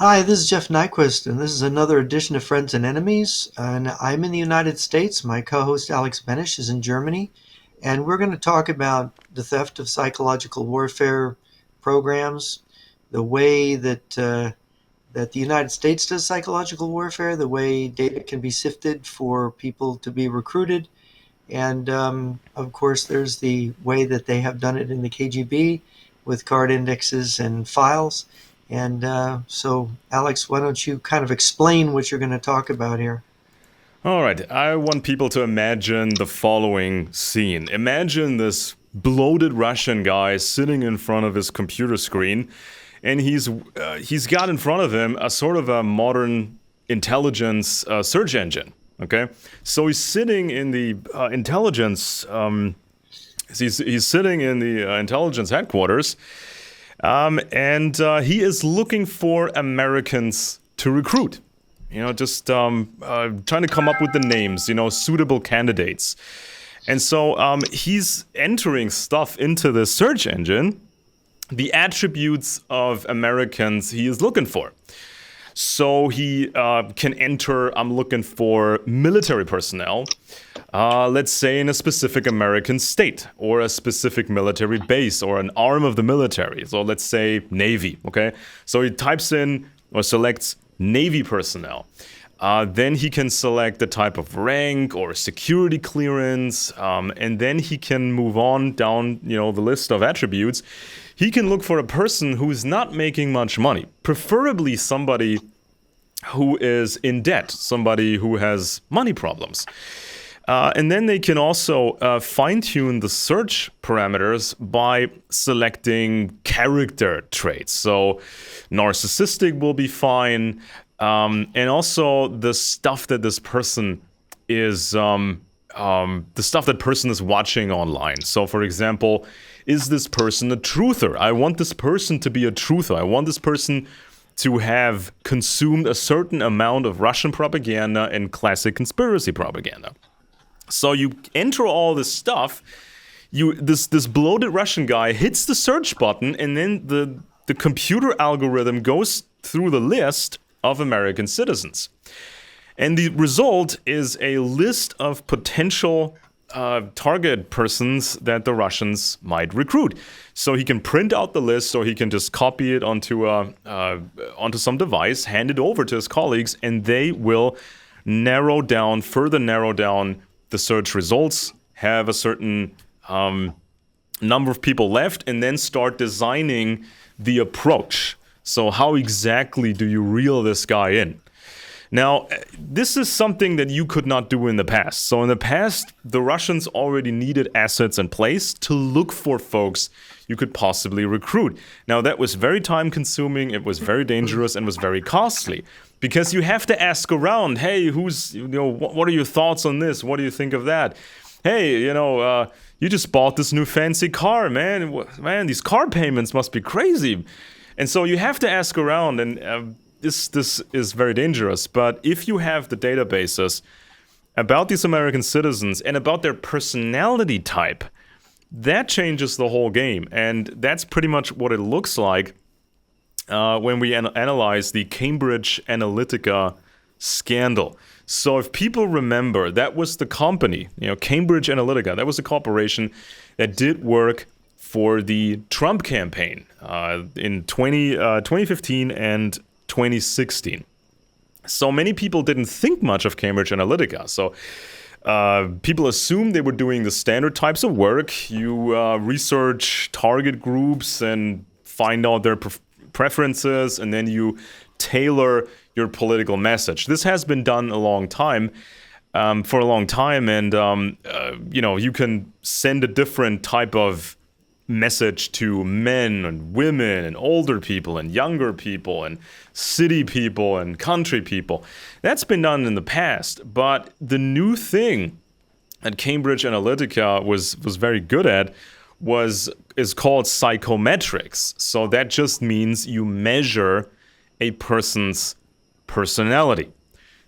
Hi, this is Jeff Nyquist, and this is another edition of Friends and Enemies. And I'm in the United States. My co host Alex Benish is in Germany. And we're going to talk about the theft of psychological warfare programs, the way that the United States does psychological warfare, the way data can be sifted for people to be recruited. And of course, there's the way that they have done it in the KGB with card indexes and files. And so, Alex, why don't you kind of explain what you're going to talk about here? All right, I want people to imagine the following scene. Imagine this bloated Russian guy sitting in front of his computer screen, and he's got in front of him a sort of a modern intelligence search engine. Okay, so he's sitting in the intelligence. He's sitting in the intelligence headquarters, and he is looking for Americans to recruit. Just trying to come up with the names, suitable candidates. And so he's entering stuff into the search engine, the attributes of Americans he is looking for. So he can enter, I'm looking for military personnel, let's say in a specific American state, or a specific military base, or an arm of the military. So let's say Navy, okay? So he types in or selects Navy personnel. Then he can select the type of rank or security clearance, and then he can move on down, the list of attributes. He can look for a person who's not making much money, preferably somebody who is in debt, somebody who has money problems. And then they can also fine-tune the search parameters by selecting character traits. So narcissistic will be fine. And also the stuff that this person is, the stuff that person is watching online. So for example, is this person a truther? I want this person to be a truther. I want this person to have consumed a certain amount of Russian propaganda and classic conspiracy propaganda. So you enter all this stuff, this bloated Russian guy hits the search button, and then the computer algorithm goes through the list of American citizens. And the result is a list of potential target persons that the Russians might recruit. So he can print out the list, or he can just copy it onto some device, hand it over to his colleagues, and they will further narrow down the search results, have a certain number of people left, and then start designing the approach. So how exactly do you reel this guy in? Now, this is something that you could not do in the past. So in the past, the Russians already needed assets in place to look for folks you could possibly recruit. Now, that was very time-consuming, it was very dangerous, and was very costly. Because you have to ask around, hey, what are your thoughts on this? What do you think of that? Hey, you just bought this new fancy car, man. Man, these car payments must be crazy. And so you have to ask around, and this is very dangerous. But if you have the databases about these American citizens and about their personality type, that changes the whole game. And that's pretty much what it looks like when we analyze the Cambridge Analytica scandal. So if people remember, that was the company, Cambridge Analytica, that was the corporation that did work for the Trump campaign in 2015 and 2016. So many people didn't think much of Cambridge Analytica. So people assumed they were doing the standard types of work. You research target groups and find out their preferences, and then you tailor your political message. This has been done for a long time, and you can send a different type of message to men and women and older people and younger people and city people and country people. That's been done in the past, but the new thing that Cambridge Analytica was very good at is called psychometrics. So that just means you measure a person's personality.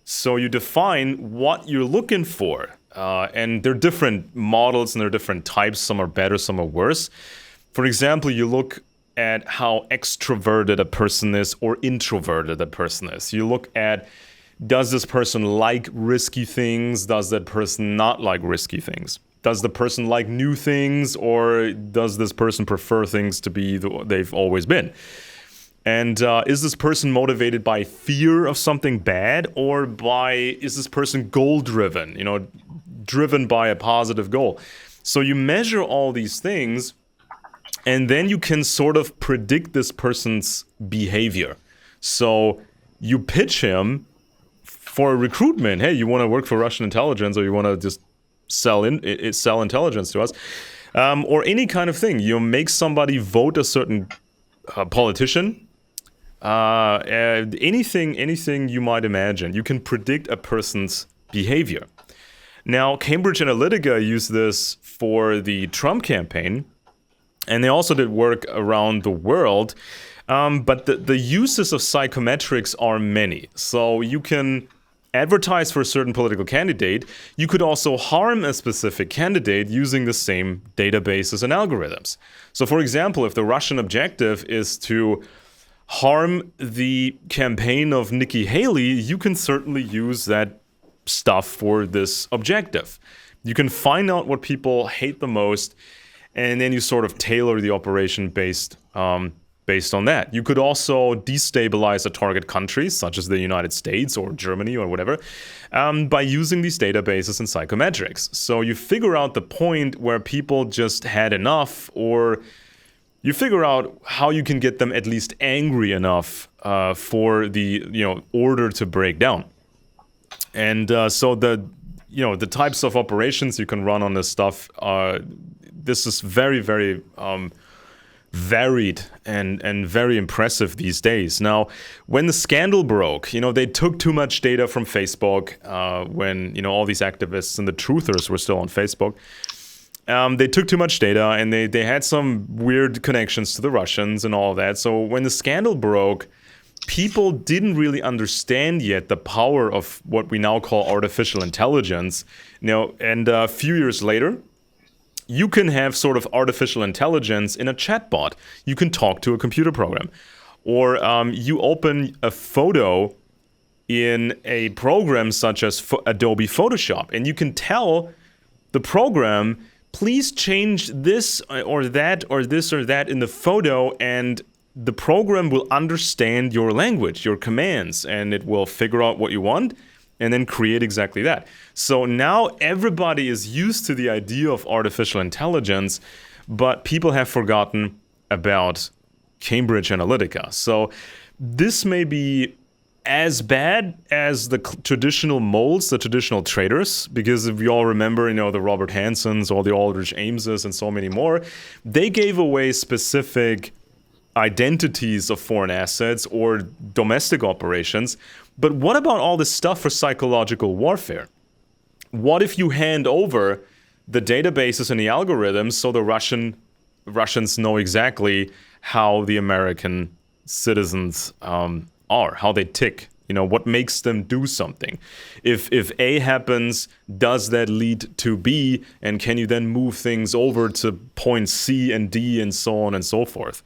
So you define what you're looking for. And there are different models and there are different types. Some are better, some are worse. For example, you look at how extroverted a person is or introverted a person is. You look at, does this person like risky things? Does that person not like risky things? Does the person like new things, or does this person prefer things to be they've always been? And is this person motivated by fear of something bad, or is this person goal-driven, driven by a positive goal? So you measure all these things, and then you can sort of predict this person's behavior. So you pitch him for a recruitment. Hey, you want to work for Russian intelligence, or you want to just sell intelligence to us, or any kind of thing. You make somebody vote a certain politician. Anything you might imagine. You can predict a person's behavior. Now, Cambridge Analytica used this for the Trump campaign, and they also did work around the world. But the uses of psychometrics are many. So you can advertise for a certain political candidate. You could also harm a specific candidate using the same databases and algorithms. So, for example, if the Russian objective is to harm the campaign of Nikki Haley, you can certainly use that stuff for this objective. You can find out what people hate the most, and then you sort of tailor the operation based on that. You could also destabilize a target country, such as the United States or Germany or whatever, by using these databases and psychometrics. So you figure out the point where people just had enough, or you figure out how you can get them at least angry enough for the order to break down. And so the types of operations you can run on this stuff, this is very, very varied and very impressive these days. Now, when the scandal broke, they took too much data from Facebook when all these activists and the truthers were still on Facebook. They took too much data, and they had some weird connections to the Russians and all that. So when the scandal broke, people didn't really understand yet the power of what we now call artificial intelligence. And a few years later, you can have sort of artificial intelligence in a chatbot. You can talk to a computer program. Or you open a photo in a program such as Adobe Photoshop, and you can tell the program, please change this or that or this or that in the photo, and the program will understand your language, your commands, and it will figure out what you want and then create exactly that. So now everybody is used to the idea of artificial intelligence, but people have forgotten about Cambridge Analytica. So this may be as bad as the traditional moles, the traditional traders, because if you all remember, the Robert Hansons, all the Aldrich Ameses, and so many more, they gave away specific identities of foreign assets or domestic operations. But what about all this stuff for psychological warfare? What if you hand over the databases and the algorithms so the Russians know exactly how the American citizens are, how they tick, what makes them do something? If A happens, does that lead to B? And can you then move things over to points C and D and so on and so forth?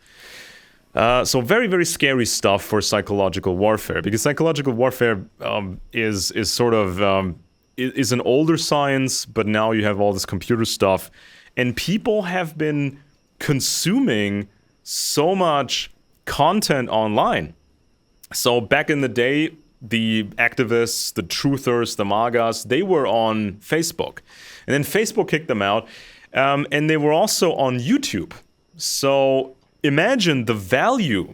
So very, very scary stuff for psychological warfare, because psychological warfare is sort of is an older science, but now you have all this computer stuff, and people have been consuming so much content online. So back in the day, the activists, the truthers, the MAGAs, they were on Facebook, and then Facebook kicked them out, and they were also on YouTube. So imagine the value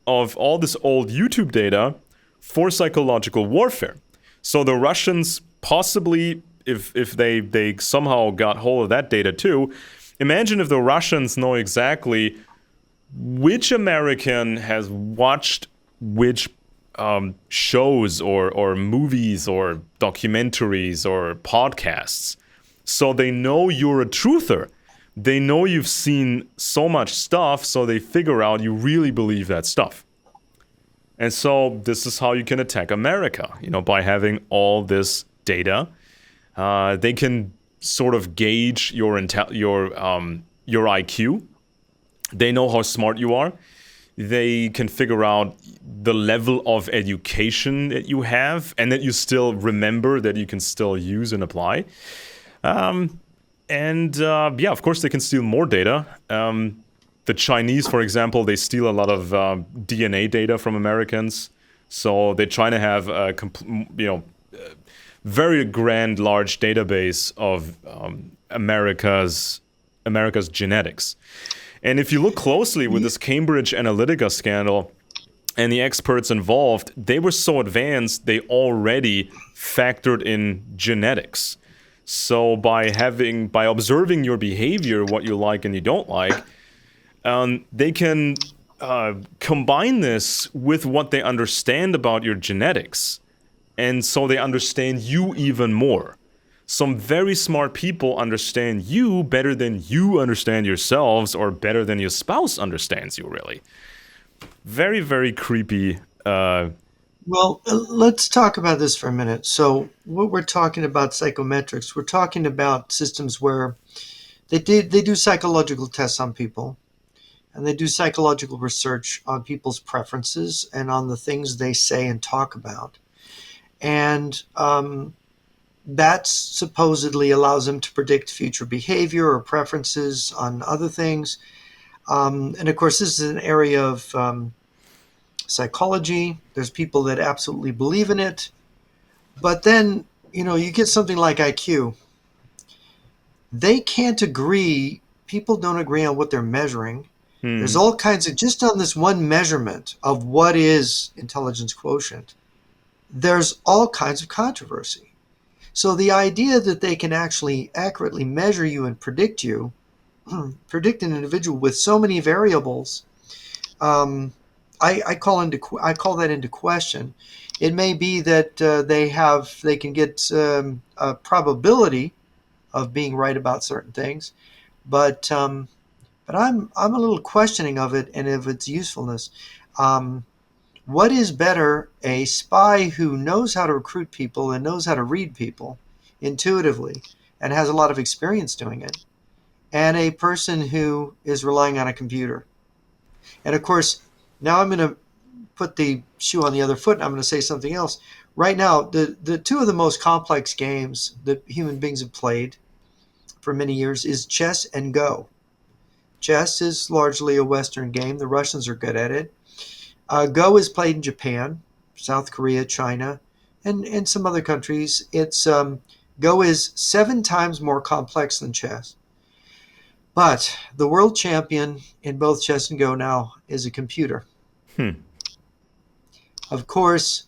of all this old YouTube data for psychological warfare. So the Russians possibly, if they somehow got hold of that data too, imagine if the Russians know exactly which American has watched which shows or movies or documentaries or podcasts. So they know you're a truther. They know you've seen so much stuff, so they figure out you really believe that stuff. And so this is how you can attack America, by having all this data. They can sort of gauge your IQ. They know how smart you are. They can figure out the level of education that you have and that you still remember, that you can still use and apply. And of course, they can steal more data. The Chinese, for example, they steal a lot of DNA data from Americans. So they try to have a very grand, large database of America's genetics. And if you look closely with this Cambridge Analytica scandal and the experts involved, they were so advanced they already factored in genetics. So by observing your behavior, what you like and you don't like, they can combine this with what they understand about your genetics. And so they understand you even more. Some very smart people understand you better than you understand yourselves, or better than your spouse understands you, really. Very, very creepy. Well, let's talk about this for a minute. So, what we're talking about psychometrics, we're talking about systems where they do psychological tests on people, and they do psychological research on people's preferences and on the things they say and talk about. And that supposedly allows them to predict future behavior or preferences on other things. And of course, this is an area of psychology. There's people that absolutely believe in it. But then, you get something like IQ. They can't agree. People don't agree on what they're measuring. There's all kinds of, just on this one measurement of what is intelligence quotient, there's all kinds of controversy. So the idea that they can actually accurately measure you and predict you, predict an individual with so many variables, I call that into question. It may be that they can get a probability of being right about certain things, but I'm a little questioning of it and of its usefulness. What is better, a spy who knows how to recruit people and knows how to read people intuitively and has a lot of experience doing it, and a person who is relying on a computer? And of course, now I'm going to put the shoe on the other foot and I'm going to say something else. Right now, the two of the most complex games that human beings have played for many years is chess and Go. Chess is largely a Western game. The Russians are good at it. Go is played in Japan, South Korea, China, and some other countries. Go is 7 times more complex than chess. But the world champion in both chess and Go now is a computer. Hmm. Of course,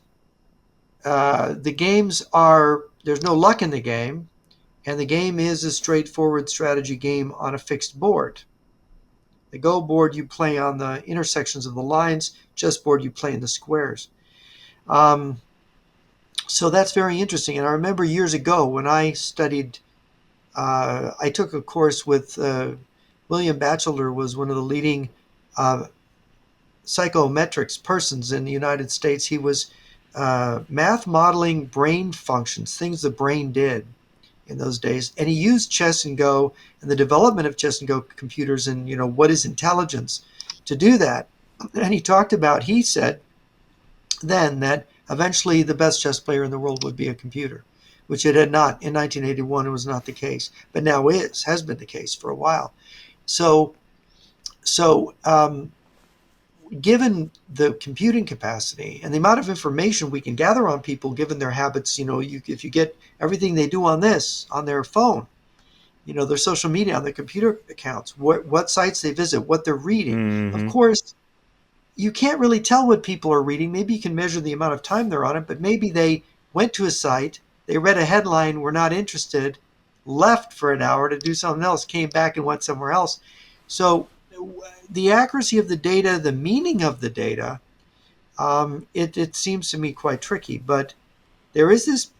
the games there's no luck in the game, and the game is a straightforward strategy game on a fixed board. The Go board you play on the intersections of the lines, chess board you play in the squares. So that's very interesting. And I remember years ago when I studied, I took a course with William Batchelor, was one of the leading psychometrics persons in the United States. He was math modeling brain functions, things the brain did in those days. And he used chess and Go and the development of chess and Go computers and, what is intelligence to do that. And he said then that eventually the best chess player in the world would be a computer, which it had not. In 1981, it was not the case, but now has been the case for a while. So given the computing capacity and the amount of information we can gather on people, given their habits, if you get everything they do on their phone, their social media, on their computer accounts, what sites they visit, what they're reading. Mm-hmm. Of course, you can't really tell what people are reading. Maybe you can measure the amount of time they're on it, but maybe they went to a site, they read a headline, were not interested, left for an hour to do something else, came back and went somewhere else. So the accuracy of the data, the meaning of the data, it seems to me quite tricky. But there is this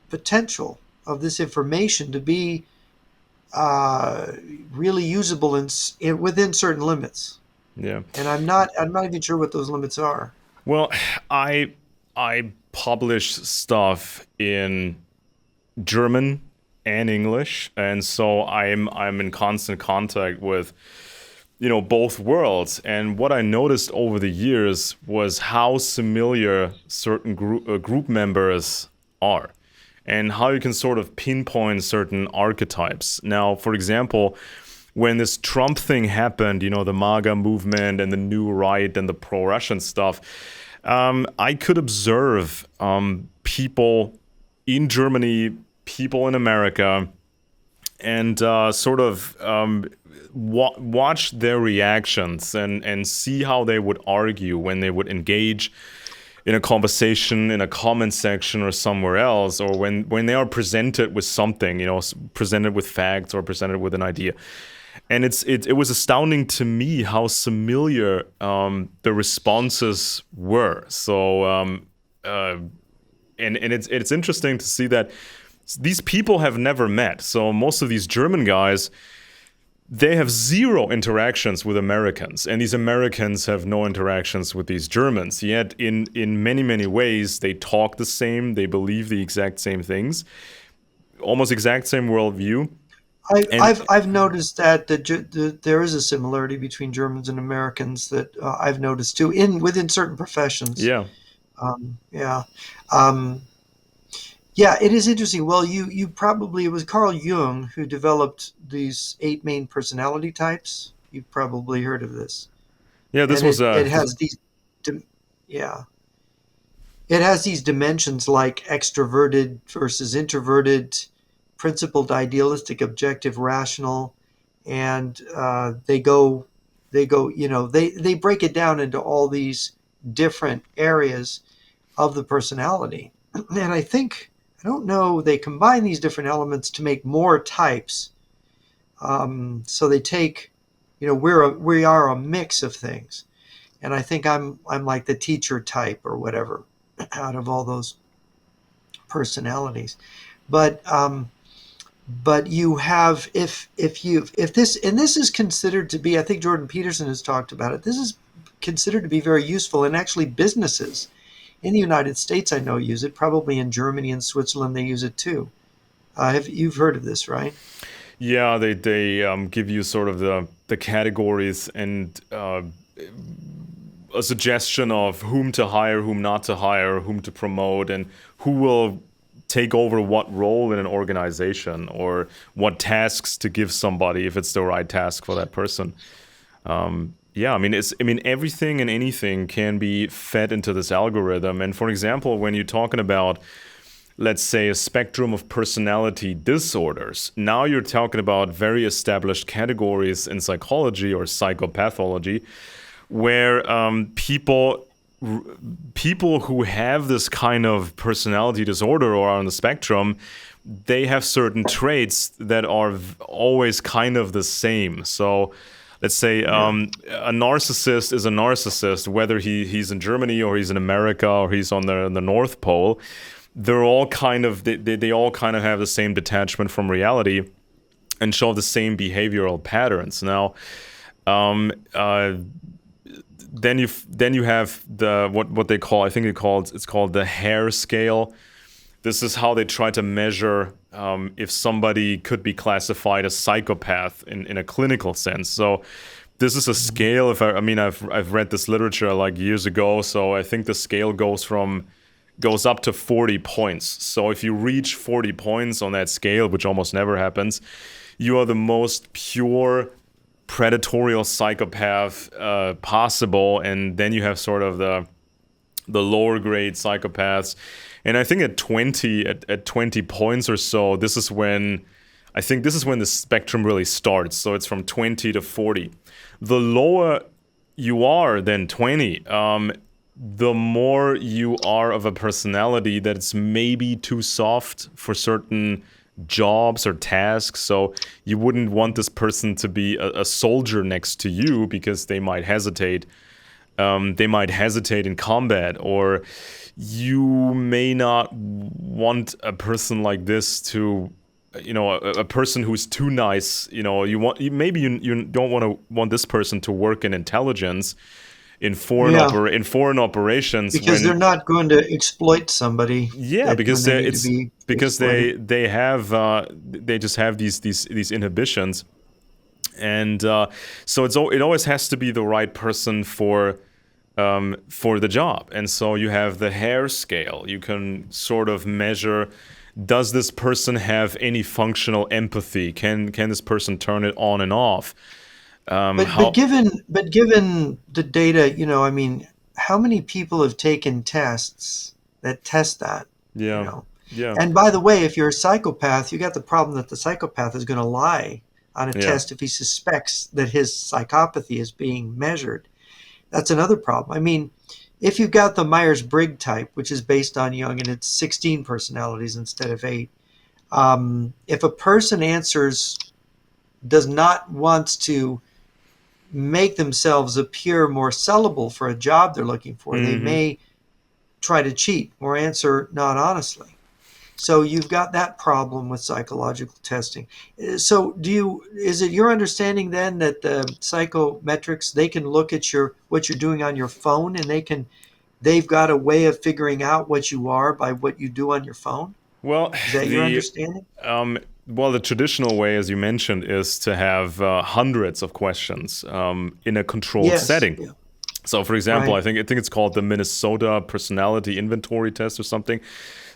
potential of this information to be really usable within certain limits. Yeah. And I'm not even sure what those limits are. Well, I publish stuff in German and English, and so I'm in constant contact with both worlds. And what I noticed over the years was how familiar certain group members are, and how you can sort of pinpoint certain archetypes. Now, for example, when this Trump thing happened, the MAGA movement and the new right and the pro-Russian stuff, I could observe people in Germany, people in America, and sort of watch their reactions and see how they would argue when they would engage in a conversation in a comment section or somewhere else, or when they are presented with something, presented with facts or presented with an idea. And it was astounding to me how familiar the responses were. So and it's interesting to see that these people have never met. So most of these German guys, they have zero interactions with Americans, and these Americans have no interactions with these Germans. Yet in many, many ways, they talk the same, they believe the exact same things, almost exact same worldview. And I've noticed that there is a similarity between Germans and Americans that I've noticed too within certain professions. yeah, Yeah, um, yeah, it is interesting. Well, you probably it was Carl Jung who developed these 8 main personality types. You've probably heard of this, yeah, this and was it has these, yeah, it has these dimensions like extroverted versus introverted, principled, idealistic, objective, rational, and they break it down into all these different areas of the personality. And I don't know, they combine these different elements to make more types. So they take, we are a mix of things, and I think I'm like the teacher type or whatever out of all those personalities. But you have if this and this is considered to be, I think Jordan Peterson has talked about it. This is considered to be very useful, and actually businesses in the United States I know use it. Probably in Germany and Switzerland they use it too. You've heard of this, right? yeah, they give you sort of the categories and a suggestion of whom to hire, whom not to hire, whom to promote, and who will take over what role in an organization, or what tasks to give somebody if it's the right task for that person. Yeah, I mean everything and anything can be fed into this algorithm. And for example, when you're talking about, let's say, a spectrum of personality disorders, now you're talking about very established categories in psychology or psychopathology, where people who have this kind of personality disorder or are on the spectrum, they have certain traits that are always kind of the same. So let's say Yeah. a narcissist is a narcissist, whether he's in Germany or he's in America or he's on the North Pole. They're all kind of they all kind of have the same detachment from reality and show the same behavioral patterns. Now, um, uh, then you have the what they call, I think it's called the Hare scale. This is how they try to measure if somebody could be classified as psychopath in a clinical sense. So this is a scale. I've read this literature like years ago. So I think the scale goes up to 40 points. So if you reach 40 points on that scale, which almost never happens, you are the most pure predatorial psychopath possible. And then you have sort of the lower grade psychopaths. And I think at 20 points or so, this is when the spectrum really starts. So it's from 20 to 40. The lower you are than 20, the more you are of a personality that's maybe too soft for certain jobs or tasks. So you wouldn't want this person to be a soldier next to you because they might hesitate. They might hesitate in combat, or you may not want a person like this to, a person who's too nice. You don't want this person to work in intelligence in Yeah, in foreign operations because they're when. not going to exploit somebody Yeah, that when because they need to be because exploited. they just have these inhibitions, And so it always has to be the right person for the job. And so you have the hair scale. You can sort of measure, does this person have any functional empathy? Can this person turn it on and off? But given the data, I mean, how many people have taken tests that test that, you Yeah, know? yeah, And by the way, if you're a psychopath, you got the problem that the psychopath is going to lie on a yeah. test if he suspects that his psychopathy is being measured. That's another problem. I mean, if you've got the Myers-Briggs type, which is based on Jung, and it's 16 personalities instead of 8, if a person does not wants to make themselves appear more sellable for a job they're looking for, they Hmm. may try to cheat or answer not honestly. So you've got that problem with psychological testing. So is it your understanding then that the psychometrics, they can look at what you're doing on your phone, and they've got a way of figuring out what you are by what you do on your phone? Well, Is that your the understanding? um, the traditional way, as you mentioned, is to have hundreds of questions in a controlled Yes. setting. Yeah. So, for example, Right. I think it's called the Minnesota Personality Inventory Test or something.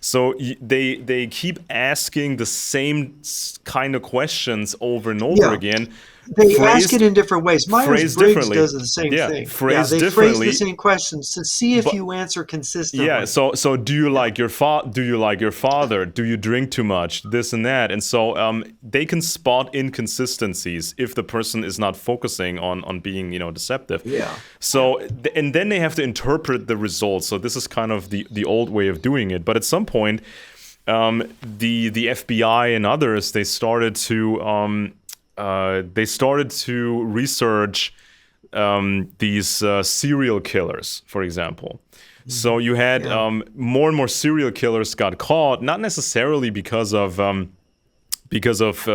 So they keep asking the same kind of questions over and over Yeah. again, They ask it phrased in different ways. phrased Myers-Briggs differently. does the same Yeah, thing. Yeah, phrased they phrase the differently. same questions to see if But you answer yeah, consistently. so do you Yeah. like your do you like your father? Do you drink too much? This and that. And so they can spot inconsistencies if the person is not focusing on being, deceptive. Yeah. Yeah. So and then they have to interpret the results. So this is kind of the old way of doing it. But at some point, the FBI and others, they started to research these serial killers, for example. So Mhm. you had Yeah. more and more serial killers got caught, not necessarily because of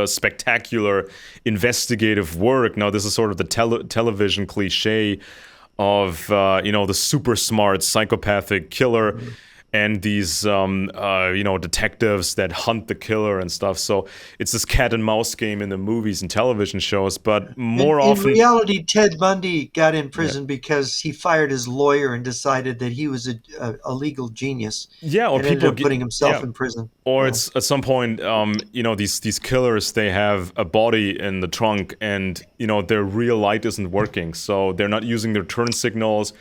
spectacular investigative work. Now, this is sort of the television cliche of the super smart psychopathic killer Mhm. and these detectives that hunt the killer and stuff. So it's this cat and mouse game in the movies and television shows, but more In often, reality, Ted Bundy got in yeah. prison because he fired his lawyer and decided that he was a legal genius, Yeah, or and ended people up get, putting yeah, himself in prison. or Yeah. it's at some point, these killers, they have a body in the trunk, and their real light isn't working, so they're not using their turn signals.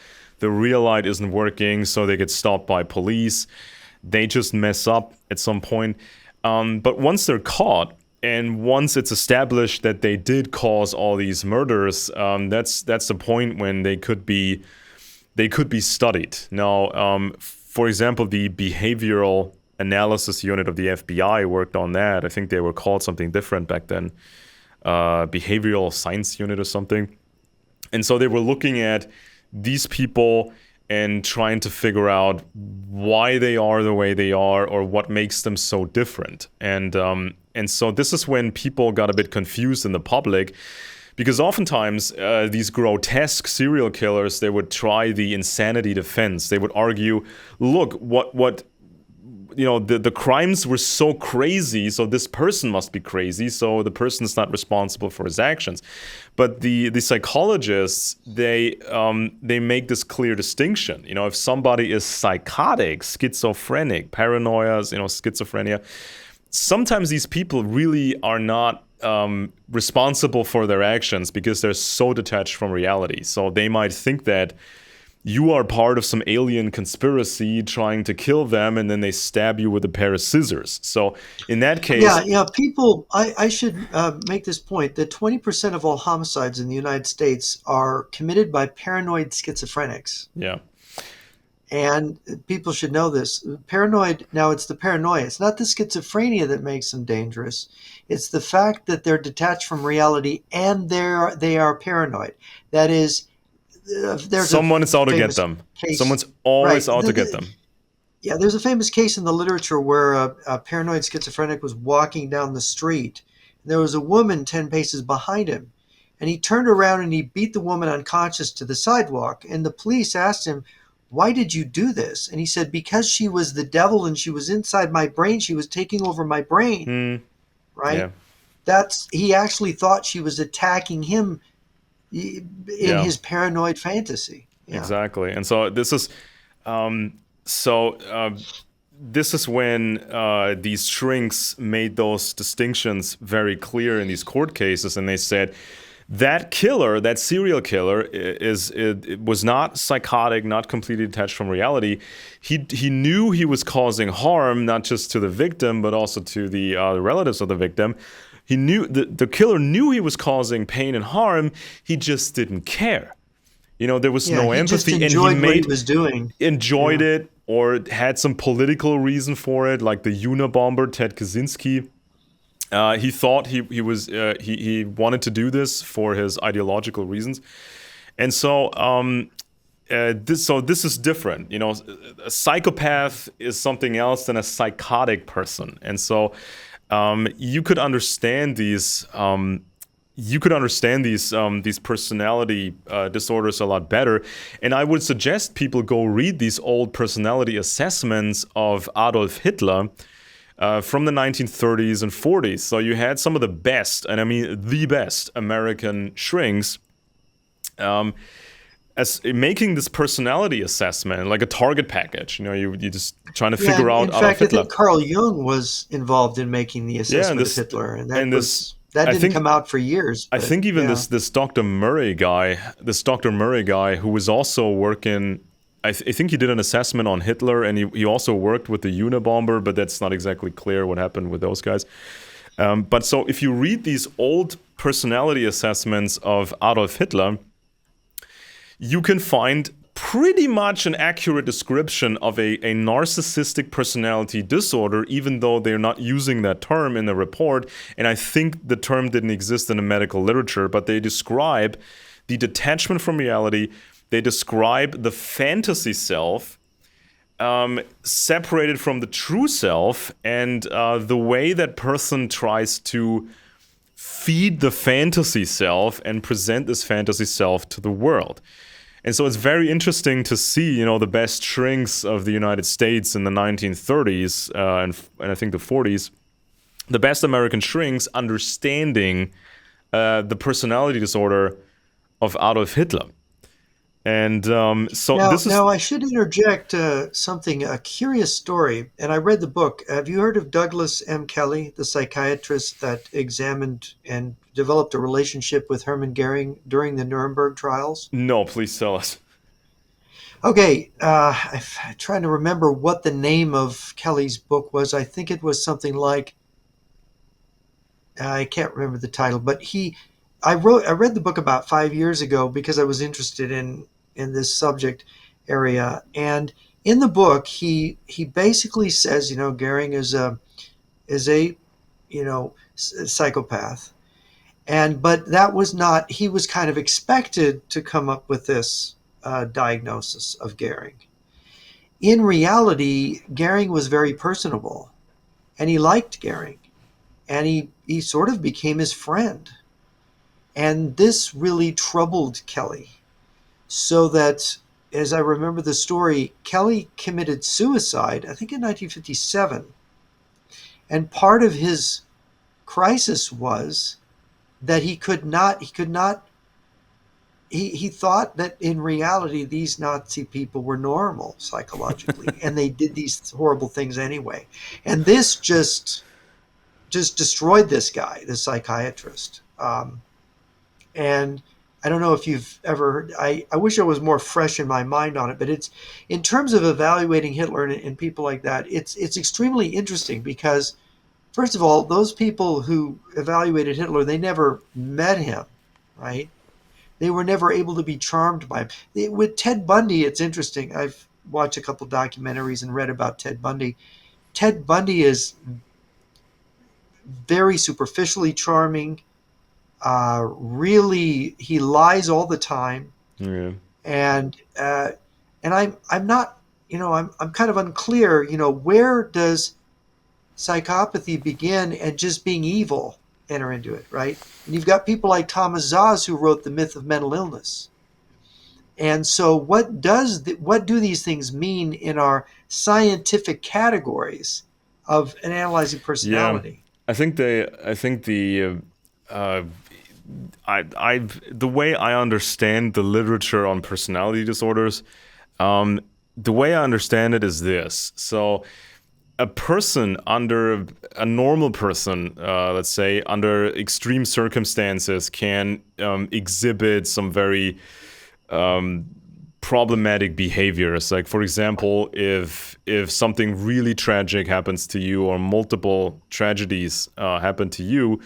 The real light isn't working, so they get stopped by police. They just mess up at some point. But once they're caught, and once it's established that they did cause all these murders, that's the point when they could be studied. Now, for example, the behavioral analysis unit of the FBI worked on that. I think they were called something different back then, behavioral science unit or something. And so they were looking at these people and trying to figure out why they are the way they are or what makes them so different. And so this is when people got a bit confused in the public, because oftentimes these grotesque serial killers, they would try the insanity defense. They would argue, look, what the crimes were so crazy, so this person must be crazy, so the person is not responsible for his actions. But the psychologists, they make this clear distinction. If somebody is psychotic, schizophrenic, paranoia, schizophrenia, sometimes these people really are not responsible for their actions because they're so detached from reality. So they might think that you are part of some alien conspiracy trying to kill them, and then they stab you with a pair of scissors. So in that case, Yeah, yeah. People, I should make this point that 20% of all homicides in the United States are committed by paranoid schizophrenics. yeah, And people should know this. Paranoid, now it's the paranoia. It's not the schizophrenia that makes them dangerous. It's the fact that they're detached from reality and they are paranoid. That is, there's a someone is out to get famous them. case, Someone's always right? out to get them. Yeah, there's a famous case in the literature where a paranoid schizophrenic was walking down the street. And there was a woman 10 paces behind him. And he turned around and he beat the woman unconscious to the sidewalk. And the police asked him, "Why did you do this?" And he said, "Because she was the devil and she was inside my brain. She was taking over my brain." Hmm. Right? Yeah. That's he actually thought she was attacking him in Yeah, his paranoid fantasy. Yeah. exactly. And so um, so uh, this is when these shrinks made those distinctions very clear in these court cases, and they said that killer, that serial killer, it was not psychotic, not completely detached from reality. He knew he was causing harm, not just to the victim, but also to the relatives of the victim. He knew the killer knew he was causing pain and harm. He just didn't care. There was Yeah. no He just empathy, and he enjoyed what he was doing. enjoyed Yeah. it or had some political reason for it, like the Unabomber Ted Kaczynski. He thought he wanted to do this for his ideological reasons, and this is different. A psychopath is something else than a psychotic person, and so you could understand these. These personality disorders a lot better, and I would suggest people go read these old personality assessments of Adolf Hitler from the 1930s and 40s. So you had some of the best, and I mean the best, American shrinks as making this personality assessment like a target package. You just trying to Yeah. figure And out in Adolf fact, I Hitler. think Carl Jung was involved in making the Yeah, and assessment of this Hitler, and and this that I didn't think come out for years. I But think even yeah. this Dr. Murray guy who was also working. I think he did an assessment on Hitler, and he also worked with the Unabomber, but that's not exactly clear what happened with those guys. But so if you read these old personality assessments of Adolf Hitler, you can find pretty much an accurate description of a narcissistic personality disorder, even though they're not using that term in the report. And I think the term didn't exist in the medical literature, but they describe the detachment from reality. They describe the fantasy self separated from the true self, and the way that person tries to feed the fantasy self and present this fantasy self to the world. And so it's very interesting to see, the best shrinks of the United States in the 1930s and I think the 40s, the best American shrinks understanding the personality disorder of Adolf Hitler. And so Now, this is now I should interject a curious story. And I read the book. Have you heard of Douglas M. Kelly, the psychiatrist that examined and developed a relationship with Hermann Goering during the Nuremberg trials? no, please tell us. Okay, I'm trying to remember what the name of Kelly's book was. I think it was something like I can't remember the title, but I read the book about 5 years ago because I was interested in this subject area. And in the book, he basically says, Goering is a psychopath, and but that was not. He was kind of expected to come up with this diagnosis of Goering. In reality, Goering was very personable, and he liked Goering, and he sort of became his friend. And this really troubled Kelly, so that, as I remember the story, Kelly committed suicide, I think in 1957. And part of his crisis was that he thought that in reality these Nazi people were normal psychologically, and they did these horrible things anyway. And this just destroyed this guy, the psychiatrist. And I don't know if you've ever heard, I wish I was more fresh in my mind on it, but it's in terms of evaluating Hitler and people like that, it's extremely interesting because first of all, those people who evaluated Hitler, they never met him, right? They were never able to be charmed by him. With Ted Bundy, it's interesting. I've watched a couple documentaries and read about Ted Bundy. Ted Bundy is very superficially charming. Really, he lies all the time, Yeah. and I'm not, I'm kind of unclear. Where does psychopathy begin and just being evil enter into it, right? And you've got people like Thomas Szasz who wrote The Myth of Mental Illness. And so, what do these things mean in our scientific categories of analyzing Yeah. personality? I think uh, the way I understand the literature on personality disorders, um, the way I understand it is this. So, a normal person, let's say, under extreme circumstances, can exhibit some very problematic behaviors. Like, for example, if something really tragic happens to you, or multiple tragedies happen to you,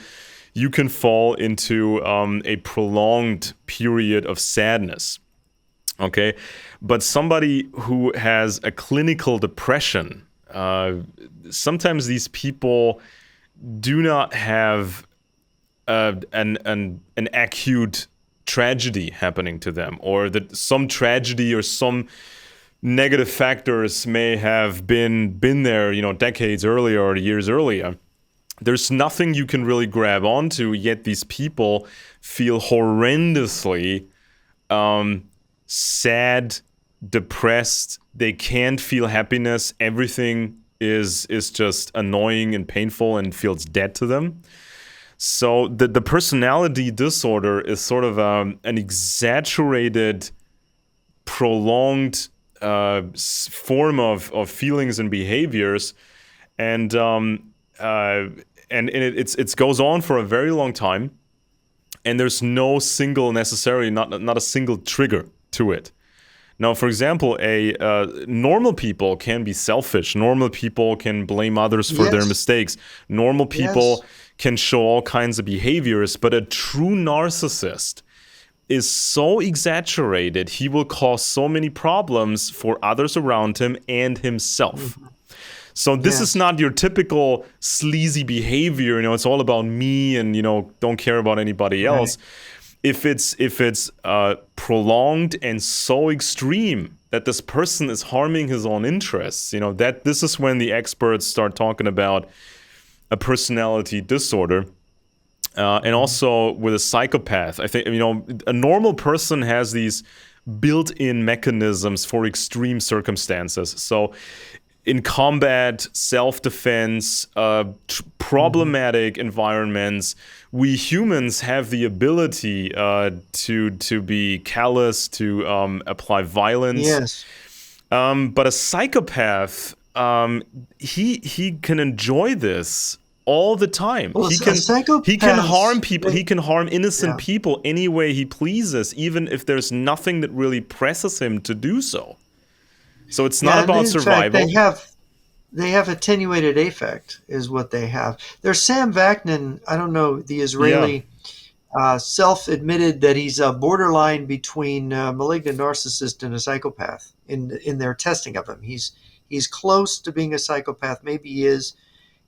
you can fall into a prolonged period of sadness. Okay, but somebody who has a clinical depression, uh, sometimes these people do not have an acute tragedy happening to them, or that some tragedy or some negative factors may have been there, decades earlier or years earlier. There's nothing you can really grab onto, yet these people feel horrendously sad, depressed. They can't feel happiness. Everything is just annoying and painful and feels dead to them. So the personality disorder is sort of an exaggerated, prolonged form of feelings and behaviors, and it goes on for a very long time, and there's no single, necessarily not a single trigger to it. Now, for example, normal people can be selfish. Normal people can blame others for their Yes. mistakes. Normal Yes. people can show all kinds of behaviors, but a true narcissist is so exaggerated, he will cause so many problems for others around him and himself. Mhm. So this is Yes. not your typical sleazy behavior. It's all about me, and don't care about anybody Right. else. If it's prolonged and so extreme that this person is harming his own interests, that this is when the experts start talking about a personality disorder. And Mhm. also with a psychopath, I think a normal person has these built-in mechanisms for extreme circumstances. So in combat, self-defense, Mhm. problematic environments, we humans have the ability to be callous, to apply violence. Yes. But a psychopath, he can enjoy this all the time. Well, He a can harm psychopaths, people. He can harm innocent yeah. people any way he pleases, even if there's nothing that really presses him to do so. So it's not Yeah, and about in fact, survival. they have attenuated affect, is what they have. There's Sam Vaknin. I don't know, the Yeah, Israeli, self-admitted that he's a borderline between a malignant narcissist and a psychopath in their testing of him. He's close to being a psychopath. Maybe he is.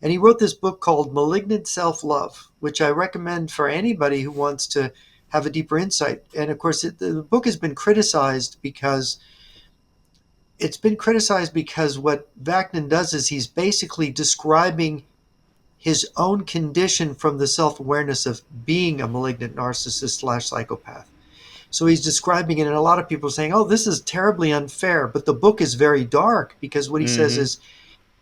And he wrote this book called Malignant Self-Love, which I recommend for anybody who wants to have a deeper insight. And of course, the book has been criticized because what Vaknin does is he's basically describing his own condition from the self-awareness of being a malignant narcissist slash psychopath. So he's describing it, and a lot of people are saying, "Oh, this is terribly unfair." But the book is very dark because what he says mm-hmm. is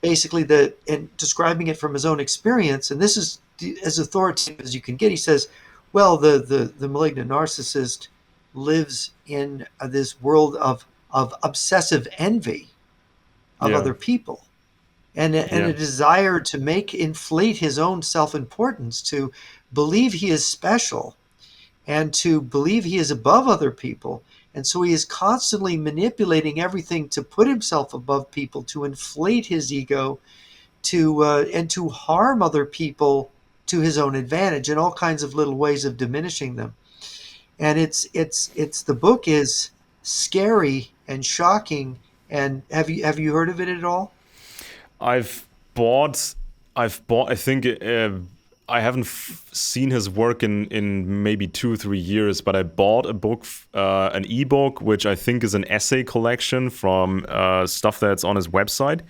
basically and describing it from his own experience, and this is as authoritative as you can get. He says, "Well, the malignant narcissist lives in this world of obsessive envy of Yeah, other people." And yeah, a desire to inflate his own self-importance, to believe he is special and to believe he is above other people. And so he is constantly manipulating everything to put himself above people, to inflate his ego, and to harm other people to his own advantage in all kinds of little ways of diminishing them. And it's the book is scary and shocking. And have you heard of it at all? I've bought. I've bought. I think I haven't seen his work in maybe 2 or 3 years, but I bought a book, an ebook, which I think is an essay collection from stuff that's on his website.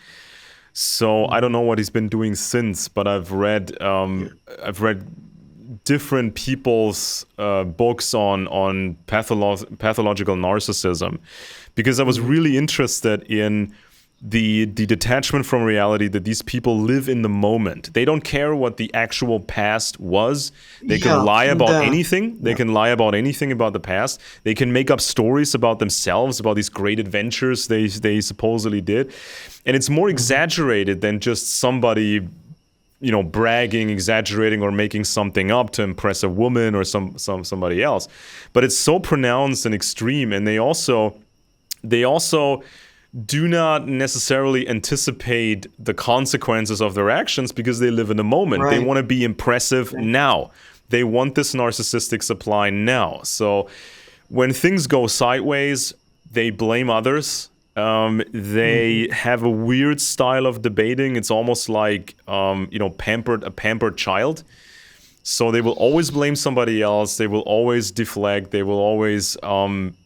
So I don't Mm-hmm. know what he's been doing since, but Yeah. I've read different people's books on pathological narcissism, because I was Mm-hmm. really interested in the detachment from reality, that these people live in the moment. They don't care what the actual past was. They can Yeah, lie and about anything. They yeah. can lie about anything about the past. They can make up stories about themselves, about these great adventures they supposedly did. And it's more Mhm. exaggerated than just somebody, bragging, exaggerating, or making something up to impress a woman or somebody else. But it's so pronounced and extreme, and they also do not necessarily anticipate the consequences of their actions because they live in the moment. They Right. want to be impressive Right. now. They want this narcissistic supply now. So when things go sideways, they blame others. Mhm. They have a weird style of debating. It's almost like a pampered child. So they will always blame somebody else. They will always deflect. They will always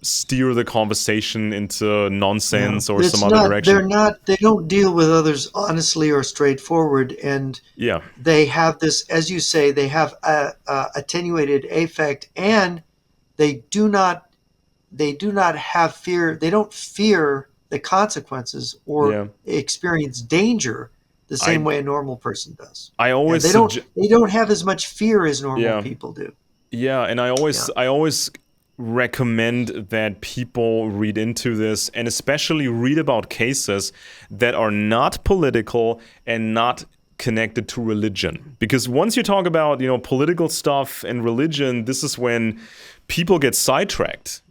steer the conversation into Yeah. nonsense or some It's other not, direction. they don't deal with others honestly or straightforward. And Yeah, they have this, as you say, they have a attenuated affect, and they do not, they do not have fear. They don't fear the consequences or yeah. experience danger the same I way a normal person does. I Yeah, always suggest. they don't have as much fear as normal Yeah, people do. yeah, and I Yeah. always I always recommend that people read into this, and especially read about cases that are not political and not connected to religion. Because once you talk about, political stuff and religion, this is when people get sidetracked.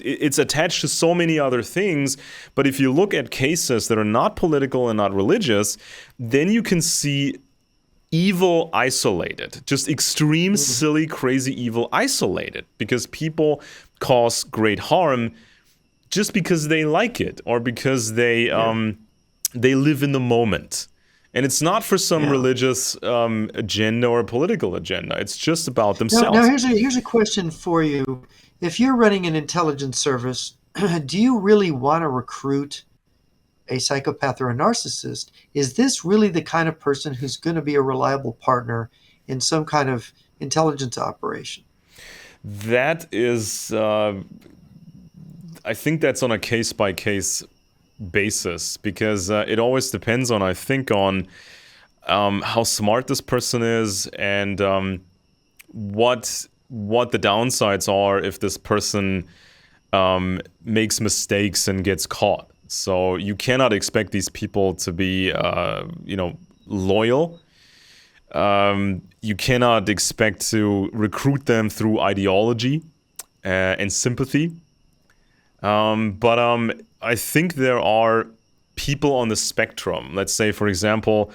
It's attached to so many other things. But if you look at cases that are not political and not religious, then you can see evil isolated, just extreme, Mhm. silly, crazy evil isolated, because people cause great harm just because they like it, or because they Yeah. they live in the moment. And it's not for some Yeah. religious agenda or political agenda. It's just about Now themselves. here's a question for you. If you're running an intelligence service, do you really want to recruit a psychopath or a narcissist? Is this really the kind of person who's going to be a reliable partner in some kind of intelligence operation? That is, I think that's on a case by case basis, because it always depends on, I think, on how smart this person is, and what the downsides are if this person makes mistakes and gets caught. So you cannot expect these people to be, loyal. You cannot expect to recruit them through ideology and sympathy. But I think there are people on the spectrum. Let's say, for example,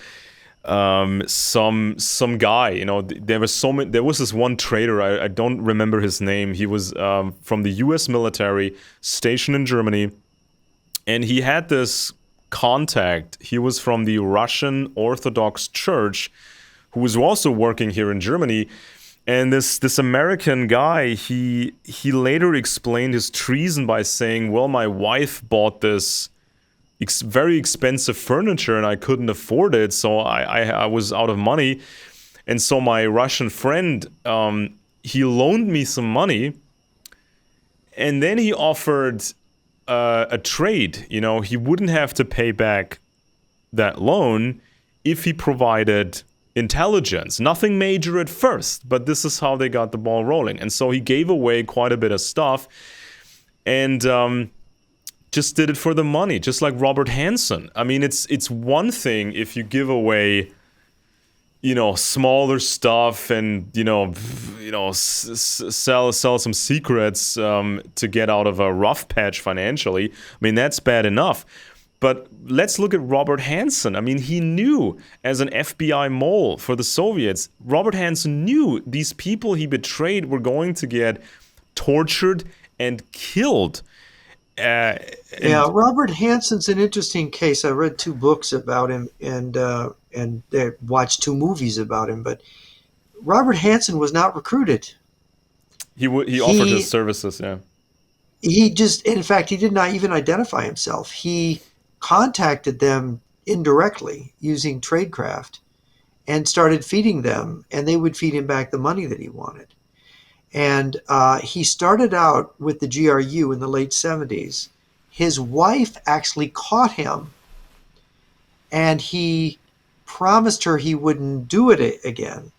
some guy. There was this one trader. I don't remember his name. He was from the U.S. military, stationed in Germany, and he had this contact. He was from the Russian Orthodox Church, who was also working here in Germany. And this American guy, he later explained his treason by saying, "Well, my wife bought this very expensive furniture and I couldn't afford it, so I was out of money, and so my Russian friend, he loaned me some money, and then he offered a trade. He wouldn't have to pay back that loan if he provided intelligence. Nothing major at first, but this is how they got the ball rolling. And so he gave away quite a bit of stuff, and just did it for the money, just like Robert Hansen. I mean, it's one thing if you give away, smaller stuff, and sell some secrets to get out of a rough patch financially. I mean, that's bad enough. But let's look at Robert Hansen. I mean, he knew, as an FBI mole for the Soviets, Robert Hansen knew these people he betrayed were going to get tortured and killed. Uh, Yeah, and Robert Hansen's an interesting case. I read two books about him and watched two movies about him. But Robert Hansen was not recruited. he offered his He services. Yeah, he just, in fact, he did not even identify himself. He contacted them indirectly using tradecraft and started feeding them, and they would feed him back the money that he wanted. And he started out with the GRU in the late 70s, His wife actually caught him, and he promised her he wouldn't do it again.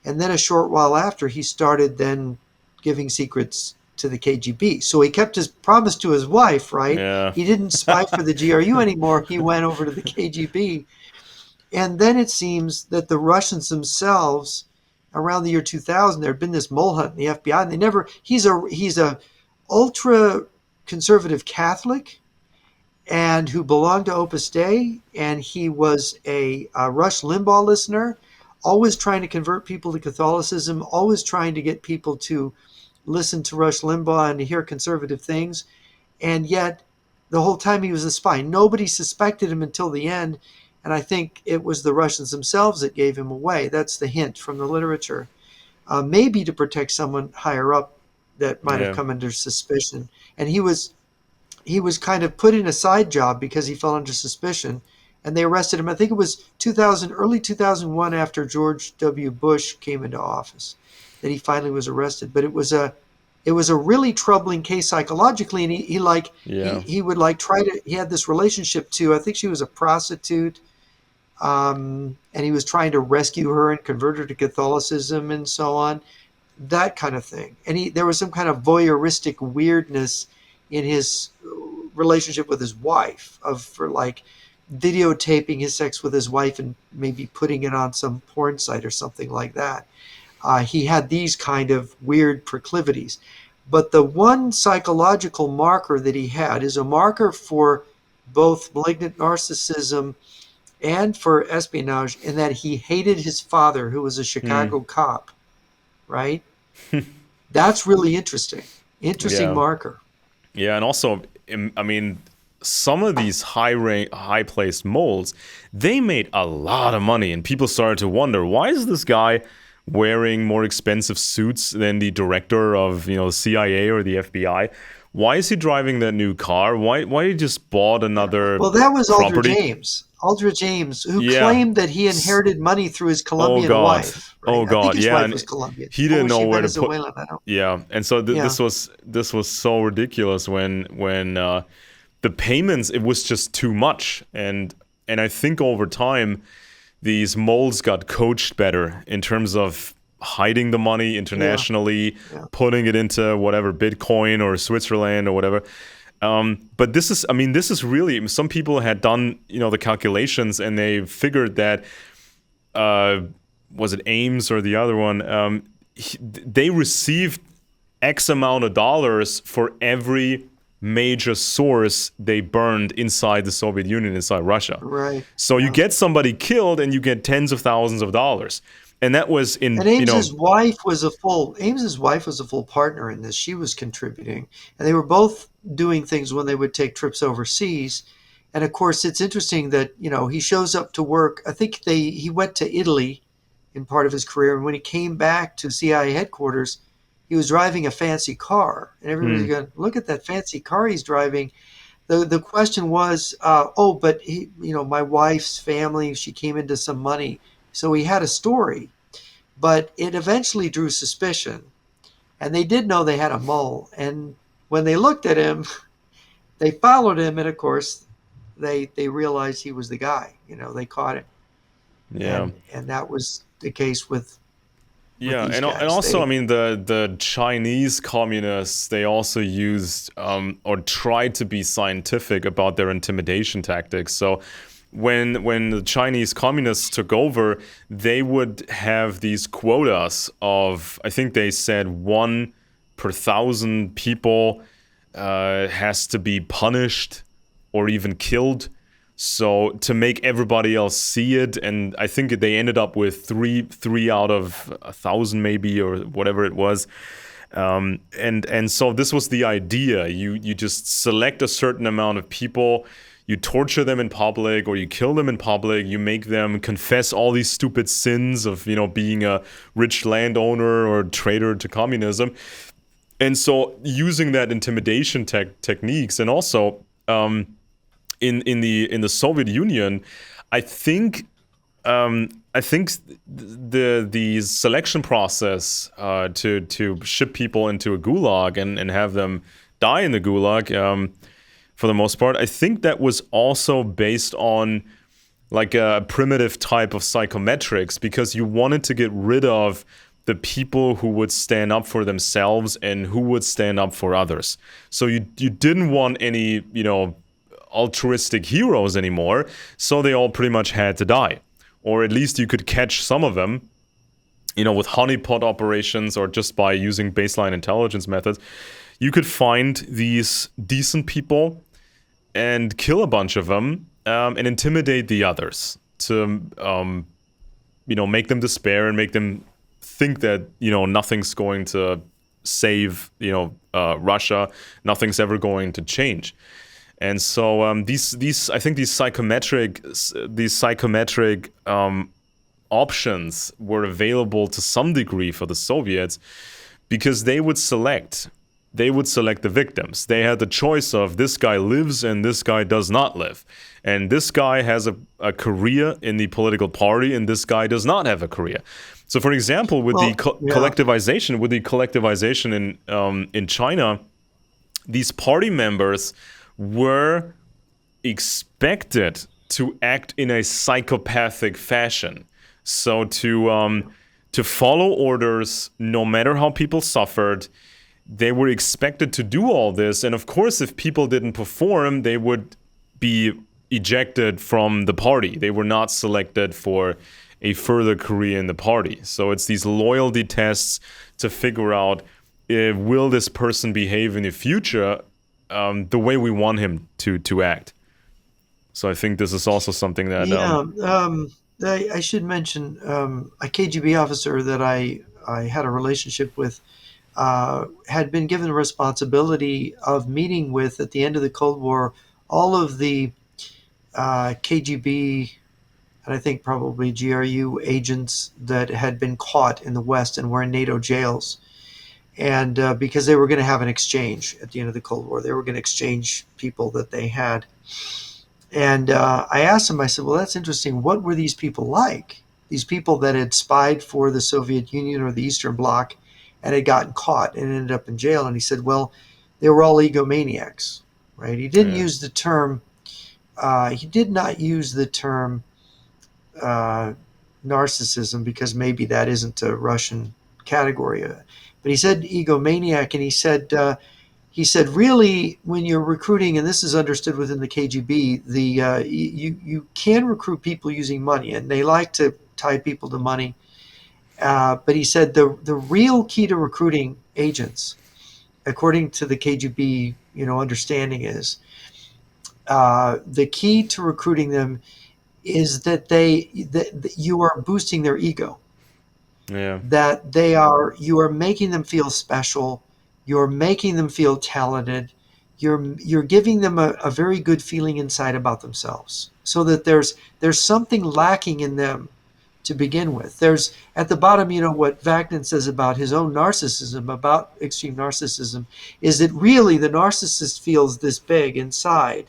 And then a short while after, he started then giving secrets to the KGB. So he kept his promise to his wife, right? Yeah. He didn't spy for the GRU anymore. He went over to the KGB. And then it seems that the Russians themselves, around the year 2000, there had been this mole hunt in the FBI, and they never. He's a ultra conservative Catholic, and who belonged to Opus Dei, and he was a Rush Limbaugh listener, always trying to convert people to Catholicism, always trying to get people to listen to Rush Limbaugh and to hear conservative things. And yet, the whole time he was a spy. Nobody suspected him until the end. And I think it was the Russians themselves that gave him away. That's the hint from the literature. Maybe to protect someone higher up that might have Yeah. come under suspicion. And he was kind of put in a side job because he fell under suspicion, and they arrested him. I think it was 2000, early 2001, after George W. Bush came into office, that he finally was arrested. But it was a really troubling case psychologically, and Yeah. he would try to. He had this relationship to, I think she was a prostitute, and he was trying to rescue her and convert her to Catholicism and so on, that kind of thing. And there was some kind of voyeuristic weirdness in his relationship with his wife, for videotaping his sex with his wife and maybe putting it on some porn site or something like that. He had these kind of weird proclivities. But the one psychological marker that he had is a marker for both malignant narcissism and for espionage, in that he hated his father, who was a Hmm. Chicago cop, right? That's really interesting. Interesting Yeah. marker. Yeah, and also, I mean, some of these high placed moles, they made a lot of money, and people started to wonder, why is this guy wearing more expensive suits than the director of the CIA or the FBI? Why is he driving that new car? Why he just bought another Well, that was property? Aldrich James, who Yeah. claimed that he inherited money through his Oh Colombian God. wife, right? Oh I think God. his Yeah, wife was and Colombian. he Or didn't was know she where to put. Venezuelan? I don't. Yeah, and so Yeah, this was so ridiculous when the payments, it was just too much, and I think over time these moles got coached better in terms of hiding the money yeah, internationally, yeah, putting it into whatever Bitcoin or Switzerland or whatever. But this is really, some people had done the calculations, and they figured that uh, was it Ames or the other one? They received X amount of dollars for every major source they burned inside the Soviet Union, inside Russia. right. So you Yeah. get somebody killed and you get tens of thousands of dollars. And that was And Ames's wife was a full partner in this. She was contributing, and they were both doing things when they would take trips overseas. And of course, it's interesting that he shows up to work. I think he went to Italy in part of his career, and when he came back to CIA headquarters, he was driving a fancy car, and everybody's hmm, going, "Look at that fancy car he's driving." The question was, "Oh, but my wife's family, she came into some money." So he had a story, but it eventually drew suspicion. And they did know they had a mole. And when they looked at him, they followed him. And of course, they realized he was the guy. They caught him. yeah. And that was the case with Yeah, these and guys. also, I They mean, the Chinese communists, they also used or tried to be scientific about their intimidation tactics. So when the Chinese communists took over, they would have these quotas of, I think they said, 1 per 1,000 people has to be punished or even killed. So to make everybody else see it, and I think they ended up with three out of 1,000 maybe, or whatever it was. And so this was the idea. You just select a certain amount of people, you torture them in public, or you kill them in public. You make them confess all these stupid sins of being a rich landowner or traitor to communism. And so using that intimidation techniques, and also in the Soviet Union, I think the selection process to ship people into a gulag and have them die in the gulag, for the most part. I think that was also based on like a primitive type of psychometrics, because you wanted to get rid of the people who would stand up for themselves and who would stand up for others. So you didn't want any, altruistic heroes anymore. So they all pretty much had to die. Or at least you could catch some of them, with honeypot operations or just by using baseline intelligence methods. You could find these decent people and kill a bunch of them, and intimidate the others to, make them despair and make them think that, nothing's going to save, Russia, nothing's ever going to change. And so these I think these psychometric options were available to some degree for the Soviets, because they would select the victims. They had the choice of this guy lives and this guy does not live. And this guy has a career in the political party and this guy does not have a career. So for example, with the collectivization in China, these party members were expected to act in a psychopathic fashion. So to follow orders no matter how people suffered. They were expected to do all this. And of course, if people didn't perform, they would be ejected from the party. They were not selected for a further career in the party. So it's these loyalty tests to figure out, will this person behave in the future the way we want him to act. So I think this is also something that... I should mention a KGB officer that I had a relationship with had been given the responsibility of meeting with, at the end of the Cold War, all of the KGB and I think probably GRU agents that had been caught in the West and were in NATO jails. And because they were going to have an exchange at the end of the Cold War, they were going to exchange people that they had. And I asked him, I said, well, that's interesting. What were these people like? These people that had spied for the Soviet Union or the Eastern Bloc and had gotten caught and ended up in jail. And he said, well, they were all egomaniacs, right? He didn't use the term, he did not use the term narcissism, because maybe that isn't a Russian category. But he said egomaniac, and he said, really, when you're recruiting, and this is understood within the KGB, you can recruit people using money, and they like to tie people to money. But he said the real key to recruiting agents, according to the KGB, understanding, is the key to recruiting them is that you are boosting their ego. Yeah. That you are making them feel special. You're making them feel talented. You're giving them a very good feeling inside about themselves, so that there's something lacking in them to begin with. There's at the bottom, what Wagner says about his own narcissism, about extreme narcissism, is that really the narcissist feels this big inside.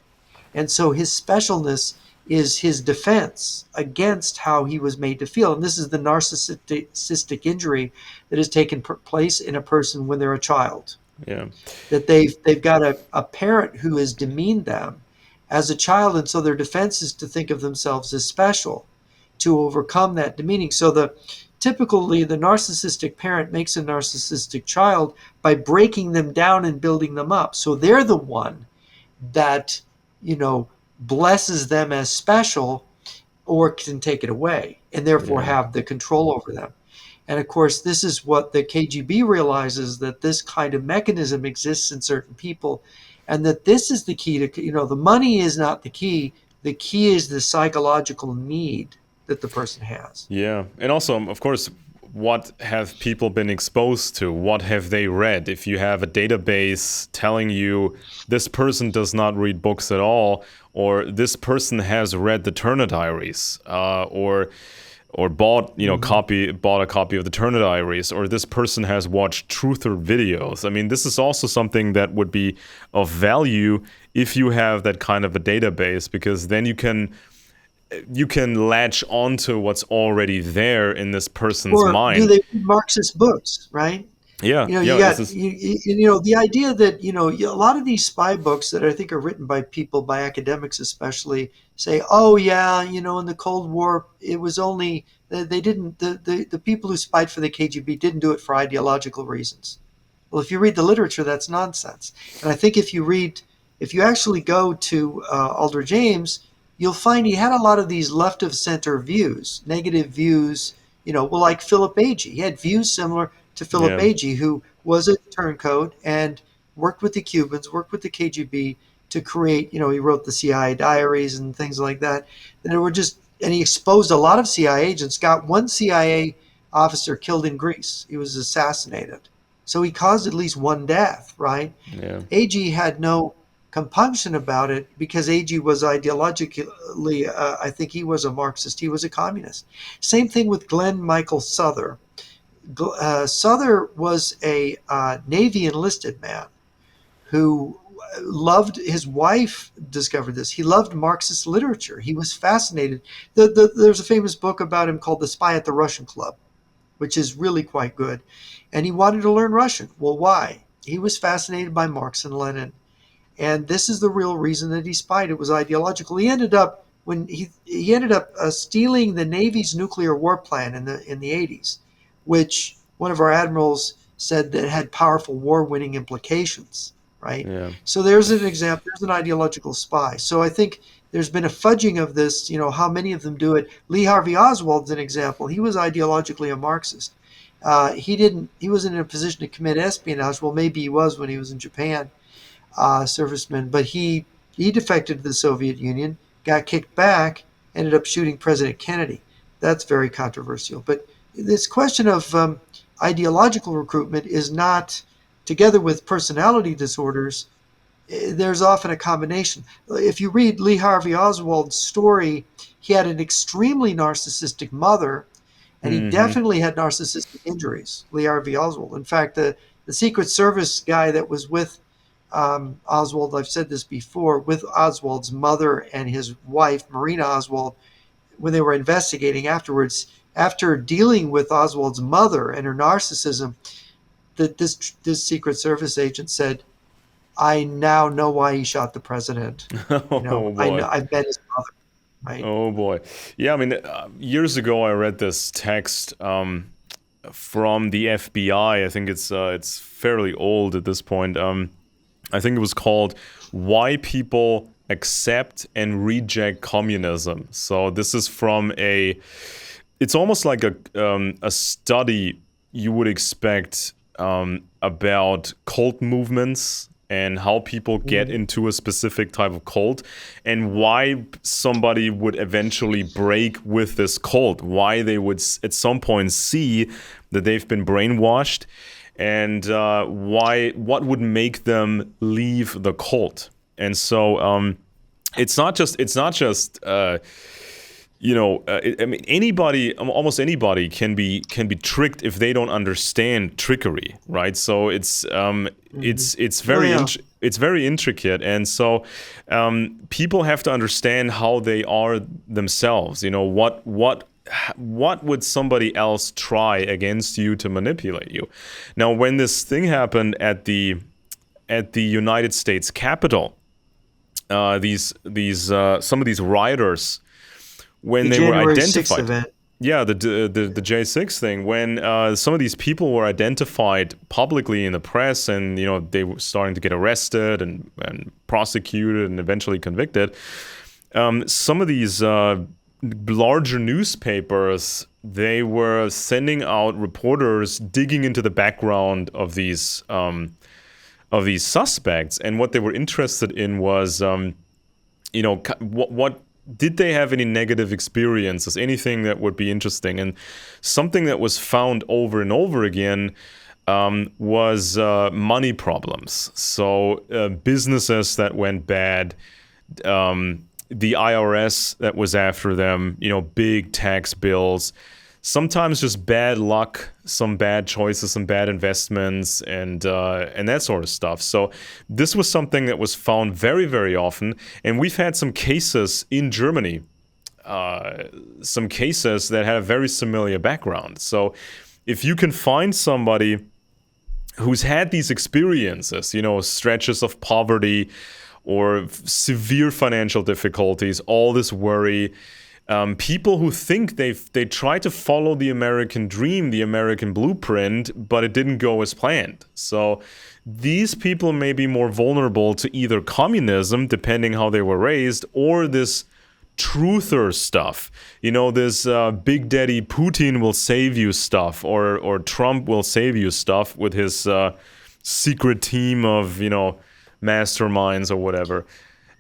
And so his specialness is his defense against how he was made to feel. And this is the narcissistic injury that has taken place in a person when they're a child. Yeah. That they've got a parent who has demeaned them as a child, and so their defense is to think of themselves as special, to overcome that demeaning. So typically the narcissistic parent makes a narcissistic child by breaking them down and building them up. So they're the one that, blesses them as special, or can take it away, and therefore have the control over them. And of course, this is what the KGB realizes, that this kind of mechanism exists in certain people, and that this is the key to, the money is not the key. The key is the psychological need that the person has. Yeah. And also, of course, what have people been exposed to? What have they read? If you have a database telling you this person does not read books at all, or this person has read the Turner Diaries, or bought a copy of the Turner Diaries, or this person has watched truther videos. I mean, this is also something that would be of value if you have that kind of a database, because then you can latch onto what's already there in this person's mind. Or do they read Marxist books, right? Yeah, You know, you yeah. This got is you know the idea that a lot of these spy books that I think are written by people, by academics especially, say, oh yeah, in the Cold War it was only they didn't the people who spied for the KGB didn't do it for ideological reasons. Well, if you read the literature, that's nonsense. And I think if you actually go to Alder James, you'll find he had a lot of these left of center views, negative views. Well, like Philip Agee, he had views similar to Philip yeah, Agee, who was a turncoat and worked with the Cubans, worked with the KGB to create. He wrote the CIA diaries and things like that. That were just, and he exposed a lot of CIA agents. Got one CIA officer killed in Greece. He was assassinated. So he caused at least one death, right? yeah, Agee had no compunction about it because Agee was ideologically, I think he was a Marxist, he was a communist. Same thing with Glenn Michael Souther. Souther was a Navy enlisted man who loved, his wife discovered this. He loved Marxist literature. He was fascinated. There's a famous book about him called The Spy at the Russian Club, which is really quite good. And he wanted to learn Russian. Well, why? He was fascinated by Marx and Lenin. And this is the real reason that he spied. It was ideological. He ended up stealing the Navy's nuclear war plan in the 80s, which one of our admirals said that had powerful war-winning implications. Right. yeah. So there's an example. There's an ideological spy. So I think there's been a fudging of this. How many of them do it? Lee Harvey Oswald's an example. He was ideologically a Marxist. He didn't. He wasn't in a position to commit espionage. Well, maybe he was when he was in Japan, serviceman, but he defected to the Soviet Union, got kicked back, ended up shooting President Kennedy. That's very controversial. But this question of ideological recruitment is not, together with personality disorders, there's often a combination. If you read Lee Harvey Oswald's story, he had an extremely narcissistic mother, and he Hmm. definitely had narcissistic injuries, Lee Harvey Oswald. In fact, the Secret Service guy that was with Oswald, I've said this before, with Oswald's mother and his wife, Marina Oswald, when they were investigating afterwards, after dealing with Oswald's mother and her narcissism, that this Secret Service agent said, I now know why he shot the president. Oh I know, boy. I've met his mother, right? Oh boy. Yeah, I mean, years ago I read this text from the FBI. I think it's fairly old at this point. I think it was called "Why People Accept and Reject Communism." So this is from a. It's almost like a study you would expect about cult movements and how people get Mhm. into a specific type of cult and why somebody would eventually break with this cult, why they would at some point see that they've been brainwashed, and what would make them leave the cult. And so it's not just I mean, anybody, almost anybody can be tricked if they don't understand trickery, right? So Mhm. Oh very yeah. it's very intricate, and so people have to understand how they are themselves. What would somebody else try against you to manipulate you? Now, when this thing happened at the United States Capitol, these some of these rioters, when The they were January 6th identified. event. Yeah, the J6 thing. When some of these people were identified publicly in the press, and they were starting to get arrested and prosecuted and eventually convicted. Some of these larger newspapers, they were sending out reporters digging into the background of these suspects, and what they were interested in was what did they have any negative experiences, anything that would be interesting. And something that was found over and over again was money problems. So businesses that went bad, the IRS that was after them, big tax bills, sometimes just bad luck, some bad choices, some bad investments, and that sort of stuff. So this was something that was found very, very often, and we've had some cases in Germany, some cases that had a very similar background. So if you can find somebody who's had these experiences, stretches of poverty or severe financial difficulties, all this worry. People who think they try to follow the American dream, the American blueprint, but it didn't go as planned. So these people may be more vulnerable to either communism, depending how they were raised, or this truther stuff. This Big Daddy Putin will save you stuff, or Trump will save you stuff with his secret team of, masterminds or whatever.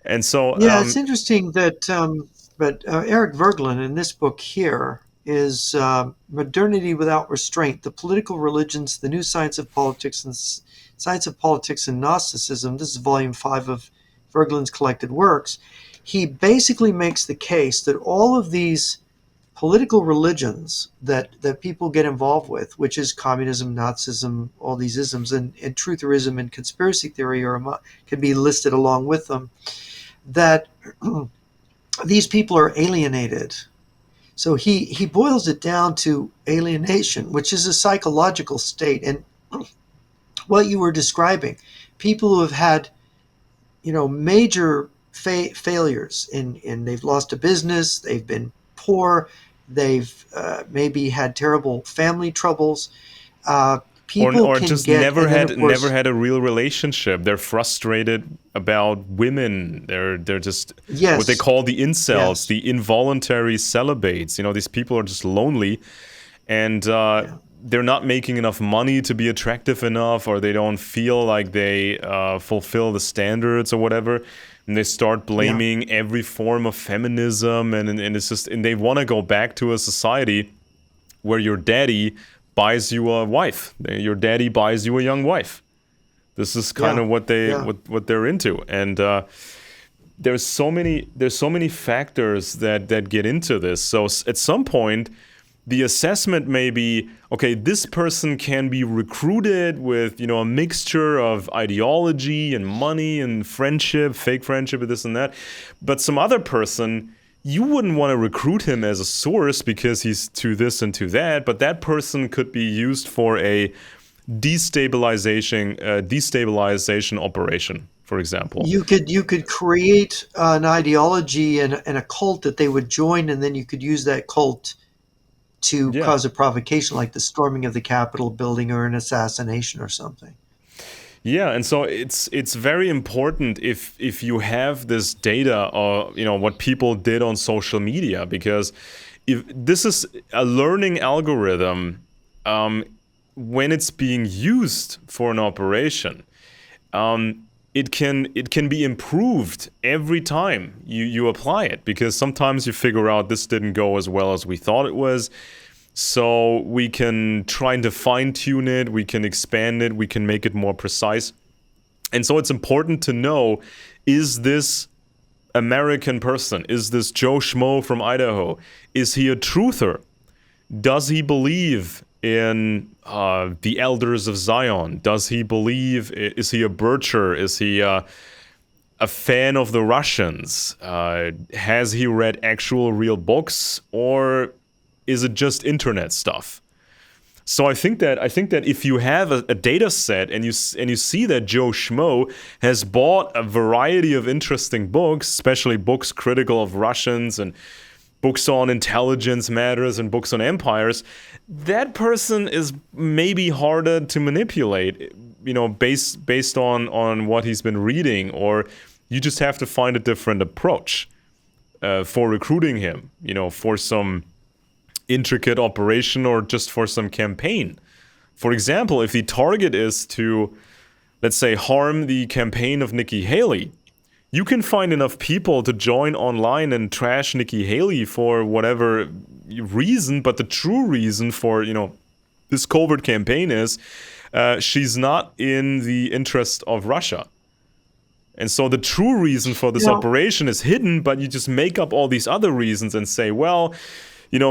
And so, Yeah, it's interesting that, but Eric Voegelin in this book here is Modernity Without Restraint, The Political Religions, the New Science of Politics, and Science of Politics and Gnosticism. This is volume 5 of Voegelin's collected works. He basically makes the case that all of these political religions that people get involved with, which is communism, Nazism, all these isms, and trutherism and conspiracy theory can be listed along with them, that these people are alienated. So he boils it down to alienation, which is a psychological state. And what you were describing, people who have had, major failures and they've lost a business, they've been poor, they've maybe had terrible family troubles. People or can just get, never had a real relationship. They're frustrated about women. They're just what they call the incels, yes. the involuntary celibates. These people are just lonely, and they're not making enough money to be attractive enough, or they don't feel like they fulfill the standards or whatever. And they start blaming every form of feminism, and it's just, and they want to go back to a society where your daddy buys you a wife. Your daddy buys you a young wife. This is kind of what they're into, and there's so many factors that get into this. So at some point, the assessment may be, okay, this person can be recruited with, a mixture of ideology and money and friendship, fake friendship, and this and that. But some other person, you wouldn't want to recruit him as a source because he's to this and to that. But that person could be used for a destabilization operation, for example. You could create an ideology and a cult that they would join, and then you could use that cult to cause a provocation, like the storming of the Capitol building or an assassination or something. Yeah, and so it's very important if you have this data or what people did on social media, because if this is a learning algorithm, when it's being used for an operation, it can be improved every time you apply it, because sometimes you figure out this didn't go as well as we thought it was. So we can try to fine-tune it, we can expand it, we can make it more precise. And so it's important to know, is this American person, is this Joe Schmo from Idaho, is he a truther? Does he believe in the elders of Zion? Does he believe, is he a bircher? Is he a fan of the Russians? Has he read actual real books, or is it just internet stuff? So I think that if you have a data set and you see that Joe Schmo has bought a variety of interesting books, especially books critical of Russians and books on intelligence matters and books on empires, that person is maybe harder to manipulate, based on what he's been reading, or you just have to find a different approach for recruiting him, for some intricate operation or just for some campaign. For example, if the target is to, let's say, harm the campaign of Nikki Haley, you can find enough people to join online and trash Nikki Haley for whatever reason, but the true reason for, this covert campaign is she's not in the interest of Russia. And so the true reason for this operation is hidden, but you just make up all these other reasons and say, well,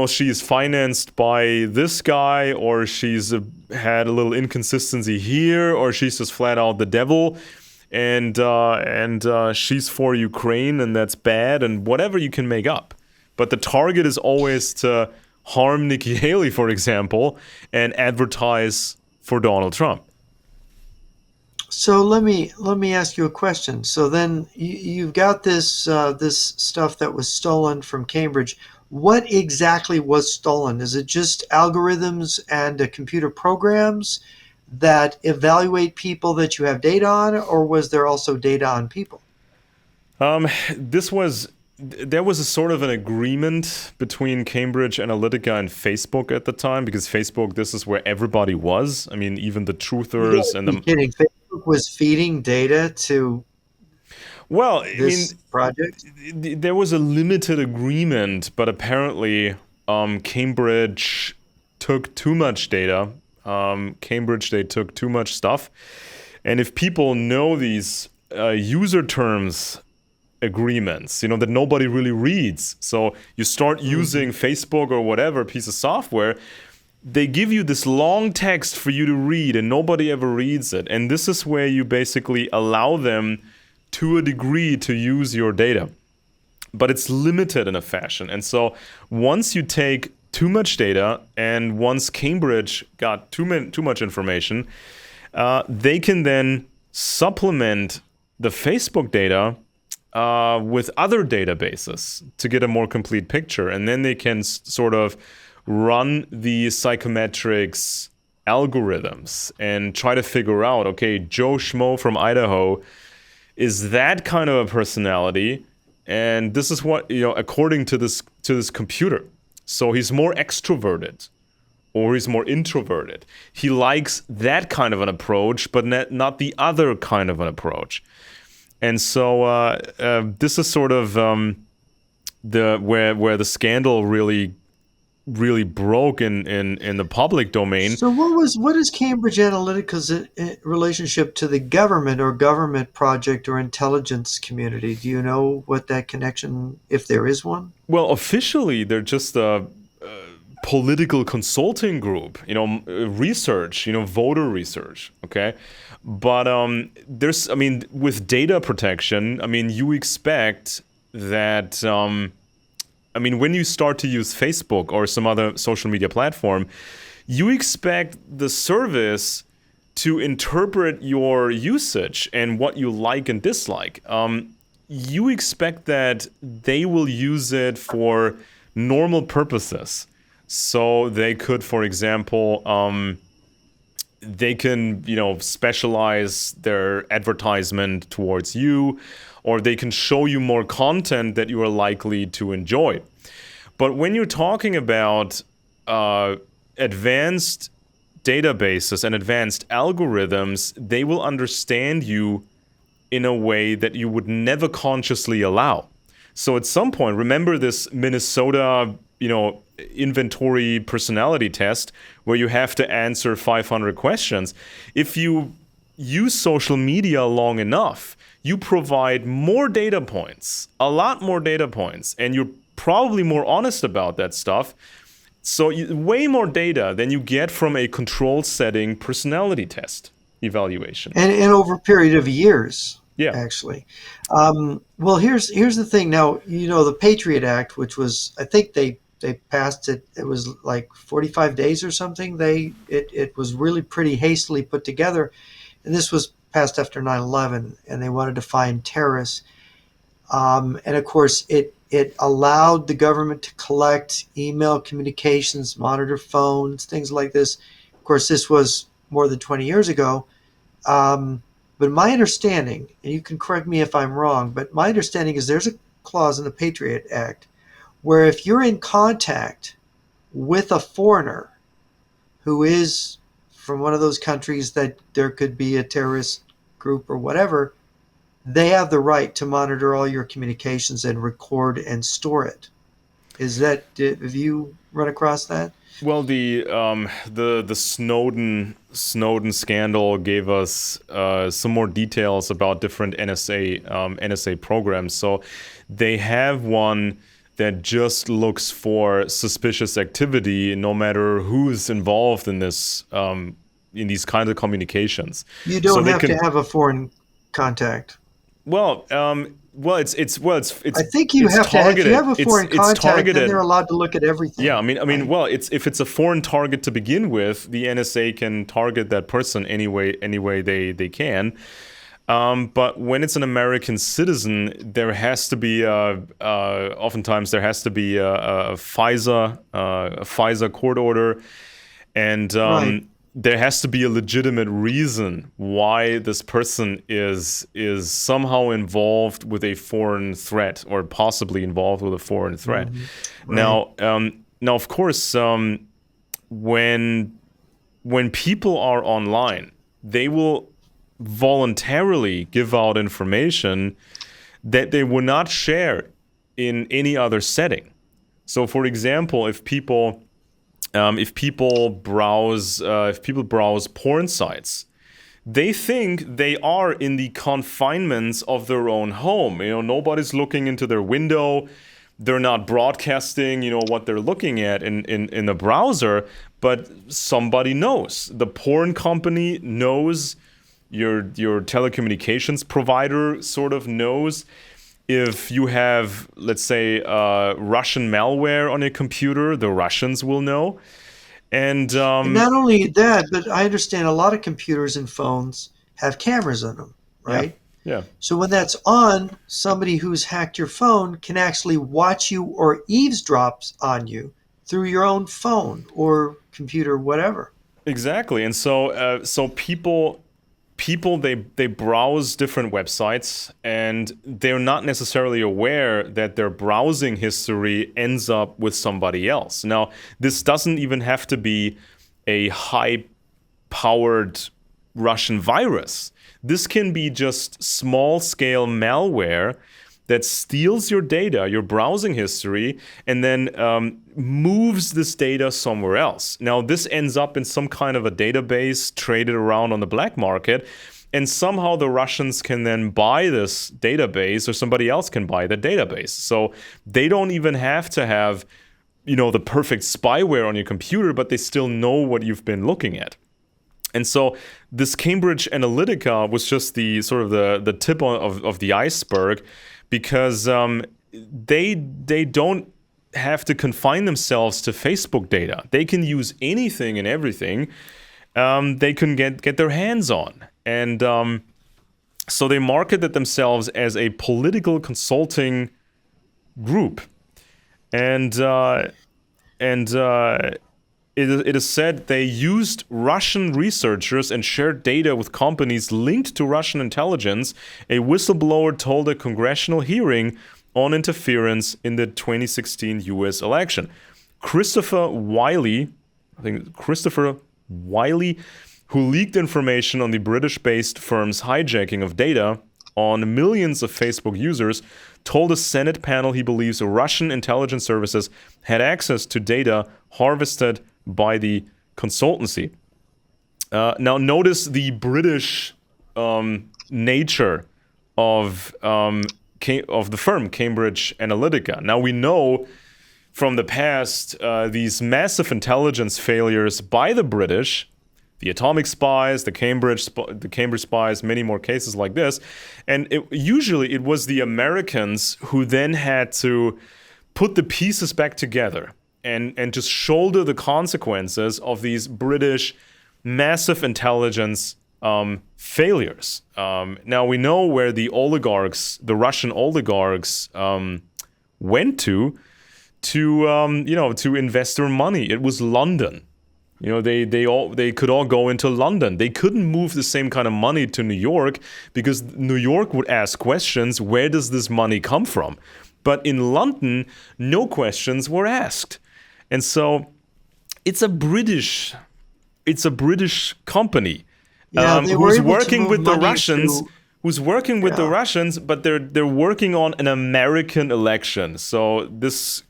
she's financed by this guy, or she's had a little inconsistency here, or she's just flat out the devil, and she's for Ukraine, and that's bad, and whatever you can make up. But the target is always to harm Nikki Haley, for example, and advertise for Donald Trump. So let me ask you a question. So then you've got this stuff that was stolen from Cambridge. What exactly was stolen? Is it just algorithms and computer programs that evaluate people that you have data on, or was there also data on people? This was there was a sort of an agreement between Cambridge Analytica and Facebook at the time, because Facebook, this is where everybody was. I mean, even the You truthers gotta and be the kidding! Facebook was feeding data to well, I mean, this project. there was a limited agreement, but apparently, Cambridge took too much data. Cambridge, they took too much stuff, and if people know these user terms agreements, that nobody really reads. So you start Hmm. using Facebook or whatever piece of software, they give you this long text for you to read and nobody ever reads it. And this is where you basically allow them to a degree to use your data. But it's limited in a fashion. And so once you take too much data and once Cambridge got too much information, they can then supplement the Facebook data with other databases to get a more complete picture. And then they can sort of run the psychometrics algorithms and try to figure out, okay, Joe Schmo from Idaho is that kind of a personality. And this is what, according to this computer. So he's more extroverted or he's more introverted. He likes that kind of an approach, but not the other kind of an approach. And so this is sort of the where the scandal really broke in the public domain. So what is Cambridge Analytica's relationship to the government or government project or intelligence community? Do you know what that connection, if there is one? Well, officially, they're just a political consulting group, research, voter research, okay? But I mean, with data protection, I mean, you expect that, I mean, when you start to use Facebook or some other social media platform, you expect the service to interpret your usage and what you like and dislike. You expect that they will use it for normal purposes. So they could, for example, they can, specialize their advertisement towards you, or they can show you more content that you are likely to enjoy. But when you're talking about advanced databases and advanced algorithms, they will understand you in a way that you would never consciously allow. So at some point, remember this Minnesota, inventory personality test where you have to answer 500 questions. If you use social media long enough, you provide more data points, a lot more data points, and you're probably more honest about that stuff. So way more data than you get from a control setting personality test evaluation. And over a period of years, Yeah. actually. Well, here's the thing. Now, the Patriot Act, which was, I think they passed it. It was like 45 days or something. It was really pretty hastily put together, and this was passed after 9/11, and they wanted to find terrorists. And of course, it allowed the government to collect email communications, monitor phones, things like this. Of course, this was more than 20 years ago. But my understanding, and you can correct me if I'm wrong, but my understanding is there's a clause in the Patriot Act where if you're in contact with a foreigner who is from one of those countries that there could be a terrorist group or whatever, they have the right to monitor all your communications and record and store it. Have you run across that? Well, the Snowden scandal gave us some more details about different NSA programs. So they have one that just looks for suspicious activity, no matter who's involved in this in these kinds of communications. You So don't they have to can have a foreign contact. well. well, I think you it's have to, if you have targeted. a foreign It's contact, then they're targeted. allowed to look at Yeah, everything, right? well, it's if it's a foreign target to begin with, the NSA can target that person any way they can. But when it's an American citizen, there has to be oftentimes there has to be a FISA court order, and Right. there has to be a legitimate reason why this person is somehow involved with a foreign threat or possibly involved with a foreign threat. Hmm. Right. Now, of course, when people are online, they will voluntarily give out information that they would not share in any other setting. So, for example, if people browse porn sites, they think they are in the confinements of their own home. Nobody's looking into their window. They're not broadcasting, what they're looking at in the browser, but somebody knows. The porn company knows. Your telecommunications provider sort of knows. If you have, let's say, Russian malware on your computer, the Russians will know. And And not only that, but I understand a lot of computers and phones have cameras in them, yeah, right? yeah. So when that's on, somebody who's hacked your phone can actually watch you or eavesdrops on you through your own phone or computer, whatever. Exactly. And so people they browse different websites, and they're not necessarily aware that their browsing history ends up with somebody else. Now, this doesn't even have to be a high powered Russian virus. This can be just small scale malware that steals your data, your browsing history, and then moves this data somewhere else. Now, this ends up in some kind of a database traded around on the black market, and somehow the Russians can then buy this database, or somebody else can buy the database. So they don't even have to have, the perfect spyware on your computer, but they still know what you've been looking at. And so this Cambridge Analytica was just the sort of the tip of the iceberg, because they don't have to confine themselves to Facebook data. They can use anything and everything they can get their hands on. And so they marketed themselves as a political consulting group. And it is said they used Russian researchers and shared data with companies linked to Russian intelligence. A whistleblower told a congressional hearing on interference in the 2016 US election. Christopher Wiley, who leaked information on the British-based firm's hijacking of data on millions of Facebook users, told a Senate panel he believes Russian intelligence services had access to data harvested by the consultancy. Now, notice the British nature of the firm Cambridge Analytica. Now, we know from the past these massive intelligence failures by the British, the atomic spies, the Cambridge spies, many more cases like this, and usually it was the Americans who then had to put the pieces back together and just shoulder the consequences of these British massive intelligence failures. Now we know where the Russian oligarchs, went to invest their money. It was London. They could all go into London. They couldn't move the same kind of money to New York because New York would ask questions. Where does this money come from? But in London, no questions were asked. And so it's a British company Yeah, they were who's able to working move with the money Russians, through. Yeah. but they're working on an American election. So this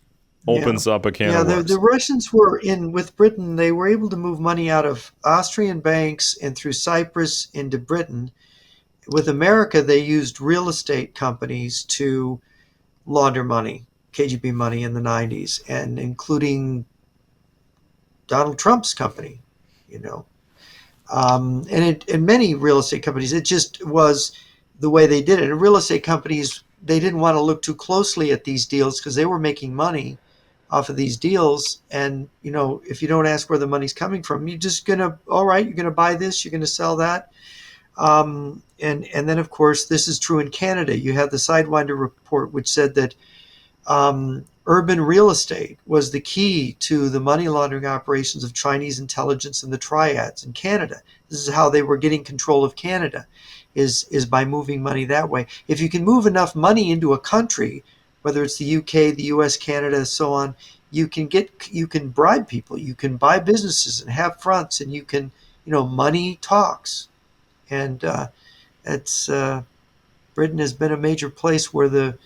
Yeah. opens up a can Yeah, of the worms. Russians were in with Britain. They were able to move money out of Austrian banks and through Cyprus into Britain. With America, they used real estate companies to launder money, KGB money in the 90s, and including Donald Trump's company, you know. And many real estate companies. It just was the way they did it. And real estate companies, they didn't want to look too closely at these deals because they were making money off of these deals. And, if you don't ask where the money's coming from, you're just going to, all right, you're going to buy this, you're going to sell that. And then, of course, this is true in Canada. You have the Sidewinder report, which said that urban real estate was the key to the money laundering operations of Chinese intelligence and the triads in Canada. This is how they were getting control of Canada, is by moving money that way. If you can move enough money into a country, whether it's the UK, the US, Canada, so on, you can bribe people, you can buy businesses and have fronts, and you can, money talks. And it's Britain has been a major place where the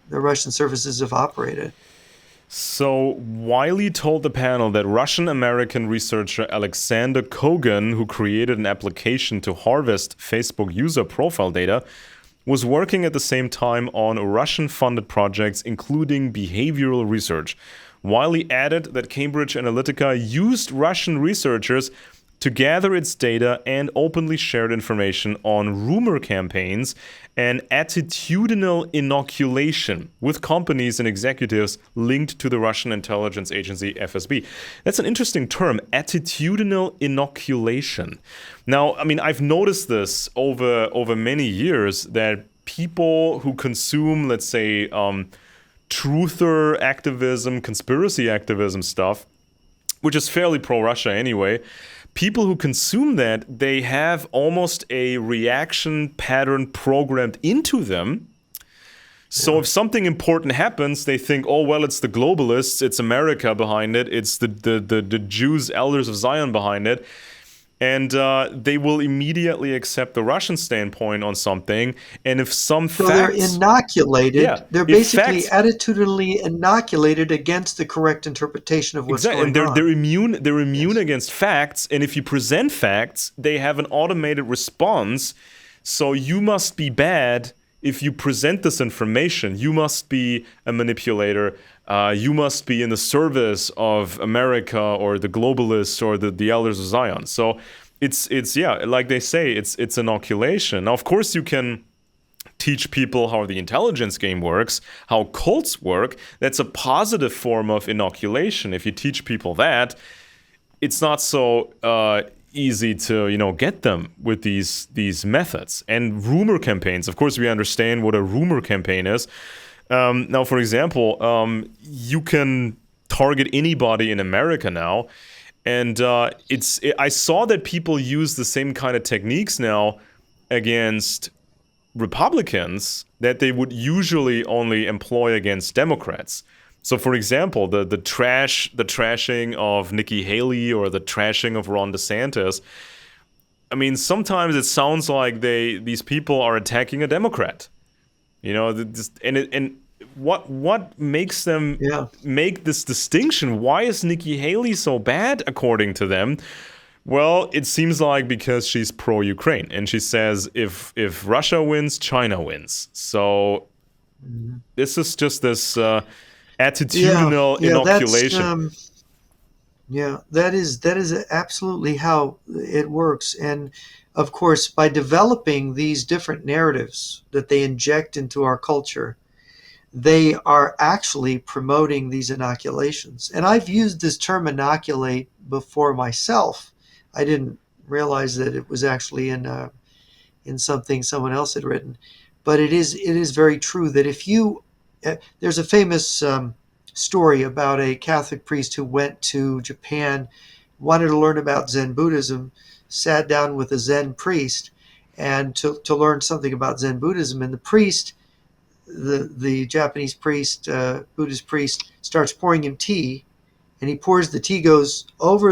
Russian services have operated. So, Wiley told the panel that Russian-American researcher Alexander Kogan, who created an application to harvest Facebook user profile data, was working at the same time on Russian-funded projects, including behavioral research. Wiley added that Cambridge Analytica used Russian researchers to gather its data and openly shared information on rumor campaigns and attitudinal inoculation with companies and executives linked to the Russian intelligence agency FSB. That's an interesting term, attitudinal inoculation. Now, I mean, I've noticed this over many years that people who consume, let's say, truther activism, conspiracy activism stuff, which is fairly pro-Russia anyway, people who consume that, they have almost a reaction pattern programmed into them. So if something important happens, they think, oh, well, it's the globalists, it's America behind it, it's the Jews, elders of Zion behind it. And they will immediately accept the Russian standpoint on something. And if some So facts... they're inoculated. Yeah, They're basically attitudinally inoculated against the correct interpretation of what's exactly, going and they're on. immune. They're immune Yes. against facts. And if you present facts, they have an automated response. So you must be bad if you present this information. You must be a manipulator. You must be in the service of America or the globalists or the elders of Zion. So it's like they say, it's inoculation. Now, of course, you can teach people how the intelligence game works, how cults work. That's a positive form of inoculation. If you teach people that, it's not so easy to get them with these methods. And rumor campaigns, of course, we understand what a rumor campaign is. Now, for example, you can target anybody in America now, and I saw that people use the same kind of techniques now against Republicans that they would usually only employ against Democrats. So, for example, the trashing of Nikki Haley or the trashing of Ron DeSantis. I mean, sometimes it sounds like these people are attacking a Democrat. And what makes them make this distinction? Why is Nikki Haley so bad, according to them? Well, it seems like because she's pro-Ukraine, and she says if Russia wins, China wins. So this is just this attitudinal inoculation. That is absolutely how it works. And of course, by developing these different narratives that they inject into our culture, they are actually promoting these inoculations. And I've used this term inoculate before myself. I didn't realize that it was actually in something someone else had written. But it is very true that if you there's a famous story about a Catholic priest who went to Japan, wanted to learn about Zen Buddhism, sat down with a Zen priest and to learn something about Zen Buddhism. And the priest, the Japanese priest, Buddhist priest, starts pouring him tea, and he pours the tea, goes over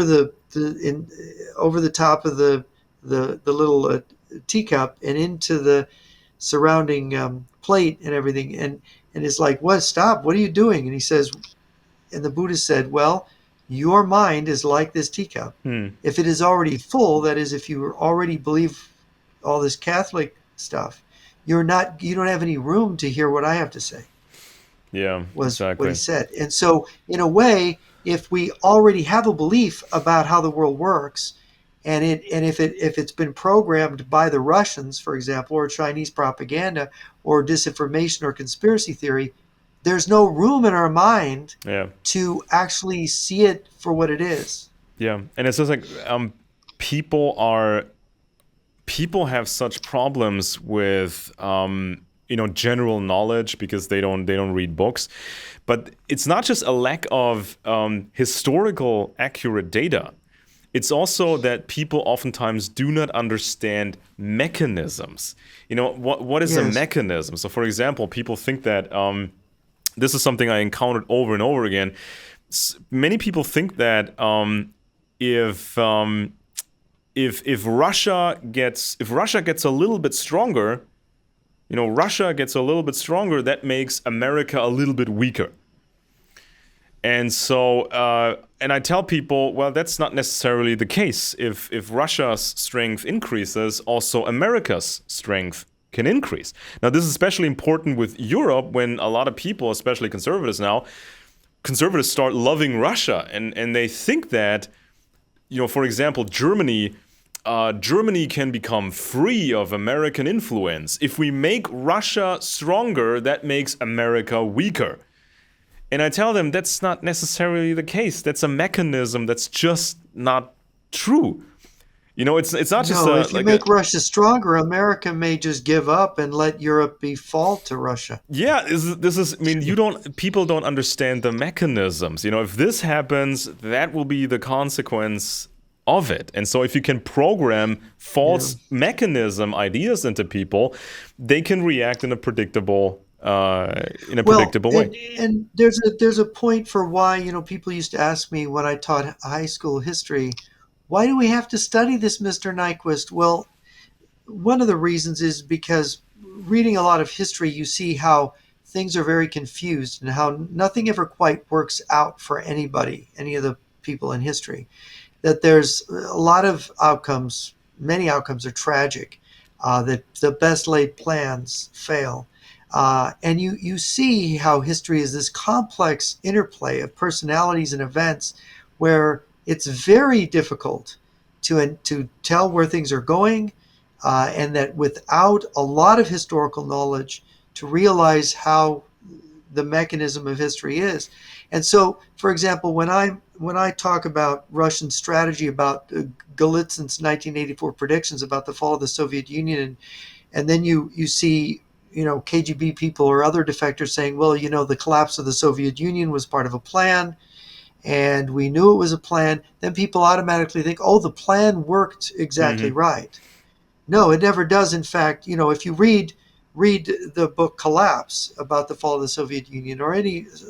over the top of the little teacup and into the surrounding plate and everything, and it's like, what? Stop! What are you doing? And he says, and the Buddha said, well, your mind is like this teacup. If it is already full, that is, if you already believe all this Catholic stuff, you don't have any room to hear what I have to say. Yeah, was exactly what he said. And so, in a way, if we already have a belief about how the world works, And if it's been programmed by the Russians, for example, or Chinese propaganda, or disinformation or conspiracy theory, there's no room in our mind Yeah. to actually see it for what it is. Yeah. And it's just like people are people have such problems with general knowledge because they don't read books, but it's not just a lack of historical accurate data. It's also that people oftentimes do not understand mechanisms. What is a Yes. mechanism? So for example, people think that this is something I encountered over and over again. Many people think that if if Russia gets a little bit stronger, Russia gets a little bit stronger, that makes America a little bit weaker. And so, and I tell people, well, that's not necessarily the case. If Russia's strength increases, also America's strength can increase. Now, this is especially important with Europe when a lot of people, especially conservatives start loving Russia, and they think that, for example, Germany can become free of American influence. If we make Russia stronger, that makes America weaker. And I tell them that's not necessarily the case. That's a mechanism that's just not true. It's not just No, if you like a make Russia stronger, America may just give up and let Europe be fall to Russia. yeah. This is. I mean, people don't understand the mechanisms. If this happens, that will be the consequence of it. And so, if you can program Yeah. false mechanism ideas into people, they can react in a predictable Well, way. and there's a point for why, people used to ask me when I taught high school history, why do we have to study this, Mr. Nyquist? Well, one of the reasons is because reading a lot of history, you see how things are very confused and how nothing ever quite works out for anybody, any of the people in history. That there's a lot of outcomes, many outcomes are tragic, that the best laid plans fail. And you see how history is this complex interplay of personalities and events where it's very difficult to tell where things are going, and that without a lot of historical knowledge to realize how the mechanism of history is. And so, for example, when I talk about Russian strategy, about Golitsyn's 1984 predictions about the fall of the Soviet Union, and then you see KGB people or other defectors saying, well, the collapse of the Soviet Union was part of a plan, and we knew it was a plan, then people automatically think, oh, the plan worked exactly Hmm. right. No, it never does. In fact, if you read the book Collapse about the fall of the Soviet Union, or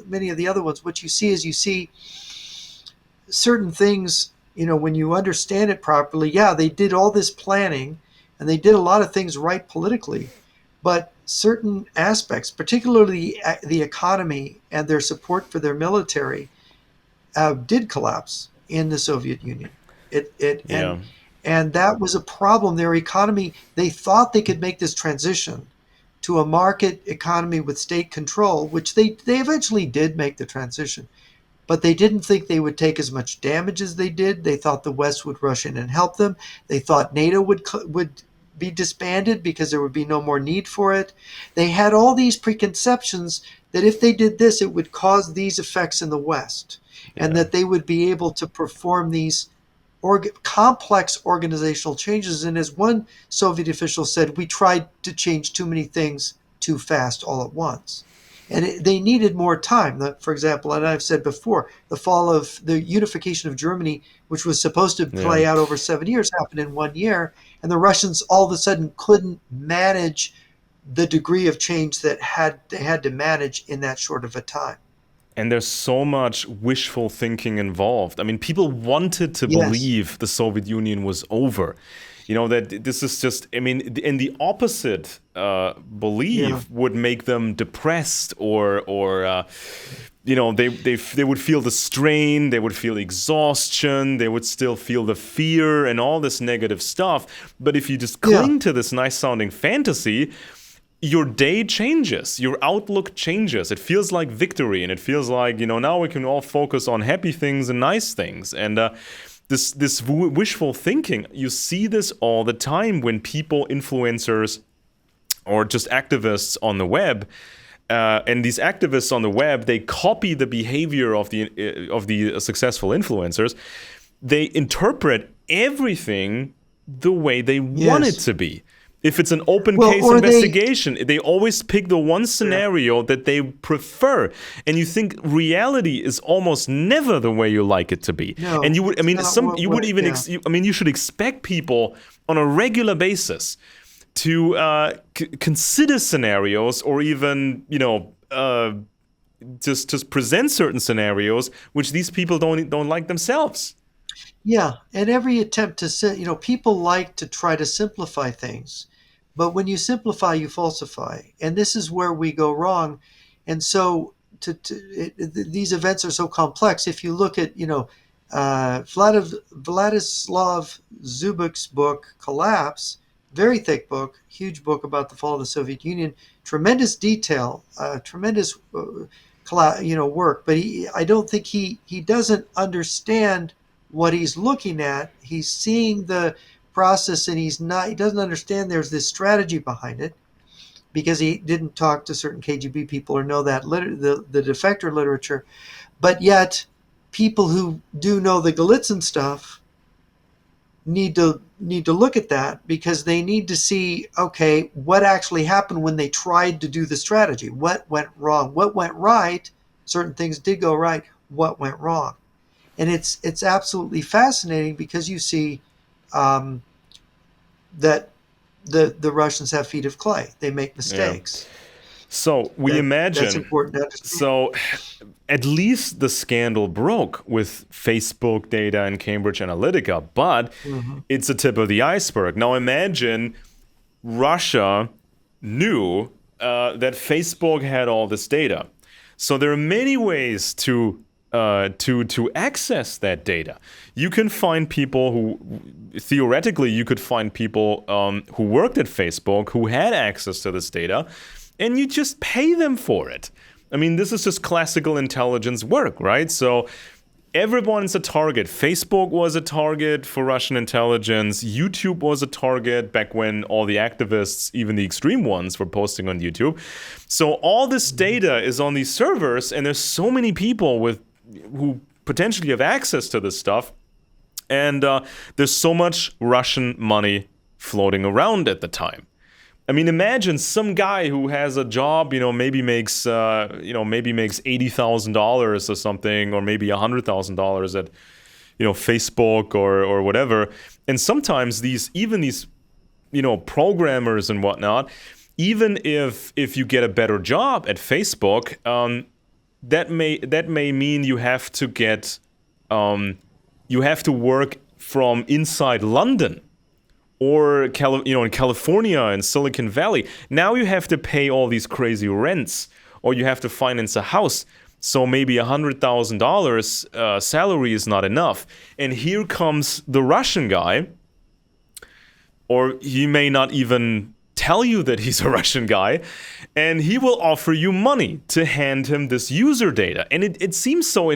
many of the other ones, what you see is you see certain things, when you understand it properly, yeah, they did all this planning and they did a lot of things right politically, but certain aspects, particularly the economy and their support for their military, did collapse in the Soviet Union. It Yeah. and that was a problem. Their economy, they thought they could make this transition to a market economy with state control, which they eventually did make the transition. But they didn't think they would take as much damage as they did. They thought the West would rush in and help them. They thought NATO would be disbanded because there would be no more need for it. They had all these preconceptions that if they did this, it would cause these effects in the West, and Yeah. that they would be able to perform these complex organizational changes. And as one Soviet official said, we tried to change too many things too fast all at once. And they needed more time. For example, and I've said before, the fall of the unification of Germany, which was supposed to Yeah. play out over 7 years, happened in 1 year. And the Russians all of a sudden couldn't manage the degree of change that they had to manage in that short of a time. And there's so much wishful thinking involved. I mean, people wanted to Yes. believe the Soviet Union was over. That this is just, I mean, and the opposite Yeah. belief would make them depressed or they would feel the strain, they would feel exhaustion, they would still feel the fear and all this negative stuff. But if you just Yeah. cling to this nice sounding fantasy, your day changes, your outlook changes. It feels like victory, and it feels like now we can all focus on happy things and nice things. And this wishful thinking. You see this all the time when people, influencers, or just activists on the web, and these activists on the web, they copy the behavior of the successful influencers. They interpret everything the way they want it Yes. to be. If it's an open Well, case or investigation, they always pick the one yeah. scenario that they prefer, and you think reality is almost never the way you like it to be. And No, you would, I it's mean, not you would even, yeah. I mean, you should expect people on a regular basis to consider scenarios, or even, just present certain scenarios which these people don't like themselves. Yeah, and every attempt to people like to try to simplify things, but when you simplify, you falsify, and this is where we go wrong. And so, these events are so complex. If you look at, Vladislav Zubik's book "Collapse," very thick book, huge book about the fall of the Soviet Union, tremendous detail, tremendous, work. But I don't think he doesn't understand what he's looking at. He's seeing the process, and he doesn't understand there's this strategy behind it, because he didn't talk to certain KGB people or know that the defector literature. But yet, people who do know the Golitsyn stuff need to look at that, because they need to see, okay, what actually happened when they tried to do the strategy. What went wrong? What went right? Certain things did go right. What went wrong? And it's absolutely fascinating, because you see, that the Russians have feet of clay. They make Yeah. mistakes. So we That's imagine. important to understand. So at least the scandal broke with Facebook data and Cambridge Analytica, but Hmm. it's a tip of the iceberg. Now imagine Russia knew that Facebook had all this data. So there are many ways to access that data. You can find people who, theoretically, you could find people who worked at Facebook who had access to this data, and you just pay them for it. I mean, this is just classical intelligence work, right? So everyone's a target. Facebook was a target for Russian intelligence. YouTube was a target back when all the activists, even the extreme ones, were posting on YouTube. So all this data is on these servers, and there's so many people who potentially have access to this stuff. And there's so much Russian money floating around at the time. I mean, imagine some guy who has a job, maybe makes $80,000 or something, or maybe $100,000 at, Facebook or whatever. And sometimes these programmers and whatnot, even if you get a better job at Facebook, that may mean you have to work from inside London, or in California and Silicon Valley. Now you have to pay all these crazy rents, or you have to finance a house. So maybe $100,000 salary is not enough. And here comes the Russian guy, or he may not even tell you that he's a Russian guy, and he will offer you money to hand him this user data. And it seems so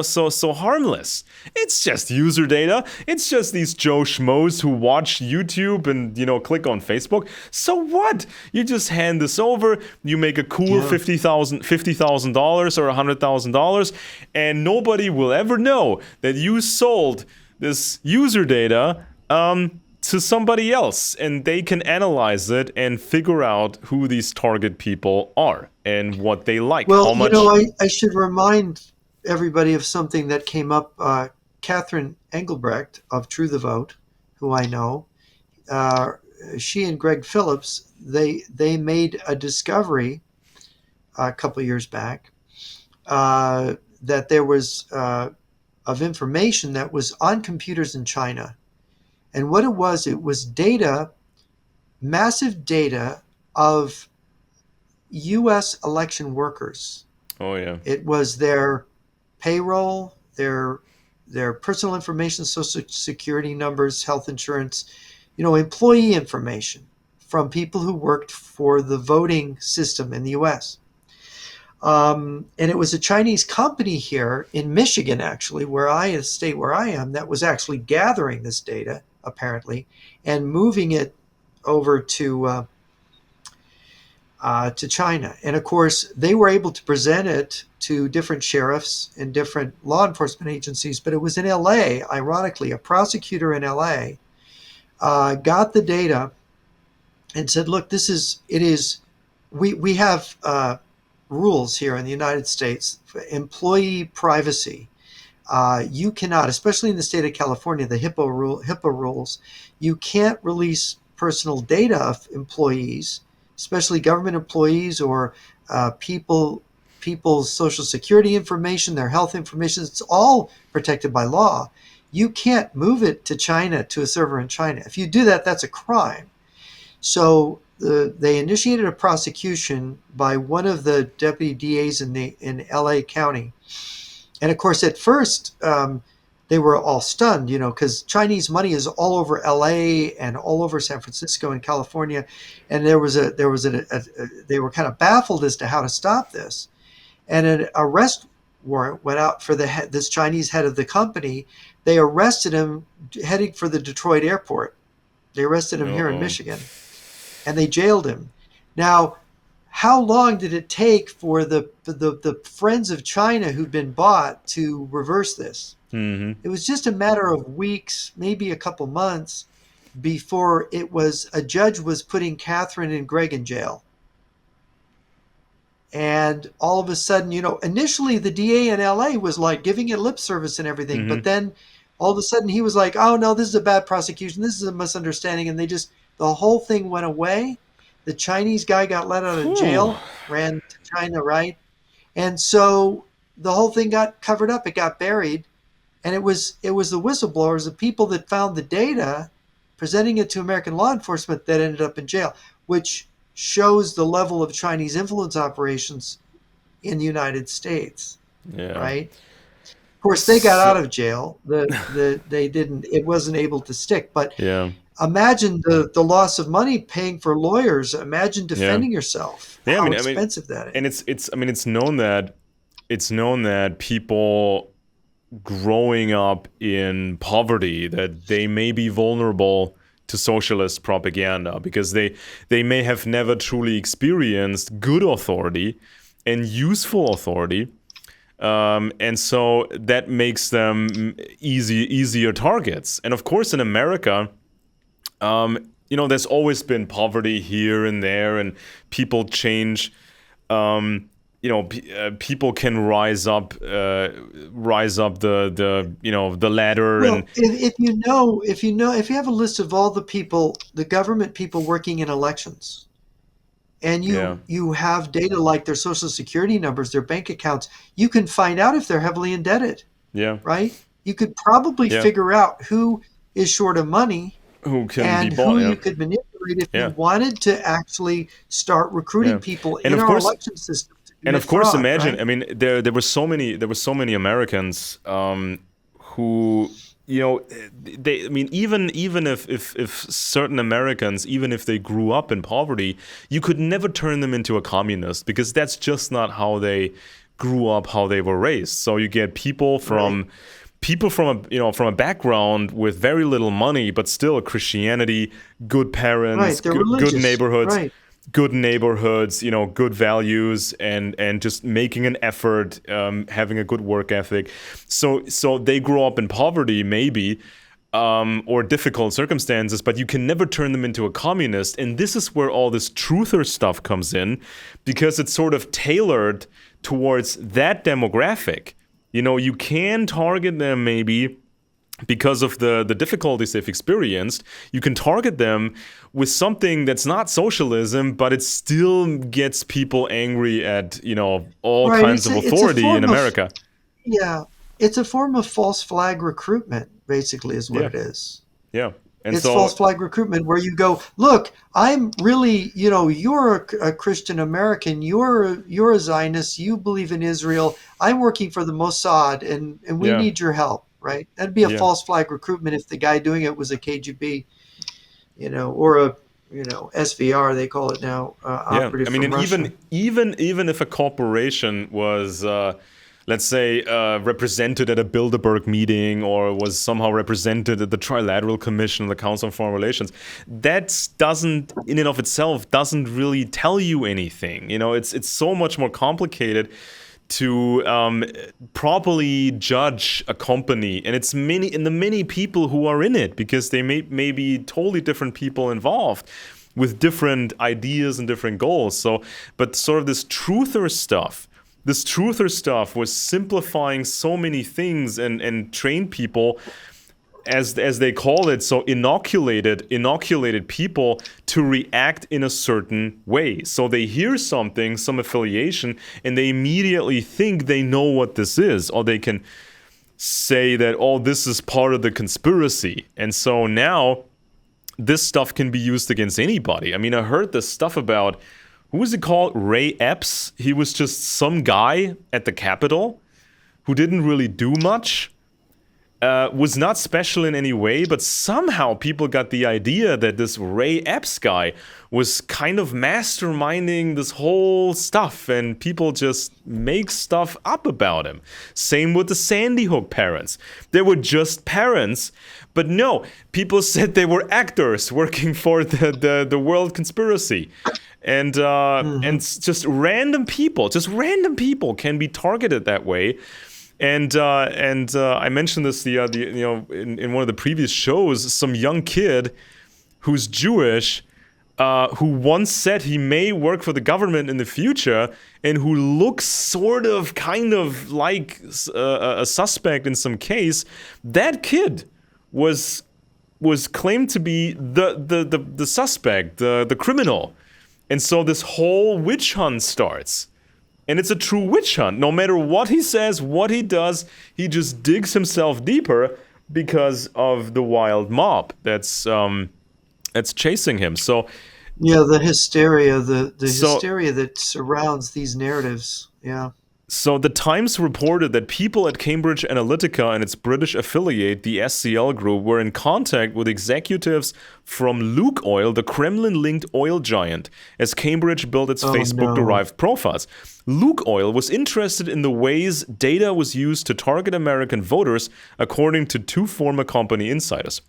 so harmless. It's just user data. It's just these Joe Schmoes who watch YouTube and click on Facebook. So what? You just hand this over. You make a cool $50,000 or $100,000, and nobody will ever know that you sold this user data to somebody else, and they can analyze it and figure out who these target people are and what they like. Well, How much? I should remind everybody of something that came up. Catherine Engelbrecht of True the Vote, who I know, she and Greg Phillips, they made a discovery a couple years back, that there was, of information that was on computers in China. And what it was data, massive data of U.S. election workers. Oh yeah. It was their payroll, their personal information, social security numbers, health insurance, employee information from people who worked for the voting system in the U.S. And it was a Chinese company here in Michigan, actually, a state where I am, that was actually gathering this data, apparently, and moving it over to China. And of course, they were able to present it to different sheriffs and different law enforcement agencies. But it was in LA, ironically, a prosecutor in LA got the data and said, look, we have rules here in the United States for employee privacy. You cannot, especially in the state of California, the HIPAA rules, you can't release personal data of employees, especially government employees or people's social security information, their health information. It's all protected by law. You can't move it to China, to a server in China. If you do that, that's a crime. So they initiated a prosecution by one of the deputy DAs in LA County. And of course, at first, they were all stunned, because Chinese money is all over LA and all over San Francisco and California. And they were kind of baffled as to how to stop this. And an arrest warrant went out for this Chinese head of the company. They arrested him heading for the Detroit airport. They arrested him here in Uh-oh. Michigan, and they jailed him. Now, how long did it take for the friends of China who'd been bought to reverse this? Mm-hmm. It was just a matter of weeks, maybe a couple months, before a judge was putting Catherine and Greg in jail. And all of a sudden, initially the DA in LA was like giving it lip service and everything, but Mm-hmm. then all of a sudden he was like, "Oh no, this is a bad prosecution. This is a misunderstanding," and the whole thing went away. The Chinese guy got let out of Whew. jail, ran to China, right? And so the whole thing got covered up. It got buried, and it was the whistleblowers, the people that found the data, presenting it to American law enforcement, that ended up in jail, which shows the level of Chinese influence operations in the United States, Yeah. right? Of course, they got out So, of jail. They didn't. It wasn't able to stick. But yeah. imagine the loss of money paying for lawyers. Imagine Yeah. defending yourself. Yeah, How I mean, expensive that is. and it's known that people growing up in poverty, that they may be vulnerable to socialist propaganda because they may have never truly experienced good authority and useful authority. And so that makes them easier targets. And of course, in America, there's always been poverty here and there, and people change. People can rise up the ladder, and Well, if you have a list of all the government people working in elections, and yeah, you have data like their social security numbers, their bank accounts, you can find out if they're heavily indebted, yeah, right? You could probably yeah, figure out who is short of money who can be and bought? who Yeah, you could manipulate if you yeah, wanted to actually start recruiting yeah, people and in of our course, election system to commit fraud, imagine. right? I mean, there were so many Americans who they. I mean, even if certain Americans, even if they grew up in poverty, you could never turn them into a communist because that's just not how they grew up, how they were raised. So you get Right. from a background with very little money, but still Christianity, good parents, Right. They're good religious. neighborhoods, Right. good values, and just making an effort, having a good work ethic. So they grow up in poverty, maybe, or difficult circumstances, but you can never turn them into a communist. And this is where all this truther stuff comes in, because it's sort of tailored towards that demographic. You can target them maybe because of the difficulties they've experienced. You can target them with something that's not socialism, but it still gets people angry at, all Right. kinds It's of it's a authority in form of America. yeah. It's a form of false flag recruitment, basically, is what Yeah, it is. yeah. And It's so, false flag recruitment where you go, look, I'm really, you're a Christian American, you're a Zionist, you believe in Israel. I'm working for the Mossad, and we yeah, need your help, right? That'd be a yeah, false flag recruitment if the guy doing it was a KGB, or a SVR they call it now, Yeah, operative I mean, from and Russia. even if a corporation was, let's say, represented at a Bilderberg meeting or was somehow represented at the Trilateral Commission, the Council on Foreign Relations, that doesn't, in and of itself, doesn't really tell you anything. It's so much more complicated to properly judge a company, and it's the many people who are in it, because they may be totally different people involved with different ideas and different goals. So, but sort of this truther stuff was simplifying so many things and trained people, as they call it, so inoculated people to react in a certain way. So they hear something, some affiliation, and they immediately think they know what this is, or they can say that, oh, this is part of the conspiracy. And so now this stuff can be used against anybody. I mean, I heard this stuff about, who was it called? Ray Epps. He was just some guy at the Capitol who didn't really do much, was not special in any way, but somehow people got the idea that this Ray Epps guy was kind of masterminding this whole stuff, and people just make stuff up about him. Same with the Sandy Hook parents. They were just parents, but no, people said they were actors working for the world conspiracy. And just random people can be targeted that way. And I mentioned this in one of the previous shows. Some young kid who's Jewish, who once said he may work for the government in the future, and who looks kind of like a suspect in some case. That kid was claimed to be the suspect, the criminal, and so this whole witch hunt starts. And it's a true witch hunt. No matter what he says, what he does, he just digs himself deeper because of the wild mob that's chasing him. So Yeah, the hysteria, the hysteria that surrounds these narratives. Yeah. So the Times reported that people at Cambridge Analytica and its British affiliate, the SCL Group, were in contact with executives from Lukoil, the Kremlin-linked oil giant, as Cambridge built its Facebook-derived profiles. Lukoil was interested in the ways data was used to target American voters, according to two former company insiders.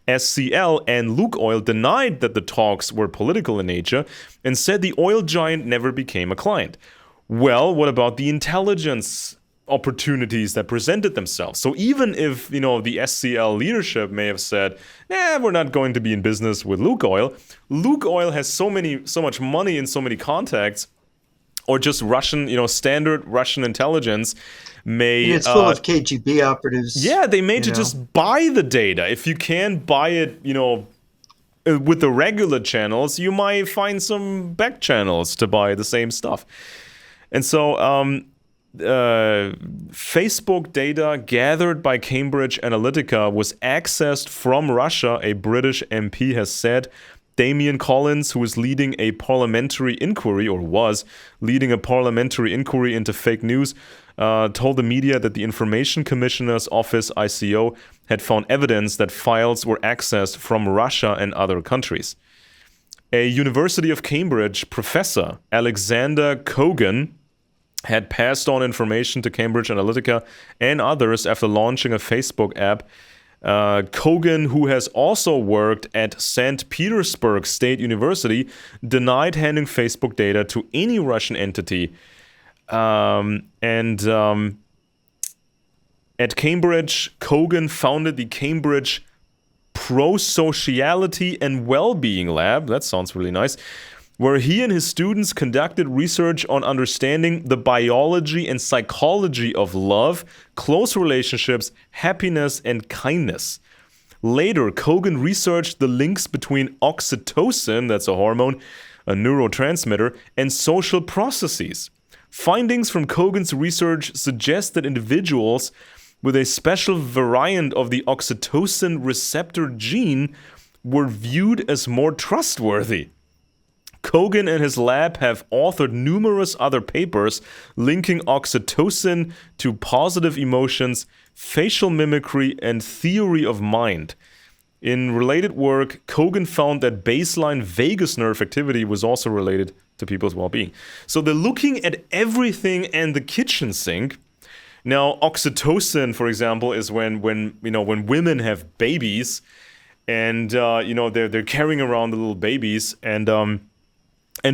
SCL and Lukoil denied that the talks were political in nature and said the oil giant never became a client. Well, what about the intelligence opportunities that presented themselves? So even if, the SCL leadership may have said, we're not going to be in business with Lukoil has so much money and so many contacts, or just Russian, standard Russian intelligence may... And it's full of KGB operatives. Yeah, they may just buy the data. If you can buy it, with the regular channels, you might find some back channels to buy the same stuff. And so Facebook data gathered by Cambridge Analytica was accessed from Russia, a British MP has said. Damian Collins, who was leading a parliamentary inquiry, or was leading a parliamentary inquiry into fake news, told the media that the Information Commissioner's Office, ICO, had found evidence that files were accessed from Russia and other countries. A University of Cambridge professor, Alexander Kogan, had passed on information to Cambridge Analytica and others after launching a Facebook app. Kogan, who has also worked at St. Petersburg State University, denied handing Facebook data to any Russian entity. At Cambridge, Kogan founded the Cambridge Pro-Sociality and Wellbeing Lab, that sounds really nice, where he and his students conducted research on understanding the biology and psychology of love, close relationships, happiness, and kindness. Later, Kogan researched the links between oxytocin, that's a hormone, a neurotransmitter, and social processes. Findings from Kogan's research suggest that individuals with a special variant of the oxytocin receptor gene were viewed as more trustworthy. Kogan and his lab have authored numerous other papers linking oxytocin to positive emotions, facial mimicry, and theory of mind. In related work, Kogan found that baseline vagus nerve activity was also related to people's well-being. So they're looking at everything and the kitchen sink. Now, oxytocin, for example, is when women have babies, and they're carrying around the little babies, and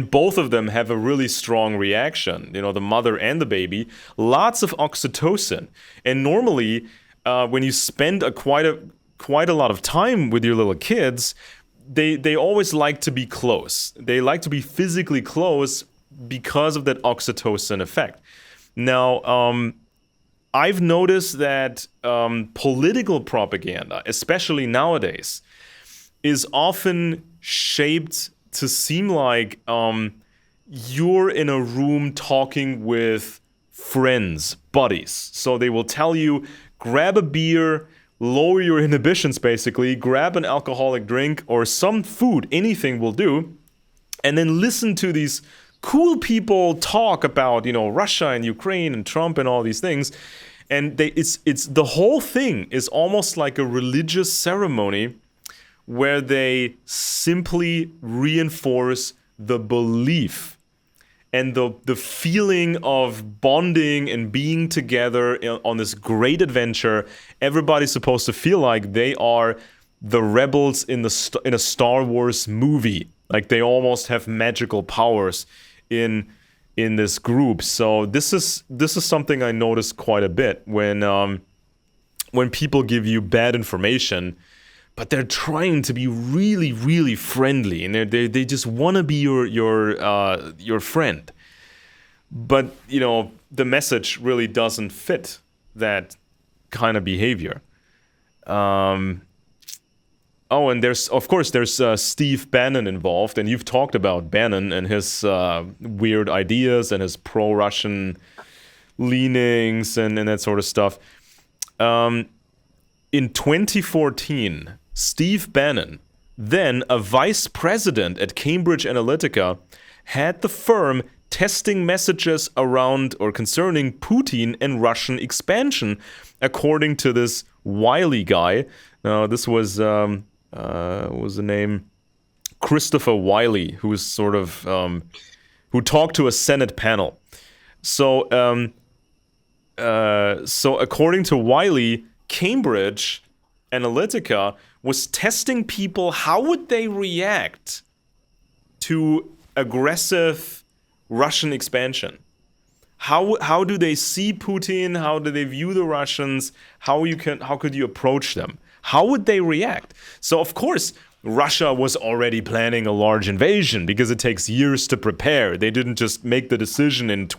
both of them have a really strong reaction. The mother and the baby, lots of oxytocin, and normally, when you spend quite a lot of time with your little kids, they always like to be close. They like to be physically close because of that oxytocin effect. Now, I've noticed that political propaganda, especially nowadays, is often shaped to seem like you're in a room talking with friends, buddies. So they will tell you, grab a beer, lower your inhibitions basically, grab an alcoholic drink or some food, anything will do, and then listen to these cool people talk about, Russia and Ukraine and Trump and all these things. And it's the whole thing is almost like a religious ceremony where they simply reinforce the belief and the feeling of bonding and being together on this great adventure. Everybody's supposed to feel like they are the rebels in a Star Wars movie. Like they almost have magical powers in this group. So this is something I noticed quite a bit when people give you bad information, but they're trying to be really, really friendly, and they just want to be your friend. But the message really doesn't fit that kind of behavior. And there's Steve Bannon involved, and you've talked about Bannon and his weird ideas and his pro-Russian leanings and that sort of stuff. In 2014, Steve Bannon, then a vice president at Cambridge Analytica, had the firm testing messages around or concerning Putin and Russian expansion, according to this Wiley guy. Now, this was what was the name? Christopher Wiley, who was sort of who talked to a Senate panel. So according to Wiley, Cambridge Analytica was testing people. How would they react to aggressive Russian expansion? How do they see Putin? How do they view the Russians? How could you approach them? How would they react? So of course, Russia was already planning a large invasion because it takes years to prepare. They didn't just make the decision in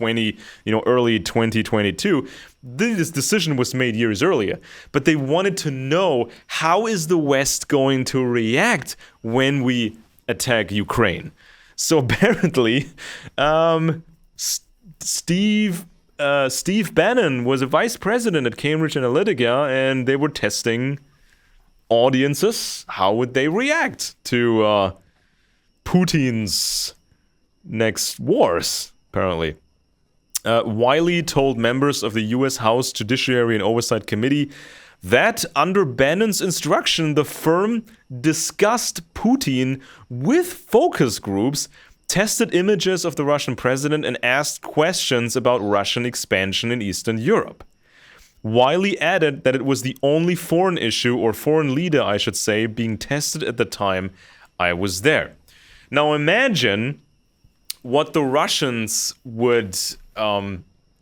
early 2022. This decision was made years earlier. But they wanted to know, how is the West going to react when we attack Ukraine? So apparently, Steve Bannon was a vice president at Cambridge Analytica, and they were testing audiences. How would they react to Putin's next wars, apparently. Wiley told members of the U.S. House Judiciary and Oversight Committee that under Bannon's instruction, the firm discussed Putin with focus groups, tested images of the Russian president, and asked questions about Russian expansion in Eastern Europe. Wiley added that it was the only foreign issue, or foreign leader, I should say, being tested at the time I was there. Now imagine what the Russians would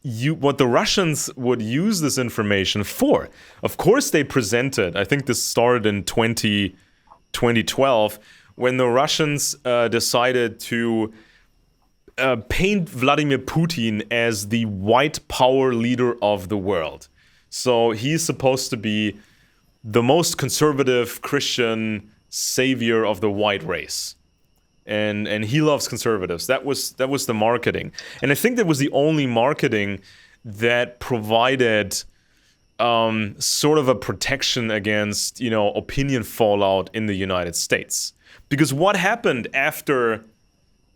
use this information for. Of course, they presented. I think this started in 2012 when the Russians decided to paint Vladimir Putin as the white power leader of the world. So he's supposed to be the most conservative Christian savior of the white race. And he loves conservatives. That was the marketing. And I think that was the only marketing that provided sort of a protection against, opinion fallout in the United States. Because what happened after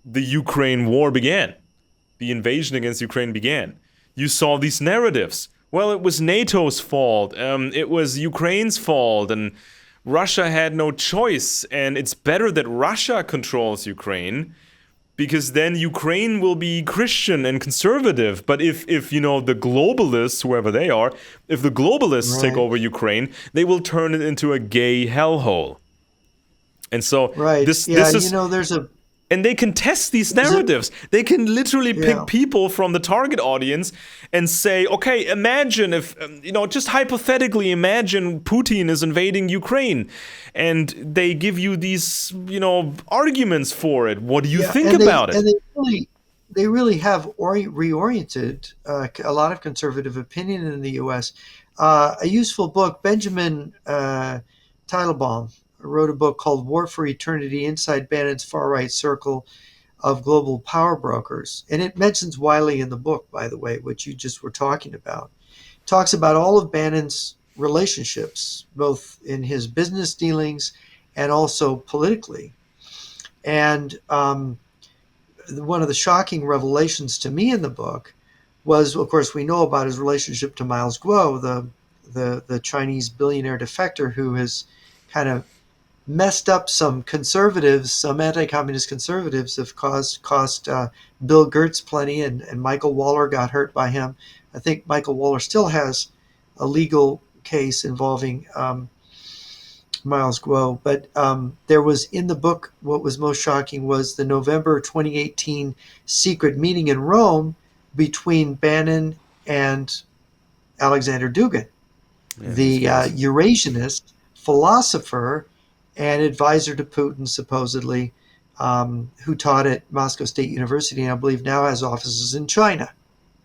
the Ukraine war began? The invasion against Ukraine began. You saw these narratives. Well, it was NATO's fault. It was Ukraine's fault. And Russia had no choice, and it's better that Russia controls Ukraine because then Ukraine will be Christian and conservative. But if the globalists, whoever they are, if the globalists take Right. over Ukraine, they will turn it into a gay hellhole. And so Right. Yeah. this is There's a and they can test these there's a narratives. They can literally pick yeah. people from the target audience and say, okay, imagine if, just hypothetically imagine Putin is invading Ukraine. And they give you these, arguments for it. What do you Yeah, think and about it? they really have reoriented a lot of conservative opinion in the U.S. A useful book, Benjamin Teitelbaum wrote a book called "War for Eternity: Inside Bannon's Far Right Circle of Global Power Brokers," and it mentions Wiley in the book, by the way, which you just were talking about. Talks about all of Bannon's relationships, both in his business dealings and also politically. And one of the shocking revelations to me in the book was, of course, we know about his relationship to Miles Guo, the Chinese billionaire defector who has kind of messed up some conservatives, some anti-communist conservatives have cost Bill Gertz plenty, and Michael Waller got hurt by him. I think Michael Waller still has a legal case involving Miles Guo. But there was in the book, what was most shocking was the November 2018 secret meeting in Rome between Bannon and Alexander Dugin, Yeah, these the guys. Eurasianist philosopher and advisor to Putin, supposedly, who taught at Moscow State University and I believe now has offices in China,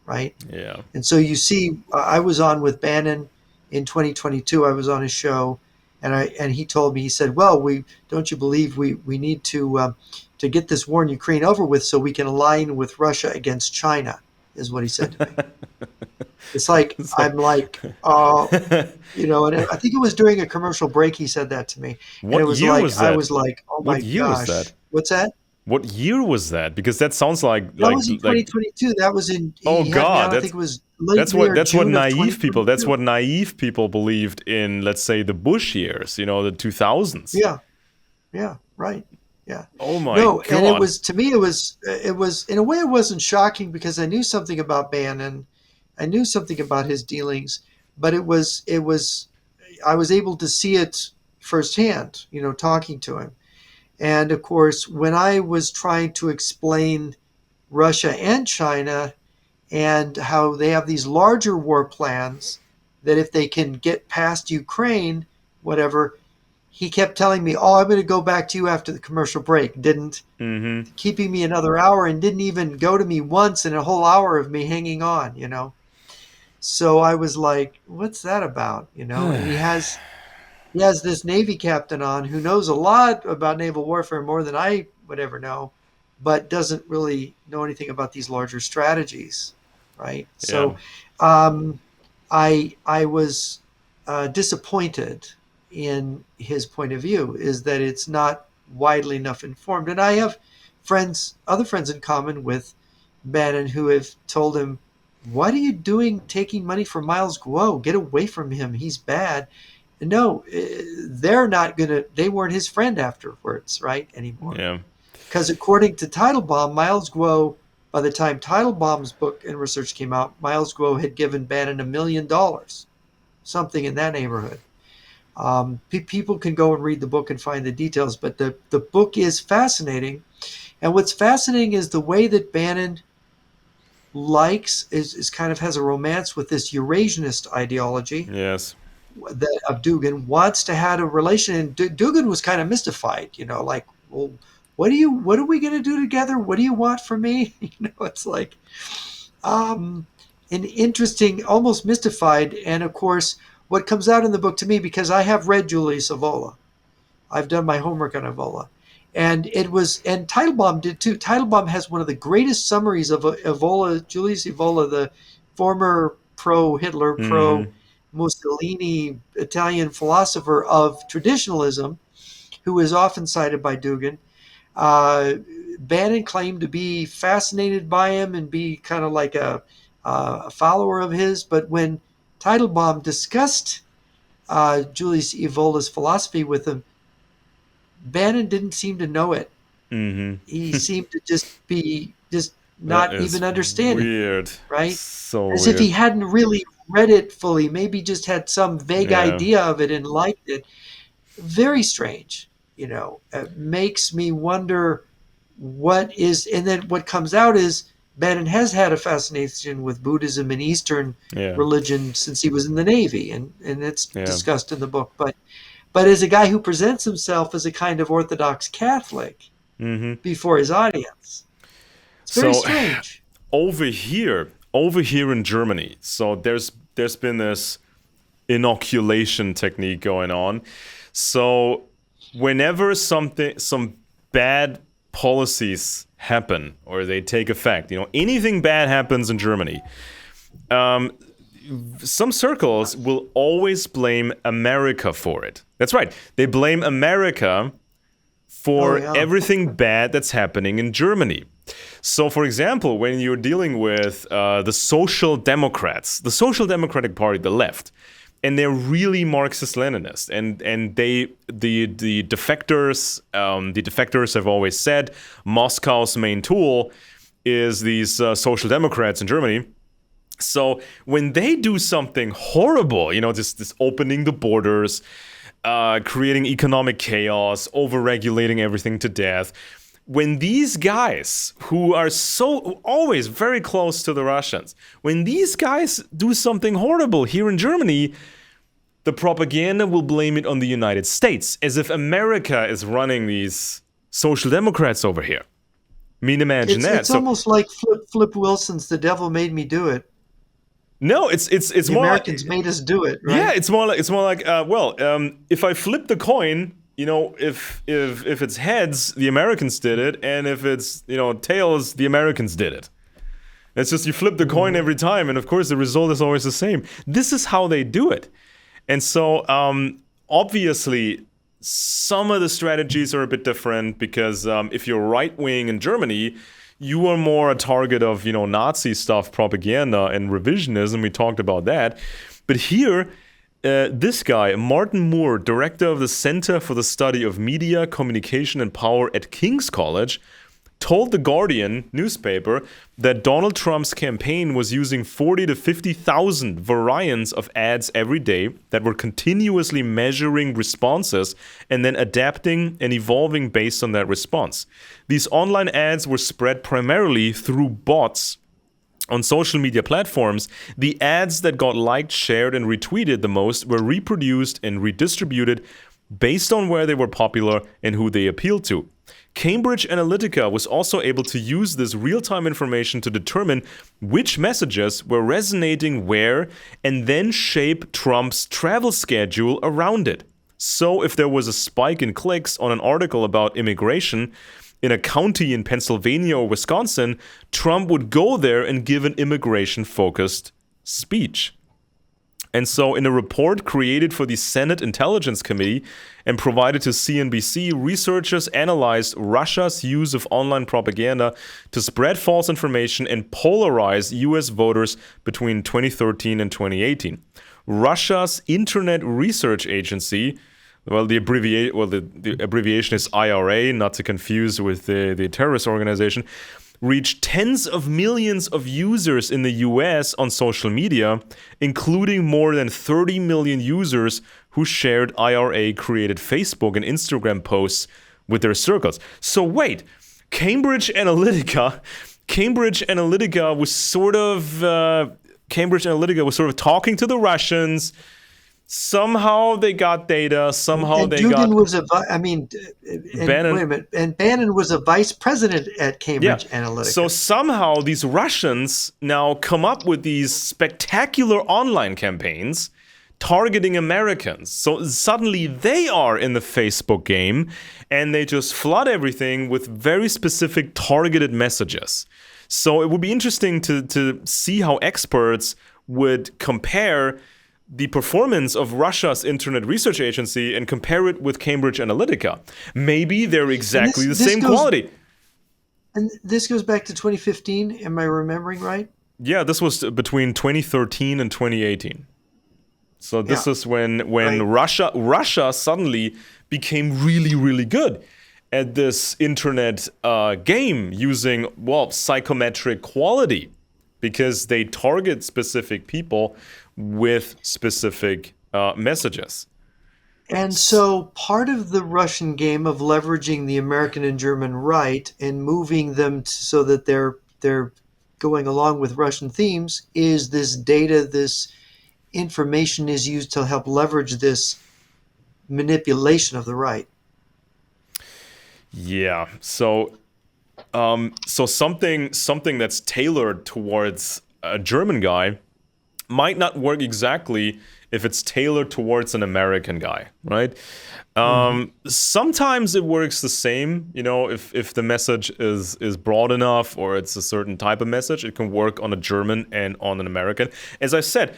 right? Yeah. And so you see, I was on with Bannon in 2022. I was on his show, and he told me, he said, "Well, we don't you believe we need to get this war in Ukraine over with so we can align with Russia against China," is what he said to me. It's like So, I'm like, and I think it was during a commercial break he said that to me, and it what was year like was I that? was like, "Oh What my year was that? gosh, what's that?" What year was that? Because that sounds like That like was in like 2022. That was in oh he had me God, on. I think it was late May or June of that's 2022. what naive people believed in, let's say, the Bush years, the 2000s. Yeah, yeah, right. Yeah. Oh my No, and it God. was to me it was in a way it wasn't shocking because I knew something about Bannon. I knew something about his dealings, but it was I was able to see it firsthand, talking to him. And of course, when I was trying to explain Russia and China and how they have these larger war plans that if they can get past Ukraine, whatever, he kept telling me, "Oh, I'm going to go back to you after the commercial break." Didn't Mm-hmm. keeping me another hour and didn't even go to me once in a whole hour of me hanging on. So I was like, "What's that about?" And he has this Navy captain on who knows a lot about naval warfare more than I would ever know, but doesn't really know anything about these larger strategies, right? Yeah. So um, I was disappointed in his point of view. Is that it's not widely enough informed, and I have other friends in common with Bannon who have told him, "What are you doing taking money from Miles Guo? Get away from him. He's bad." No, they're not gonna. They weren't his friend afterwards, right? Anymore, Yeah. because according to Teitelbaum, Miles Guo, by the time Teitelbaum's book and research came out, Miles Guo had given Bannon $1 million, something in that neighborhood. People can go and read the book and find the details, but the book is fascinating. And what's fascinating is the way that Bannon likes is kind of has a romance with this Eurasianist ideology Yes. that of Dugan wants to have a relation. And Dugan was kind of mystified, like, well, what are we going to do together? What do you want from me? It's like um, an interesting, almost mystified. And of course, what comes out in the book to me, because I have read Julius Evola, I've done my homework on Evola. And Teitelbaum did too. Teitelbaum has one of the greatest summaries of Evola, Julius Evola, the former pro-Hitler, Mm-hmm. pro-Mussolini Italian philosopher of traditionalism, who is often cited by Dugin. Uh, Bannon claimed to be fascinated by him and be kind of like a follower of his. But when Teitelbaum discussed Julius Evola's philosophy with him, Bannon didn't seem to know it. Mm-hmm. He seemed to just That not is even understanding, weird. right? So As if he weird. hadn't really read it fully, maybe just had some vague Yeah. idea of it and liked it. Very strange, It makes me wonder what is, and then what comes out is Bannon has had a fascination with Buddhism and Eastern Yeah. religion since he was in the Navy, and it's Yeah. discussed in the book. But as a guy who presents himself as a kind of Orthodox Catholic Mm-hmm. before his audience, it's very So strange. over here in Germany, so there's been this inoculation technique going on. So whenever some bad policies happen or they take effect, anything bad happens in Germany, um, some circles will always blame America for it. That's right. They blame America Oh for yeah. everything bad that's happening in Germany. So, for example, when you're dealing with the Social Democrats, the Social Democratic Party, the left, and they're really Marxist-Leninist, and the defectors have always said Moscow's main tool is these Social Democrats in Germany. So when they do something horrible, this opening the borders, creating economic chaos, overregulating everything to death, when these guys who are so always very close to the Russians, when these guys do something horrible here in Germany, the propaganda will blame it on the United States, as if America is running these social democrats over here. I mean, imagine that. It's So almost like Flip Wilson's "The Devil Made Me Do It." no, it's The more Americans like, made us do it, yeah, right? it's more like if I flip the coin, if it's heads, the Americans did it, and if it's tails, the Americans did it. It's just you flip the coin Hmm. every time, and of course the result is always the same. This is how they do it, and so obviously some of the strategies are a bit different because if you're right wing in Germany, you are more a target of Nazi stuff, propaganda, and revisionism. We talked about that, but here. This guy, Martin Moore, director of the Center for the Study of Media, Communication, and Power at King's College, told the Guardian newspaper that Donald Trump's campaign was using 40 to 50,000 variants of ads every day that were continuously measuring responses and then adapting and evolving based on that response. These online ads were spread primarily through bots on social media platforms. The ads that got liked, shared, and retweeted the most were reproduced and redistributed based on where they were popular and who they appealed to. Cambridge Analytica was also able to use this real-time information to determine which messages were resonating where and then shape Trump's travel schedule around it. So if there was a spike in clicks on an article about immigration in a county in Pennsylvania or Wisconsin, Trump would go there and give an immigration-focused speech. And so, in a report created for the Senate Intelligence Committee and provided to CNBC, researchers analyzed Russia's use of online propaganda to spread false information and polarize US voters between 2013 and 2018. Russia's Internet Research Agency, the abbreviation is IRA, not to confuse with the terrorist organization, reached tens of millions of users in the US on social media, including more than 30 million users who shared IRA-created Facebook and Instagram posts with their circles. So wait, Cambridge Analytica was sort of talking to the Russians. Somehow they got data. Somehow And they got Dugin was and wait a Bannon. minute, and Bannon was a vice president at Yeah. Cambridge So Analytica. somehow these Russians now come up with these spectacular online campaigns targeting Americans. So suddenly they are in the Facebook game and they just flood everything with very specific targeted messages. So it would be interesting to see how experts would compare the performance of Russia's Internet Research Agency and compare it with Cambridge Analytica. Maybe they're And exactly the same quality. this goes back to 2015. Am I remembering right? Yeah, this was between 2013 and 2018. So Yeah. this is when Right. Russia suddenly became really, really good at this internet game using, well, psychometric quality, because they target specific people with specific messages. And so part of the Russian game of leveraging the American and German right and moving them so that they're going along with Russian themes is this data, this information is used to help leverage this manipulation of the right. Yeah. So something that's tailored towards a German guy might not work exactly if it's tailored towards an American guy, right? Hmm. Sometimes it works the same, if the message is broad enough or it's a certain type of message, it can work on a German and on an American. As I said,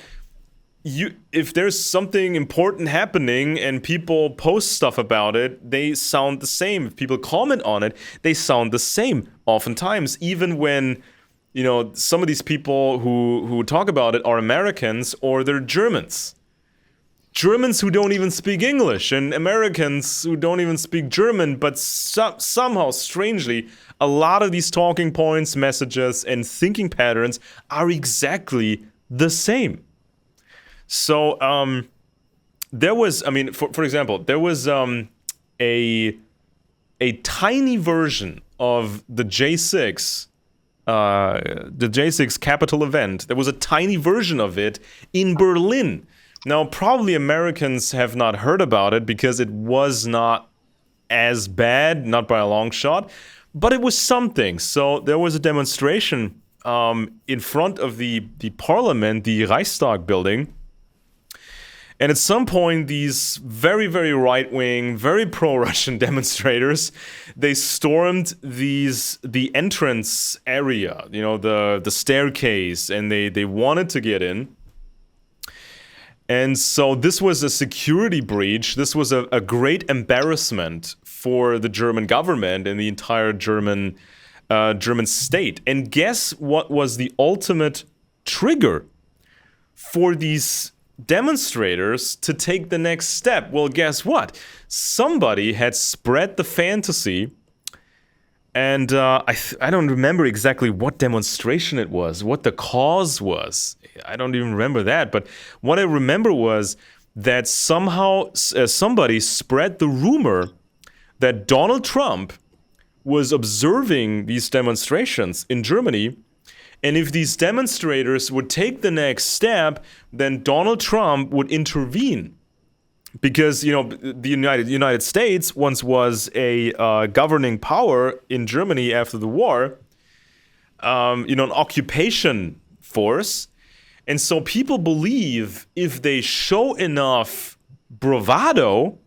if there's something important happening and people post stuff about it, they sound the same. If people comment on it, they sound the same oftentimes, even when some of these people who talk about it are Americans or they're Germans who don't even speak English, and Americans who don't even speak German, but somehow, strangely, a lot of these talking points, messages, and thinking patterns are exactly the same. So there was, for example, there was a tiny version of the J6 Capitol event. There was a tiny version of it in Berlin. Now, probably Americans have not heard about it because it was not as bad, not by a long shot, but it was something. So there was a demonstration in front of the parliament, the Reichstag building. And at some point, these very, very right-wing, very pro-Russian demonstrators, they stormed the entrance area, the staircase, and they wanted to get in. And so this was a security breach. This was a great embarrassment for the German government and the entire German state. And guess what was the ultimate trigger for these demonstrators to take the next step? Well, guess what? Somebody had spread the fantasy, and I don't remember exactly what demonstration it was, what the cause was. I don't even remember that. But what I remember was that somehow somebody spread the rumor that Donald Trump was observing these demonstrations in Germany. And if these demonstrators would take the next step, then Donald Trump would intervene. Because, the United States once was a governing power in Germany after the war, an occupation force. And so people believe if they show enough bravado,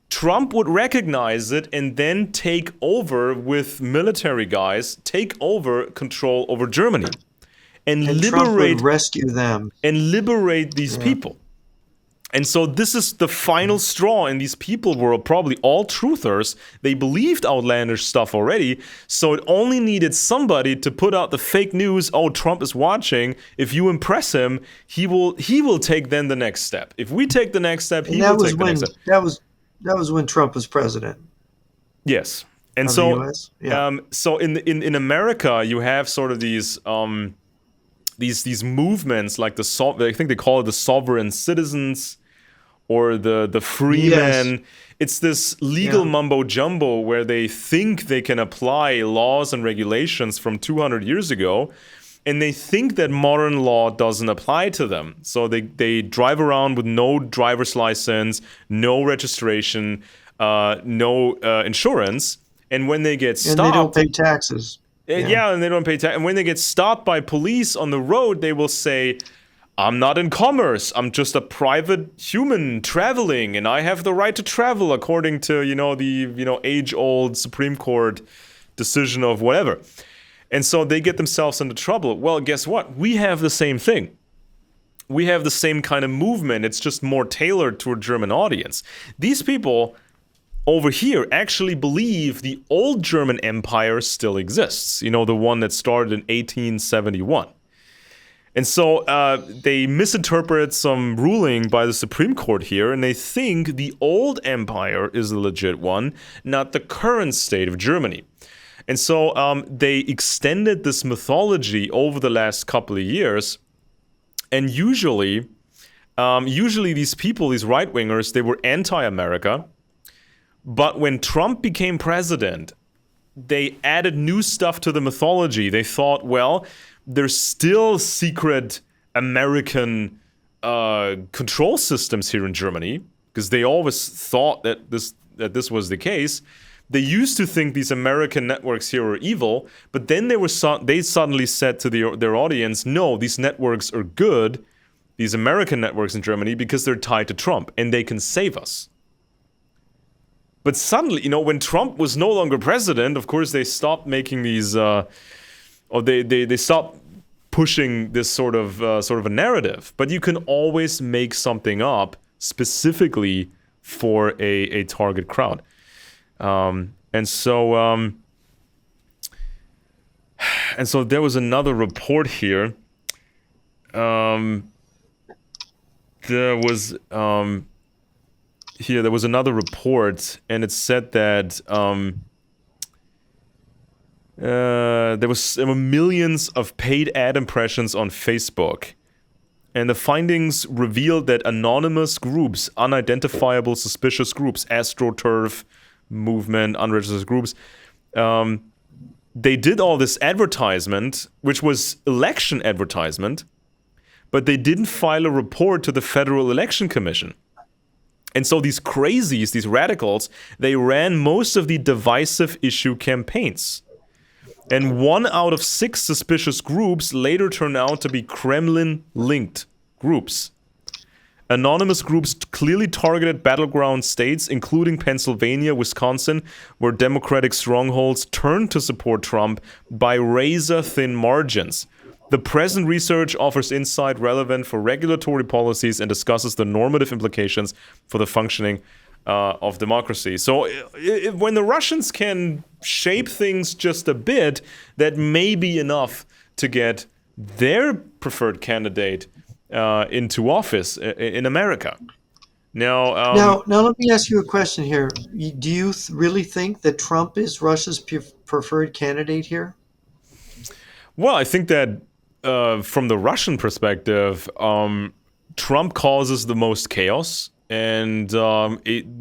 Trump would recognize it and then take over with military guys, take over control over Germany and Trump would liberate rescue them. these Yeah. people. And so this is the final straw, and these people were probably all truthers. They believed outlandish stuff already, so it only needed somebody to put out the fake news. Oh, Trump is watching. If you impress him, he will take then the next step. If we take the next step, And he that will was take the when next step. that was when Trump was president Yes, and of the so US. Yeah. so in America, you have sort of these movements like I think they call it the sovereign citizens or the Yes. freemen. It's this legal Yeah. mumbo jumbo where they think they can apply laws and regulations from 200 years ago, and they think that modern law doesn't apply to them. So they drive around with no driver's license, no registration, no insurance, and when they get And they don't stopped, pay taxes. Yeah. yeah, and they don't pay tax. And when they get stopped by police on the road, they will say, I'm not in commerce. I'm just a private human traveling, and I have the right to travel according to, the age-old Supreme Court decision of whatever. And so they get themselves into trouble. Well, guess what? We have the same thing. We have the same kind of movement. It's just more tailored to a German audience. These people over here actually believe the old German Empire still exists. The one that started in 1871. And so they misinterpret some ruling by the Supreme Court here, and they think the old empire is the legit one, not the current state of Germany. And so they extended this mythology over the last couple of years, and usually these people, these right wingers, they were anti-America. But when Trump became president, they added new stuff to the mythology. They thought, well, there's still secret American control systems here in Germany, because they always thought that this was the case. They used to think these American networks here are evil, but then they suddenly said to their audience, no, these networks are good, these American networks in Germany, because they're tied to Trump and they can save us. But suddenly, when Trump was no longer president, of course, they stopped making these, or they stopped pushing this sort of a narrative. But you can always make something up specifically for a target crowd. And so there was another report here. There was another report, and it said that there were millions of paid ad impressions on Facebook. And the findings revealed that anonymous groups, unidentifiable suspicious groups, AstroTurf movement, unregistered groups, they did all this advertisement, which was election advertisement, but they didn't file a report to the Federal Election Commission. And so these crazies, these radicals, they ran most of the divisive issue campaigns. And 1 out of 6 suspicious groups later turned out to be Kremlin-linked groups. Anonymous groups clearly targeted battleground states, including Pennsylvania, Wisconsin, where Democratic strongholds turned to support Trump by razor-thin margins. The present research offers insight relevant for regulatory policies and discusses the normative implications for the functioning of democracy. So when the Russians can shape things just a bit, that may be enough to get their preferred candidate into office in America. Now, let me ask you a question here. Do you really think that Trump is Russia's preferred candidate here? Well, I think that from the Russian perspective, Trump causes the most chaos, and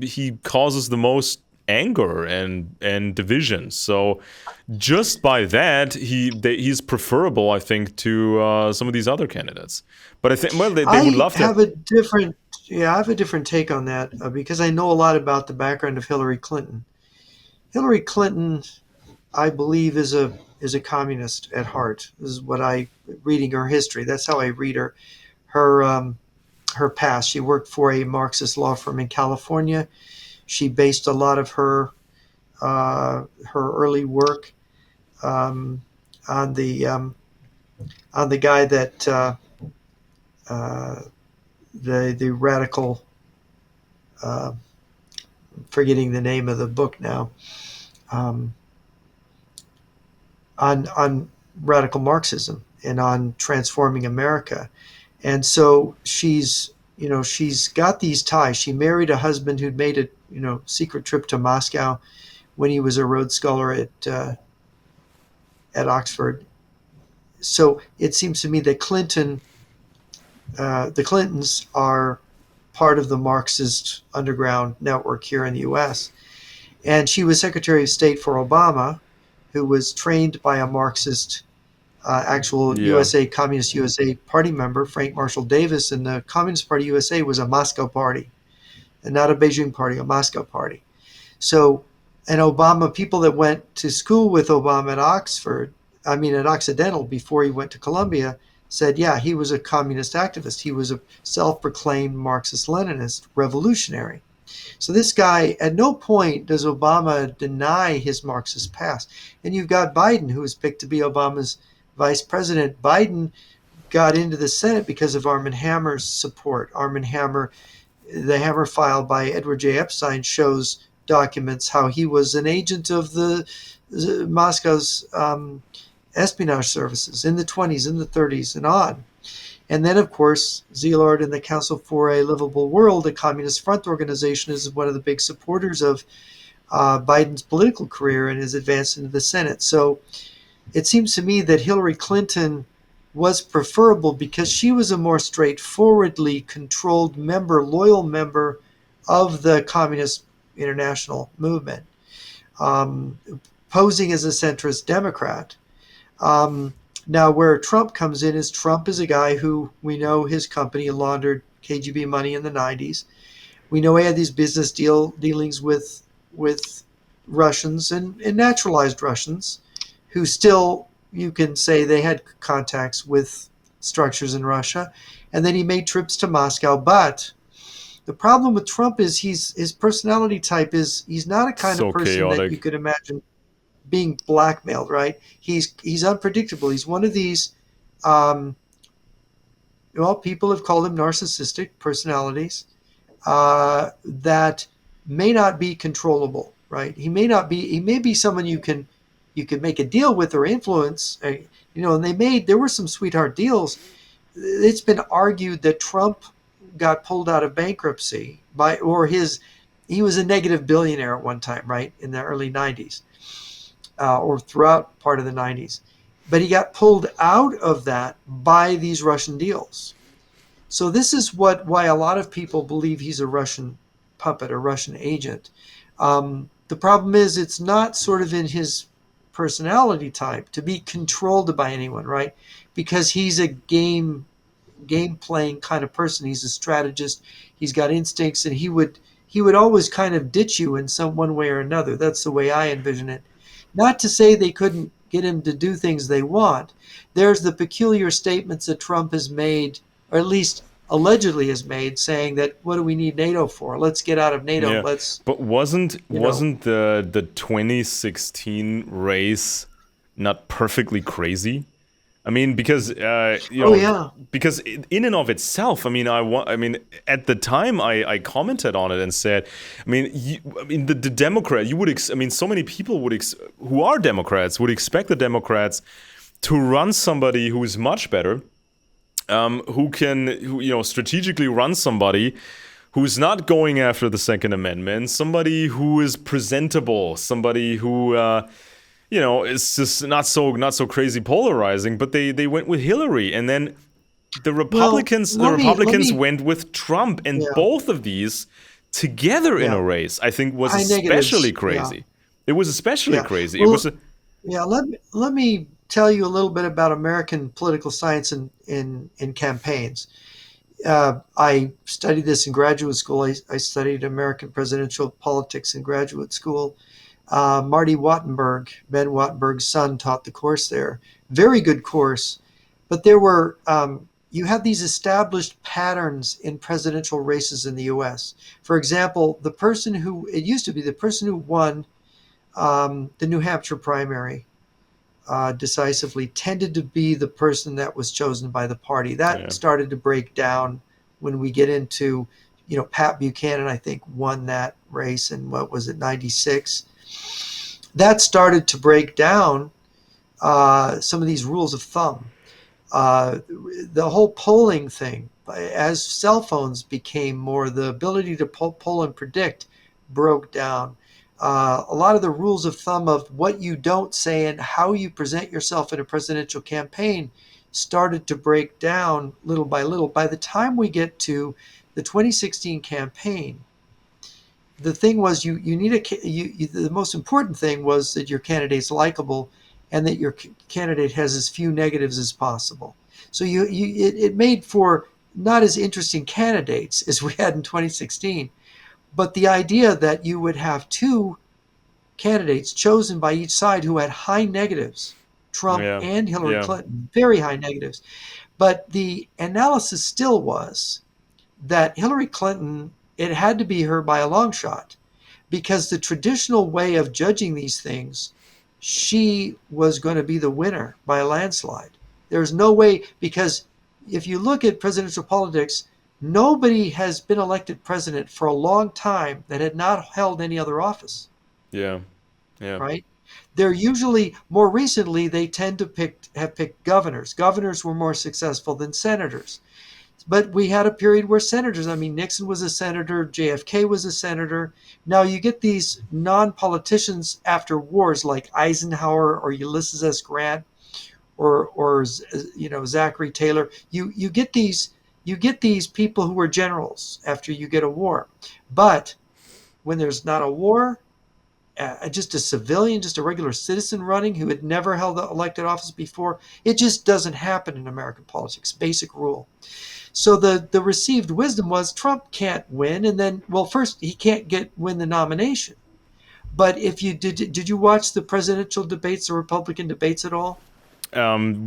he causes the most anger and division. So just by that, he's preferable, I think, to some of these other candidates. But I think, well, they would love to have I have a different take on that because I know a lot about the background of Hillary Clinton. Hillary Clinton, I believe, is a communist at heart. This is what reading her history. That's how I read her past. She worked for a Marxist law firm in California. She based a lot of her early work on the guy that the radical. Forgetting the name of the book now. On radical Marxism and on transforming America. And so she's got these ties. She married a husband who'd made a secret trip to Moscow when he was a Rhodes Scholar at Oxford. So it seems to me that the Clintons are part of the Marxist underground network here in the U.S. And she was Secretary of State for Obama, who was trained by a Marxist, USA, Communist USA party member, Frank Marshall Davis, and the Communist Party USA was a Moscow party, and not a Beijing party, a Moscow party. So, and Obama, people that went to school with Obama at Occidental before he went to Columbia, said, yeah, he was a communist activist. He was a self-proclaimed Marxist-Leninist revolutionary. So this guy, at no point does Obama deny his Marxist past. And you've got Biden, who was picked to be Obama's vice president. Biden got into the Senate because of Arm & Hammer's support. Arm & Hammer, the Hammer file by Edward J. Epstein shows documents how he was an agent of the Moscow's espionage services in the 20s, in the 30s, and on. And then, of course, Szilard and the Council for a Livable World, the Communist Front organization, is one of the big supporters of Biden's political career and his advance into the Senate. So it seems to me that Hillary Clinton was preferable because she was a more straightforwardly controlled member, loyal member of the Communist International movement, um, posing as a centrist Democrat. Um, Now, where Trump comes in is Trump is a guy who we know his company laundered KGB money in the 90s. We know he had these business dealings with Russians and naturalized Russians who still, you can say, they had contacts with structures in Russia. And then he made trips to Moscow. But the problem with Trump is his personality type is he's not a kind of So person that you chaotic. could imagine being blackmailed, right? He's unpredictable. He's one of these. Um, well, people have called him narcissistic personalities that may not be controllable, right? He may not be. He may be someone you can make a deal with or influence. And there were some sweetheart deals. It's been argued that Trump got pulled out of bankruptcy by or his. He was a negative billionaire at one time, right, in the early 90s or throughout part of the 90s. But he got pulled out of that by these Russian deals. So this is why a lot of people believe he's a Russian puppet, a Russian agent. The problem is it's not sort of in his personality type to be controlled by anyone, right? Because he's a game playing kind of person. He's a strategist. He's got instincts, and he would always kind of ditch you in some one way or another. That's the way I envision it. Not to say they couldn't get him to do things they want. There's the peculiar statements that Trump has made, or at least allegedly has made, saying that what do we need NATO for? Let's get out of NATO. Yeah, Let's, but wasn't you know. wasn't the 2016 race not perfectly crazy? I mean, because Oh yeah, because in and of itself, I mean, I mean, at the time, I commented on it and said, I mean, the Democrat, I mean, so many people who are Democrats would expect the Democrats to run somebody who is much better, who strategically run somebody who's not going after the Second Amendment, somebody who is presentable, somebody who it's just not so crazy polarizing. But they went with Hillary, and then the well, Republicans went with Trump, and yeah, both of these together in yeah, a race, I think, was high especially negatives, yeah, crazy. It was especially yeah. crazy. It was Well, yeah, let me tell you a little bit about American political science in campaigns. I studied this in graduate school. I studied American presidential politics in graduate school. Marty Wattenberg, Ben Wattenberg's son, taught the course there. Very good course, but you had these established patterns in presidential races in the U.S. For example, it used to be the person who won the New Hampshire primary decisively tended to be the person that was chosen by the party. That yeah, started to break down when we get into, Pat Buchanan, I think, won that race in what was it, 96. That started to break down some of these rules of thumb. The whole polling thing, as cell phones became more, the ability to poll and predict broke down. A lot of the rules of thumb of what you don't say and how you present yourself in a presidential campaign started to break down little by little. By the time we get to the 2016 campaign, the thing was you need the most important thing was that your candidate's likable and that your candidate has as few negatives as possible. So it made for not as interesting candidates as we had in 2016, but the idea that you would have two candidates chosen by each side who had high negatives, Trump yeah, and Hillary yeah, Clinton, very high negatives. But the analysis still was that Hillary Clinton, it had to be her by a long shot because the traditional way of judging these things, she was going to be the winner by a landslide. There's no way, because if you look at presidential politics, nobody has been elected president for a long time that had not held any other office, yeah, yeah, right? they're usually more recently they tend to have picked governors. Governors were more successful than senators. But we had a period where senators, I mean, Nixon was a senator, JFK was a senator. Now you get these non-politicians after wars like Eisenhower or Ulysses S. Grant or Zachary Taylor. You get these people who are generals after you get a war. But when there's not a war, just a civilian, just a regular citizen running who had never held elected office before, it just doesn't happen in American politics. Basic rule. So the received wisdom was Trump can't win, and then, well, first he can't win the nomination. But if you did you watch the presidential debates, the Republican debates at all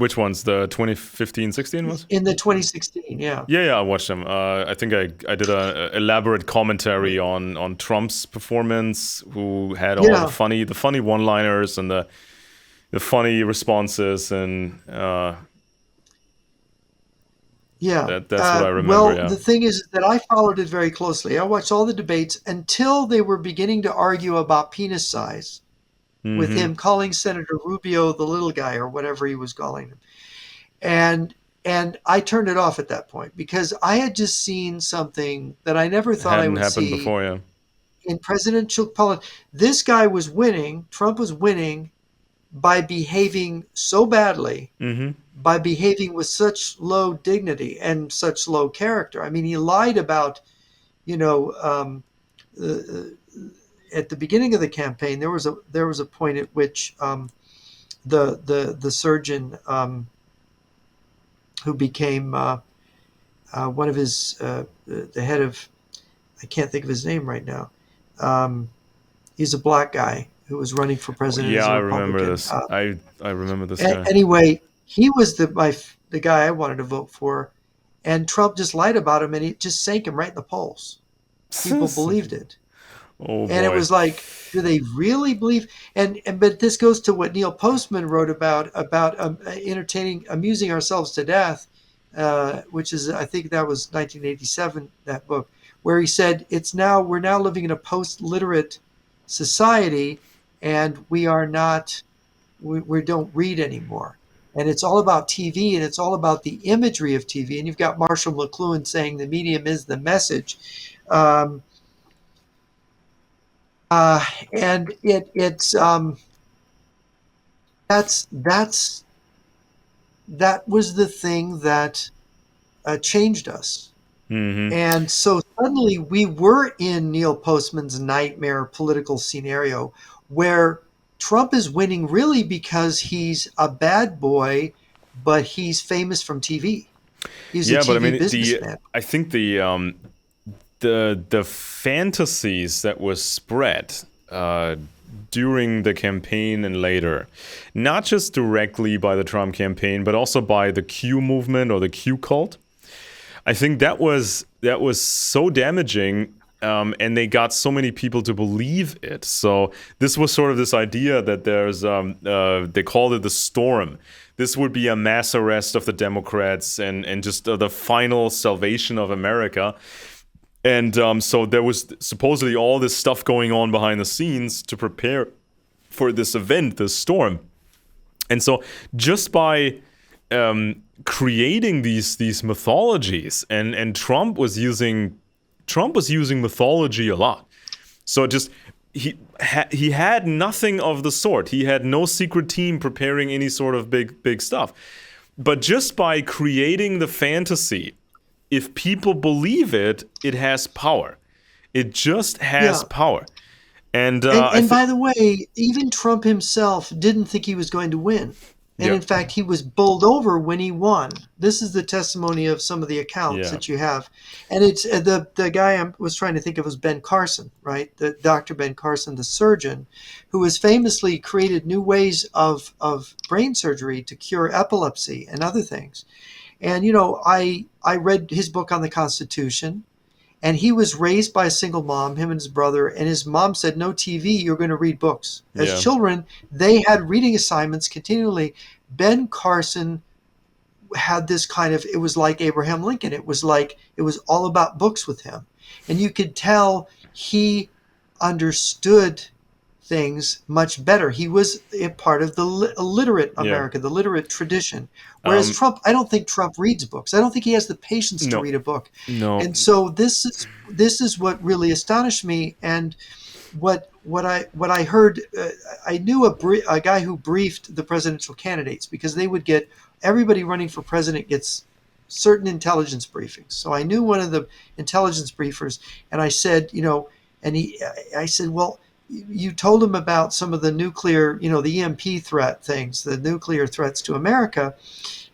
Which ones? The 2015-16 was? in the 2016? Yeah, Yeah, I watched them. I think I did a elaborate commentary on Trump's performance, who had all yeah, the funny one-liners and the funny responses, and yeah. that's what I remember. Well, Yeah. the thing is that I followed it very closely. I watched all the debates until they were beginning to argue about penis size, with Mm-hmm. him calling Senator Rubio the little guy or whatever he was calling him. And and I turned it off at that point because I had just seen something that I never thought I Hadn't would happened see before. Yeah. in presidential politics. This guy was winning, Trump was winning by behaving so badly, Mm-hmm. by behaving with such low dignity and such low character. I mean, he lied about, you know, uh, at the beginning of the campaign, there was a point at which the surgeon who became one of his the head of, I can't think of his name right now. Um, he's a black guy who was running for president Yeah, as a I remember Republican. this. I remember this guy. Anyway, he was the guy I wanted to vote for, and Trump just lied about him, and he just sank him right in the polls. People believed it. Oh And it boy. was like, do they really believe? And but this goes to what Neil Postman wrote about entertaining, amusing ourselves to death, which is, I think that was 1987, that book, where he said we're now living in a post-literate society, and we don't read anymore. And it's all about TV, and it's all about the imagery of TV. And you've got Marshall McLuhan saying the medium is the message. Um, uh, and it's that was the thing that changed us. Mm-hmm. And so suddenly we were in Neil Postman's nightmare political scenario where Trump is winning really because he's a bad boy, but he's famous from TV. He's a Yeah, but I TV mean businessman. I think the fantasies that was spread during the campaign and later, not just directly by the Trump campaign, but also by the Q movement or the Q cult. I think that was so damaging, and they got so many people to believe it. So this was sort of this idea that there's they called it the storm. This would be a mass arrest of the Democrats and just the final salvation of America. And so there was supposedly all this stuff going on behind the scenes to prepare for this event, this storm. And so just by creating these mythologies, and Trump was using mythology a lot. So just he had nothing of the sort. He had no secret team preparing any sort of big stuff. But just by creating the fantasy, if people believe it, it has power. It just has Yeah. power. And And I and think, by the way, even Trump himself didn't think he was going to win. And yeah, in fact, he was bowled over when he won. This is the testimony of some of the accounts yeah, that you have. And it's the guy I was trying to think of was Ben Carson, right? The Dr. Ben Carson, the surgeon, who has famously created new ways of brain surgery to cure epilepsy and other things. And I read his book on the Constitution, and he was raised by a single mom, him and his brother, and his mom said, no TV, you're going to read books. As yeah. children, they had reading assignments continually. Ben Carson had this kind of, it was like Abraham Lincoln. It was all about books with him. And you could tell he understood things much better. He was a part of the literate Yeah. America, the literate tradition. Whereas Um, Trump, I don't think Trump reads books. I don't think he has the patience to no, read a book. no. And so this is what really astonished me. And what I heard, I knew a guy who briefed the presidential candidates, because they would get, everybody running for president gets certain intelligence briefings. So I knew one of the intelligence briefers, and I said, I said, well, you told him about some of the nuclear, the EMP threat things, the nuclear threats to America.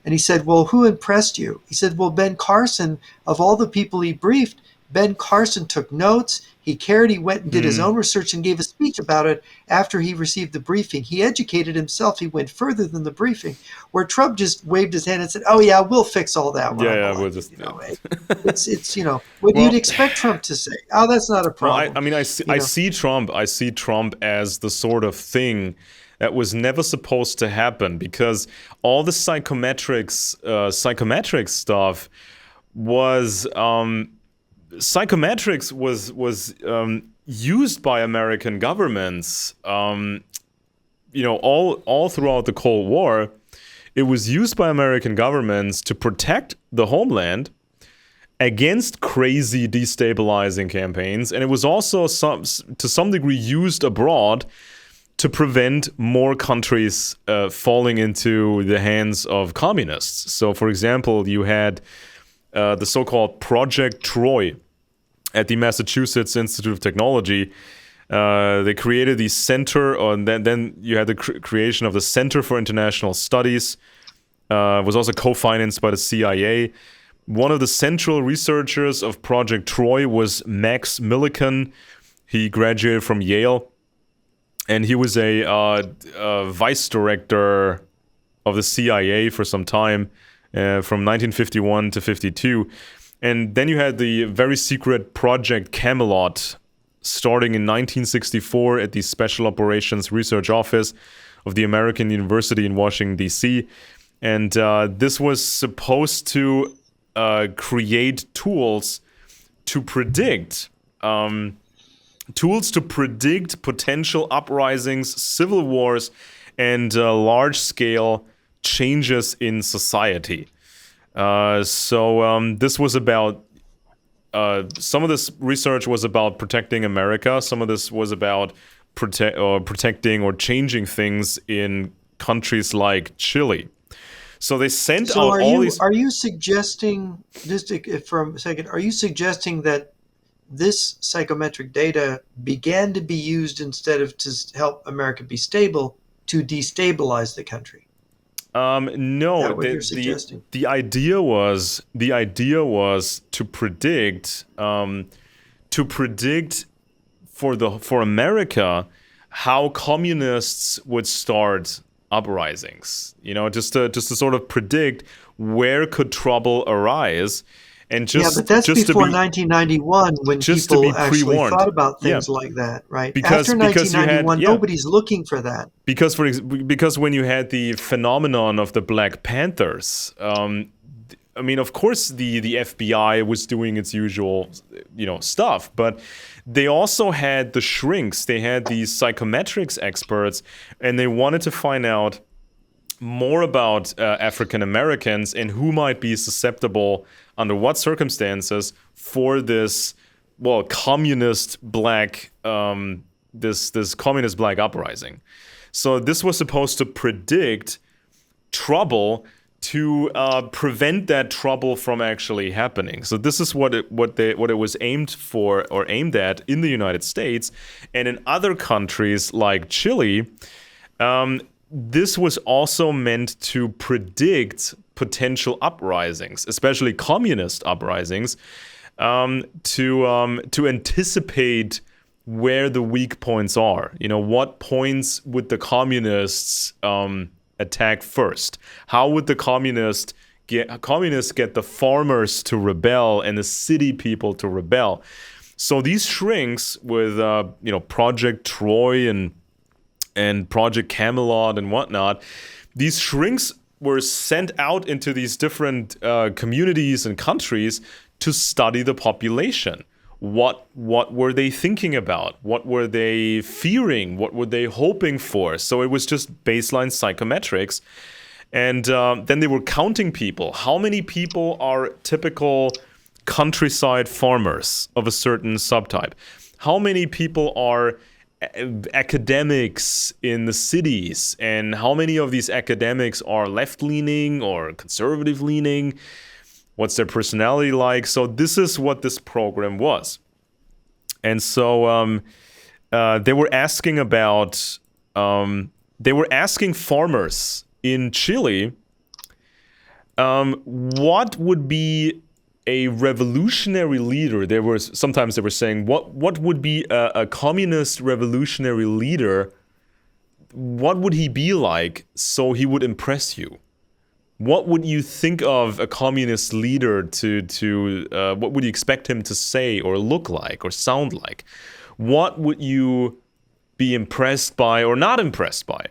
And he said, well, who impressed you? He said, well, Ben Carson, of all the people he briefed, Ben Carson took notes. He cared. He went and did his Mm, own research and gave a speech about it after he received the briefing. He educated himself. He went further than the briefing, where Trump just waved his hand and said, oh, yeah, we'll fix all that when yeah, I'm yeah. We'll elected. just. It's what you'd Well, expect Trump to say. Oh, that's not a well. I, problem. I mean, I see. You I know, see Trump. I see Trump as the sort of thing that was never supposed to happen, because all the psychometric stuff was psychometrics was used by American governments. All throughout the Cold War, it was used by American governments to protect the homeland against crazy destabilizing campaigns, and it was also to some degree used abroad to prevent more countries falling into the hands of communists. So, for example, you had the so-called Project Troy at the Massachusetts Institute of Technology. They created the center, and then you had the creation of the Center for International Studies. Was also co-financed by the CIA. One of the central researchers of Project Troy was Max Millikan. He graduated from Yale, and he was a vice director of the CIA for some time, from 1951 to 52. And then you had the very secret Project Camelot, starting in 1964 at the Special Operations Research Office of the American University in Washington, D.C. And this was supposed to create tools to predict potential uprisings, civil wars, and large-scale changes in society. So this was about some of this research was about protecting America. Some of this was about protecting or changing things in countries like Chile. So they sent so out all these. are you suggesting, for a second, are you suggesting that this psychometric data began to be used, instead of to help America be stable, to destabilize the country? Is No, that what you're suggesting? the idea was to predict for America how communists would start uprisings. Just to sort of predict where could trouble arise, and Yeah, but that's just to before be 1991, when people actually pre-warned. thought about Yeah, things like that, right? because After you had 1991, nobody's looking for that. because when you had the phenomenon of the Black Panthers, I mean, of course, the FBI was doing its usual, stuff, but they also had the shrinks. They had these psychometrics experts, and they wanted to find out more about African Americans and who might be susceptible, under what circumstances, for this, communist black, this communist black uprising. So this was supposed to predict trouble, to prevent that trouble from actually happening. So this is what it was aimed for, or aimed at, in the United States, and in other countries like Chile. This was also meant to predict potential uprisings, especially communist uprisings, to anticipate where the weak points are. What points would the communists attack first? How would the communists get the farmers to rebel and the city people to rebel? So these shrinks with Project Troy and Project Camelot and whatnot, these shrinks were sent out into these different communities and countries to study the population. What were they thinking about? What were they fearing? What were they hoping for? So it was just baseline psychometrics. And then they were counting people. How many people are typical countryside farmers of a certain subtype? How many people are academics in the cities? And how many of these academics are left-leaning or conservative-leaning? What's their personality like? So this is what this program was. And so they were asking about, they were asking farmers in Chile, what would be a revolutionary leader? Sometimes they were saying, what would be a communist revolutionary leader? What would he be like so he would impress you? What would you think of a communist leader what would you expect him to say or look like or sound like? What would you be impressed by or not impressed by?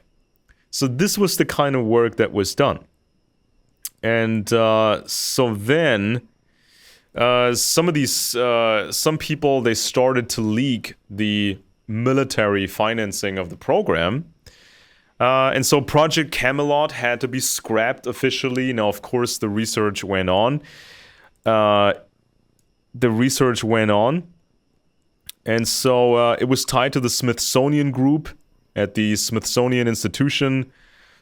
So this was the kind of work that was done. And so then some people, they started to leak the military financing of the program. And so Project Camelot had to be scrapped officially. Now, of course, the research went on. And so it was tied to the Smithsonian Group at the Smithsonian Institution,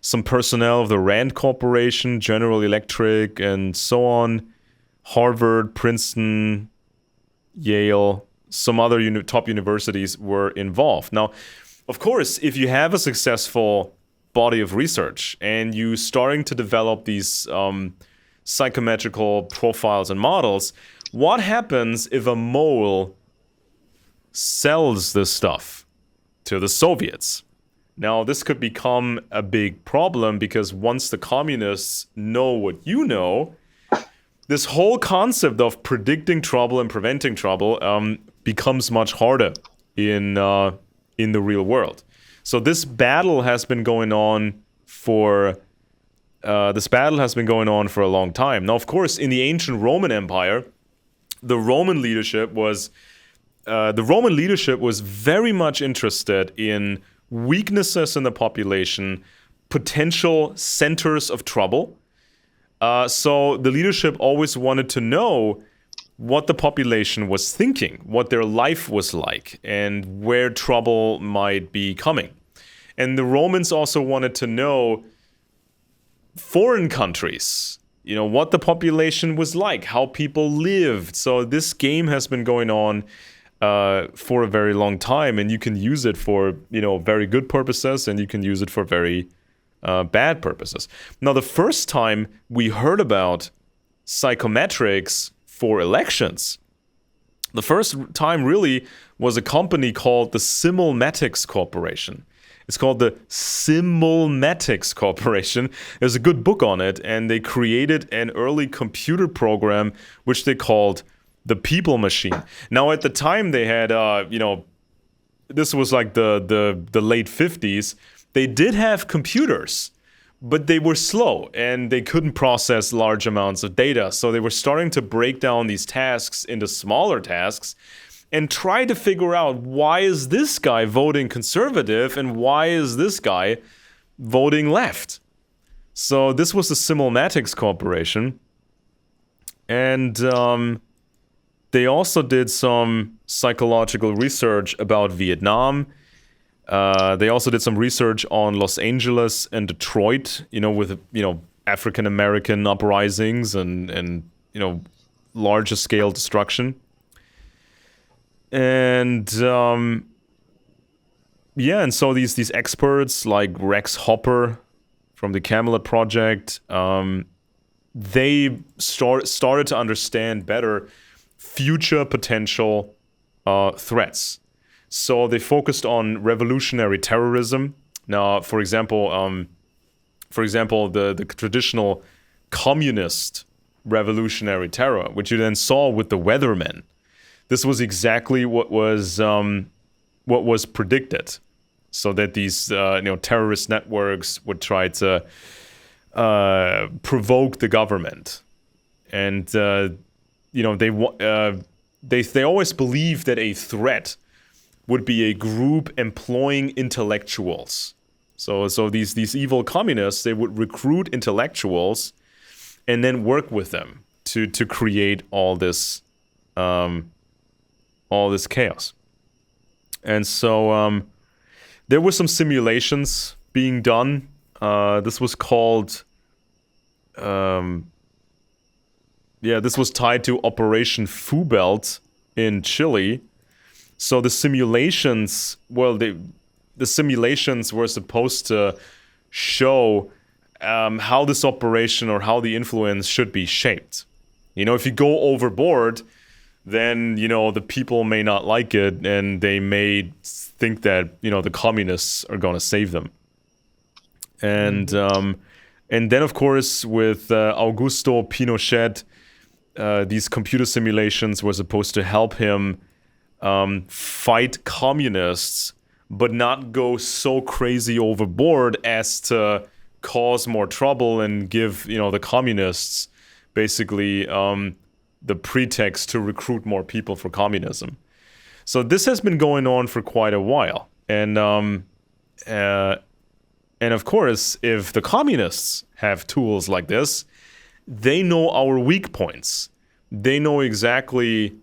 some personnel of the Rand Corporation, General Electric, and so on, Harvard, Princeton, Yale, some other top universities were involved. Now, of course, if you have a successful body of research and you starting to develop these psychometrical profiles and models, what happens if a mole sells this stuff to the Soviets? Now, this could become a big problem because once the communists know what you know, this whole concept of predicting trouble and preventing trouble becomes much harder in the real world. So this battle has been going on for a long time. Now, of course, in the ancient Roman Empire, the Roman leadership was very much interested in weaknesses in the population, potential centers of trouble. So the leadership always wanted to know what the population was thinking, what their life was like, and where trouble might be coming. And the Romans also wanted to know foreign countries, what the population was like, how people lived. So this game has been going on for a very long time, and you can use it for, very good purposes, and you can use it for very bad purposes. Now, the first time we heard about psychometrics for elections, the first time really was a company called the Simulmatics Corporation. It's called the Simulmatics Corporation. There's a good book on it, and they created an early computer program which they called the People Machine. Now, at the time, they had, this was like the late 50s. They did have computers, but they were slow and they couldn't process large amounts of data. So they were starting to break down these tasks into smaller tasks and try to figure out, why is this guy voting conservative and why is this guy voting left? So this was the Simulmatics Corporation. And they also did some psychological research about Vietnam. They also did some research on Los Angeles and Detroit, with, African American uprisings and larger scale destruction. And and so these experts like Rex Hopper from the Camelot Project, they started to understand better future potential threats. So they focused on revolutionary terrorism. Now, for example, the traditional communist revolutionary terror, which you then saw with the Weathermen. This was exactly what was predicted. So that these terrorist networks would try to they always believed that a threat would be a group employing intellectuals. So these evil communists, they would recruit intellectuals and then work with them to create all this chaos. And so there were some simulations being done. This was called, this was tied to Operation Fubelt in Chile. So the simulations, the simulations were supposed to show how this operation or how the influence should be shaped. If you go overboard, then, the people may not like it and they may think that, the communists are going to save them. And then, of course, with Augusto Pinochet, these computer simulations were supposed to help him fight communists, but not go so crazy overboard as to cause more trouble and give, the communists basically the pretext to recruit more people for communism. So this has been going on for quite a while. And of course, if the communists have tools like this, they know our weak points. They know exactly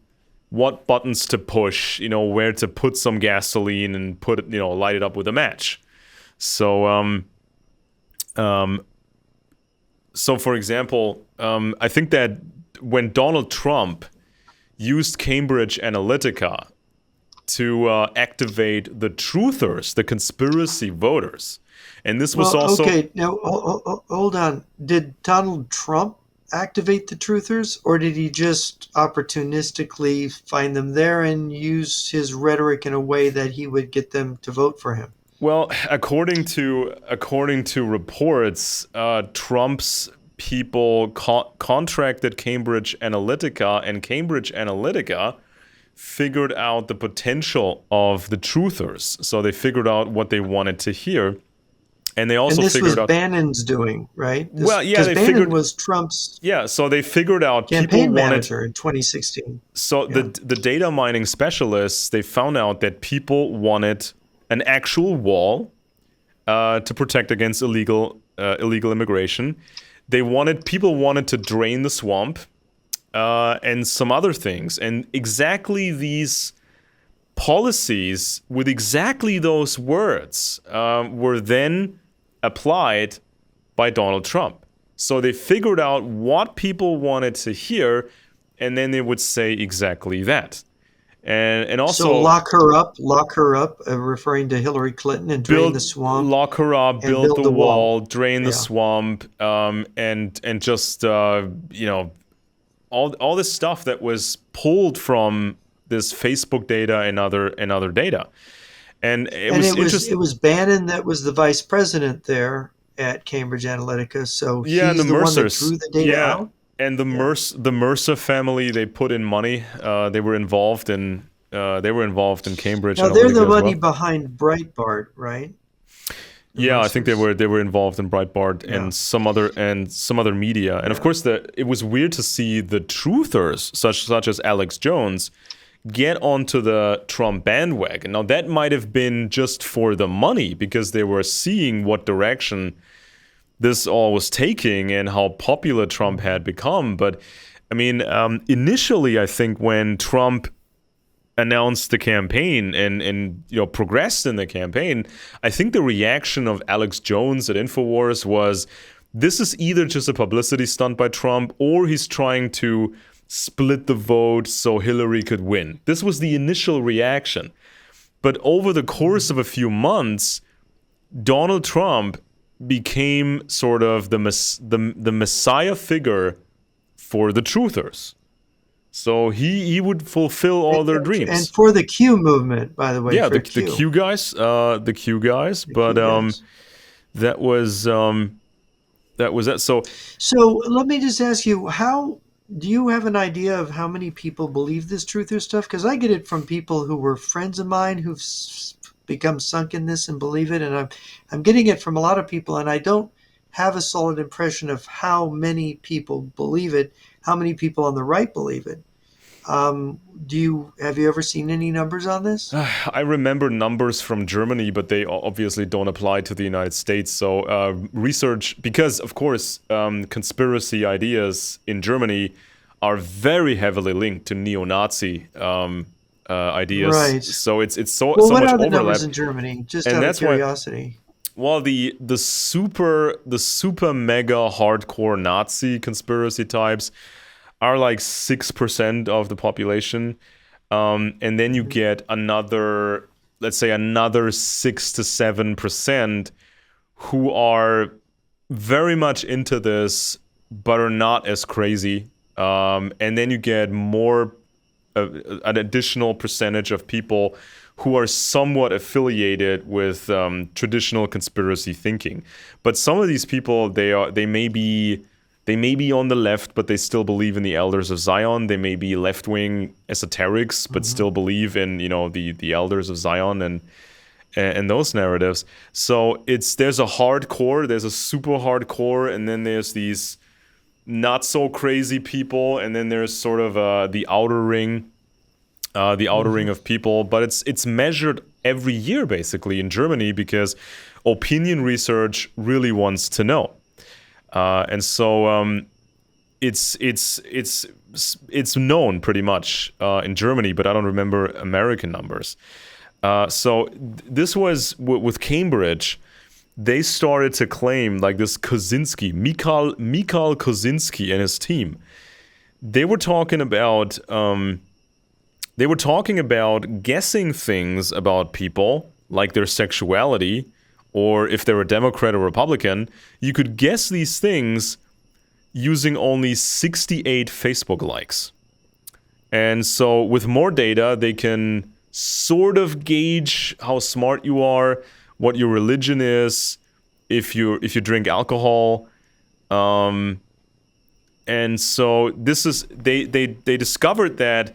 what buttons to push, where to put some gasoline and light it up with a match. So, for example, I think that when Donald Trump used Cambridge Analytica to activate the truthers, the conspiracy voters, and this was also... Okay, now hold on. Did Donald Trump activate the truthers, or did he just opportunistically find them there and use his rhetoric in a way that he would get them to vote for him? Well, according to reports, Trump's people contracted Cambridge Analytica, and Cambridge Analytica figured out the potential of the truthers. So they figured out what they wanted to hear. And they also figured out... this was Bannon's doing, right? Because Bannon was Trump's so they figured out campaign manager in 2016. So the data mining specialists, they found out that people wanted an actual wall to protect against illegal immigration. People wanted to drain the swamp and some other things. And exactly these policies with exactly those words were then applied by Donald Trump. So they figured out what people wanted to hear, and then they would say exactly that. And also... So lock her up, referring to Hillary Clinton, and drain the swamp. Lock her up, build the wall, drain the swamp, and just, all this stuff that was pulled from this Facebook data and other data. And it was Bannon that was the vice president there at Cambridge Analytica. So he's and the Mercers. One that drew the data out. And the Mercer family, they put in money. They were involved in Cambridge. Now they're the money behind Breitbart, right? I think they were involved in Breitbart and some other media. And of course, it was weird to see the truthers, such as Alex Jones, get onto the Trump bandwagon. Now, that might have been just for the money, because they were seeing what direction this all was taking and how popular Trump had become. But, I mean, initially, I think when Trump announced the campaign and progressed in the campaign, I think the reaction of Alex Jones at InfoWars was, this is either just a publicity stunt by Trump, or he's trying to split the vote so Hillary could win. This was the initial reaction. But over the course of a few months, Donald Trump became sort of the messiah figure for the truthers. So he would fulfill all their dreams. And for the Q movement, by the way. Yeah, the Q guys. But that was that. So let me just ask you, how do you have an idea of how many people believe this truther stuff? Because I get it from people who were friends of mine who've become sunk in this and believe it, and I'm getting it from a lot of people, and I don't have a solid impression of how many people believe it, how many people on the right believe it. Have you ever seen any numbers on this? I remember numbers from Germany, but they obviously don't apply to the United States. So research, because of course, conspiracy ideas in Germany are very heavily linked to neo-Nazi ideas. Right. So it's so Well, so what much are the numbers overlap, in Germany? Just and out of that's why. curiosity. Well, the super mega hardcore Nazi conspiracy types are like 6% of the population. And then you Mhm. get another, let's say, another 6 to 7% who are very much into this, but are not as crazy. And then you get more, an additional percentage of people who are somewhat affiliated with traditional conspiracy thinking. But some of these people, they may be on the left, but they still believe in the elders of Zion. They may be left-wing esoterics, but Mhm. still believe in the elders of Zion and those narratives. So there's a hardcore, there's a super hardcore, and then there's these not so crazy people, and then there's sort of the outer ring Mhm. of people. But it's measured every year basically in Germany because opinion research really wants to know. And so it's known pretty much in Germany, but I don't remember American numbers. So this was with Cambridge. They started to claim like this Kozinski, Mikhail Kozinski and his team. They were talking about guessing things about people like their sexuality or if they're a Democrat or Republican. You could guess these things using only 68 Facebook likes. And so with more data, they can sort of gauge how smart you are, what your religion is, if you drink alcohol. Um, and so this is they discovered that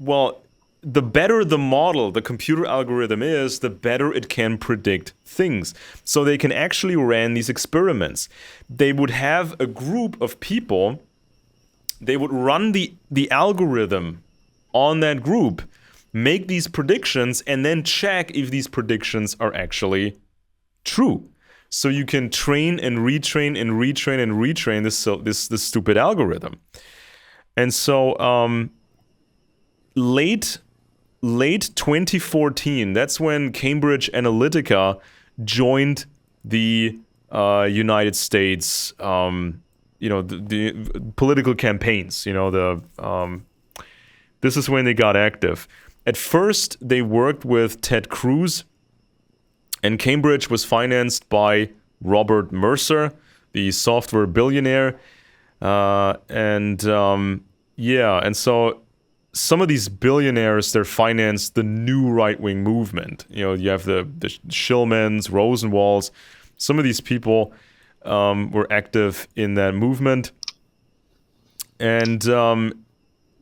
well, the better the model, the computer algorithm is, the better it can predict things. So they can actually run these experiments. They would have a group of people, they would run the algorithm on that group, make these predictions, and then check if these predictions are actually true. So you can train and retrain and retrain and retrain this stupid algorithm. And so late 2014, that's when Cambridge Analytica joined the United States, the political campaigns. This is when they got active. At first, they worked with Ted Cruz, and Cambridge was financed by Robert Mercer, the software billionaire. And so some of these billionaires, they're financed the new right-wing movement. You have the Schillmans, Rosenwalds. Some of these people were active in that movement. And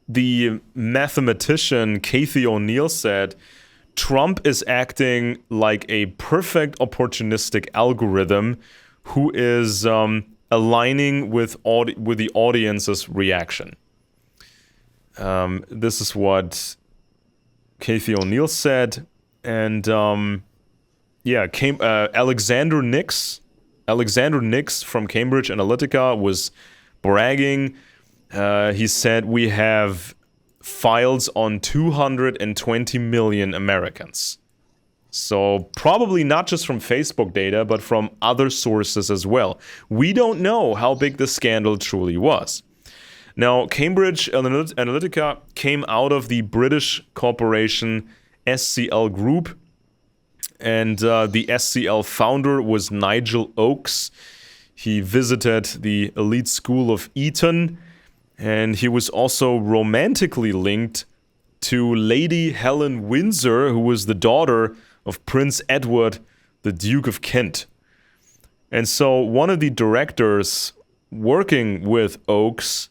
the mathematician Kathy O'Neill said, Trump is acting like a perfect opportunistic algorithm who is aligning with the audience's reaction. This is what Kathy O'Neill said. And Alexander Nix from Cambridge Analytica was bragging. He said, we have files on 220 million Americans. So probably not just from Facebook data, but from other sources as well. We don't know how big the scandal truly was. Now, Cambridge Analytica came out of the British corporation SCL Group, and the SCL founder was Nigel Oakes. He visited the elite school of Eton, and he was also romantically linked to Lady Helen Windsor, who was the daughter of Prince Edward, the Duke of Kent. And so one of the directors working with Oakes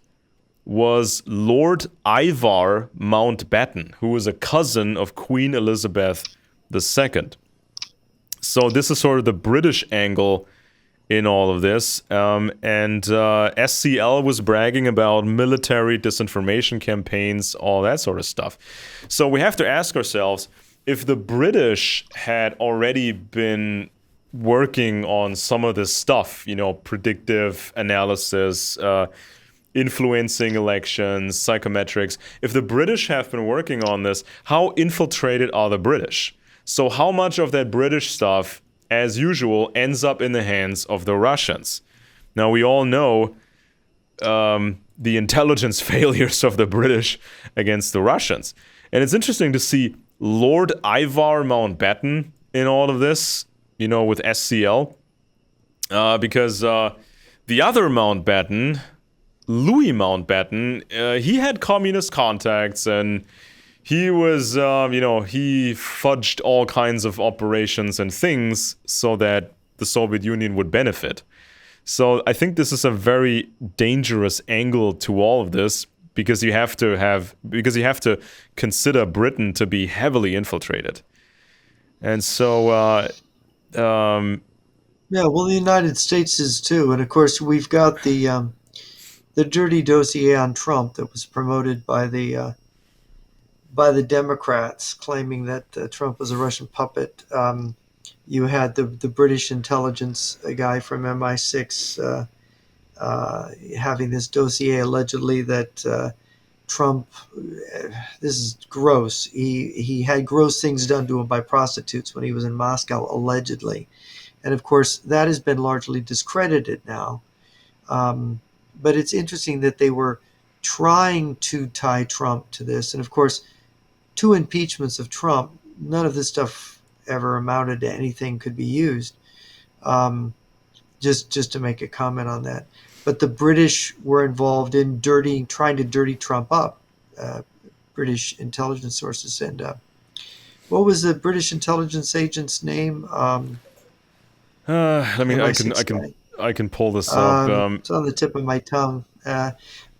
was Lord Ivar Mountbatten, who was a cousin of Queen Elizabeth II. So this is sort of the British angle in all of this. And SCL was bragging about military disinformation campaigns, all that sort of stuff. So we have to ask ourselves, if the British had already been working on some of this stuff, predictive analysis, influencing elections, psychometrics, if the British have been working on this, how infiltrated are the British? So how much of that British stuff, as usual, ends up in the hands of the Russians? Now, we all know the intelligence failures of the British against the Russians. And it's interesting to see Lord Ivar Mountbatten in all of this, with SCL, because the other Mountbatten, Louis Mountbatten, he had communist contacts, and he was, he fudged all kinds of operations and things so that the Soviet Union would benefit. So I think this is a very dangerous angle to all of this, because you have to consider Britain to be heavily infiltrated. And so Yeah, well, the United States is too, and of course we've got the dirty dossier on Trump that was promoted by the Democrats, claiming that Trump was a Russian puppet. You had the British intelligence, a guy from MI6, having this dossier allegedly that Trump, this is gross. He had gross things done to him by prostitutes when he was in Moscow, allegedly. And of course, that has been largely discredited now. But it's interesting that they were trying to tie Trump to this. And of course, 2 impeachments of Trump, none of this stuff ever amounted to anything could be used. Just to make a comment on that. But the British were involved in trying to dirty Trump up, British intelligence sources. And what was the British intelligence agent's name? let me. MI6 guy. I can pull this up. It's on the tip of my tongue.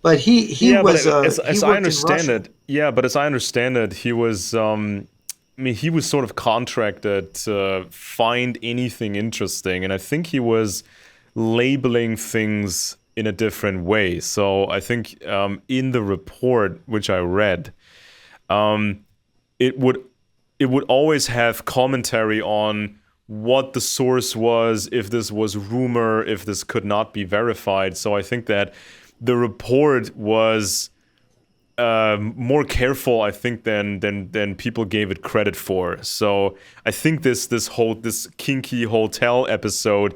But he Yeah, but was he as I worked in understand Russia. it, yeah, but as I understand it, he was. He was sort of contracted to find anything interesting, and I think he was labeling things in a different way. So I think in the report which I read, it would always have commentary on what the source was, if this was rumor, if this could not be verified. So I think that the report was more careful, I think, than people gave it credit for. So I think this kinky hotel episode,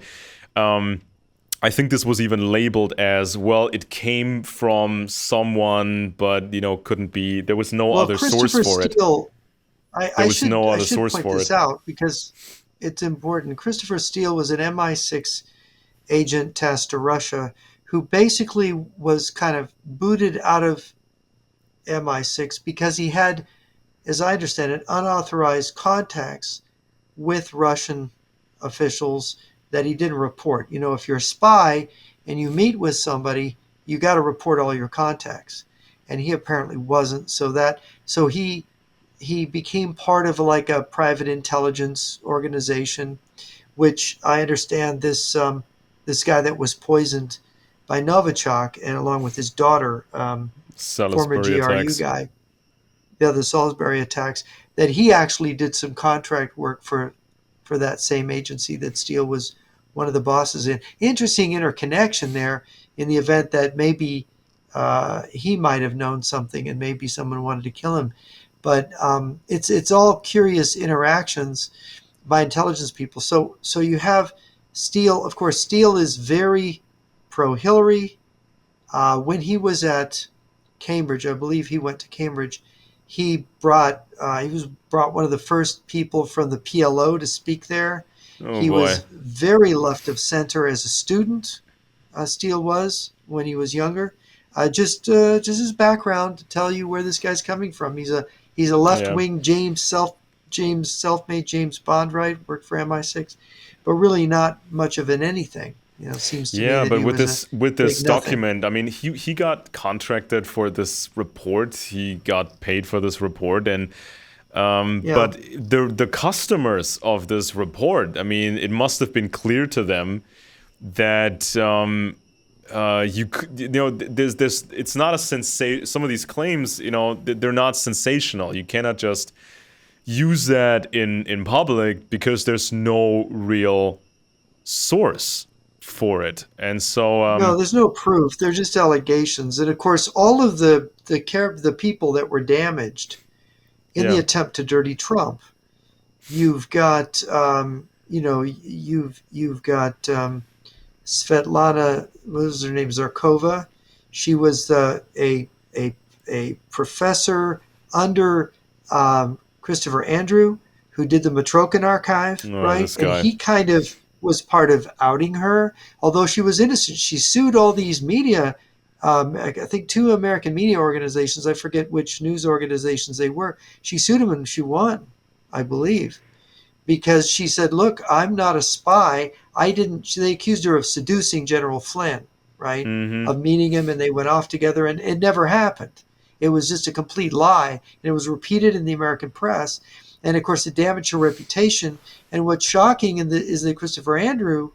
I think this was even labeled as, well, it came from someone, but couldn't be. There was no Well, other source Christopher for it. Steele, There was no I other should source point for this it. out because it's important. Christopher Steele was an MI6 agent tasked to Russia who basically was kind of booted out of MI6 because he had, as I understand it, unauthorized contacts with Russian officials that he didn't report. If you're a spy and you meet with somebody, you got to report all your contacts. And he apparently wasn't. So he became part of like a private intelligence organization, which I understand this guy that was poisoned by Novichok and along with his daughter, former Salisbury GRU attacks. guy, the Salisbury attacks, that he actually did some contract work for that same agency that Steele was one of the bosses in. Interesting interconnection there in the event that maybe he might have known something and maybe someone wanted to kill him. But it's all curious interactions by intelligence people. So you have Steele. Of course, Steele is very pro-Hillary. When he was at Cambridge, I believe he went to Cambridge. He was brought one of the first people from the PLO to speak there. Oh He boy. was very left of center as a student. Steele was when he was younger. Just his background to tell you where this guy's coming from. He's a left Yeah. wing self-made James Bond, right? Worked for MI6, but really not much of an anything. It seems to me Yeah, that but he was a with big this nothing. document, I mean, he got contracted for this report. He got paid for this report, and Yeah. but the customers of this report, I mean, it must have been clear to them that there's it's not a some of these claims, they're not sensational. You cannot just use that in public because there's no real source for it. And so No, there's no proof. They're just allegations. And of course, all of the people that were damaged in the yeah. attempt to dirty Trump, you've got you've got Svetlana, what was her name, Zarkova. She was a professor under Christopher Andrew, who did the Matrokin archive, Oh, right? this And guy. he kind of was part of outing her, although she was innocent. She sued all these media. I think two American media organizations. I forget which news organizations they were. She sued them and she won, I believe, because she said, "Look, I'm not a spy. I didn't." They accused her of seducing General Flynn, right? Mm-hmm. Of meeting him, and they went off together, and it never happened. It was just a complete lie, and it was repeated in the American press, and of course, it damaged her reputation. And what's shocking is that Christopher Andrew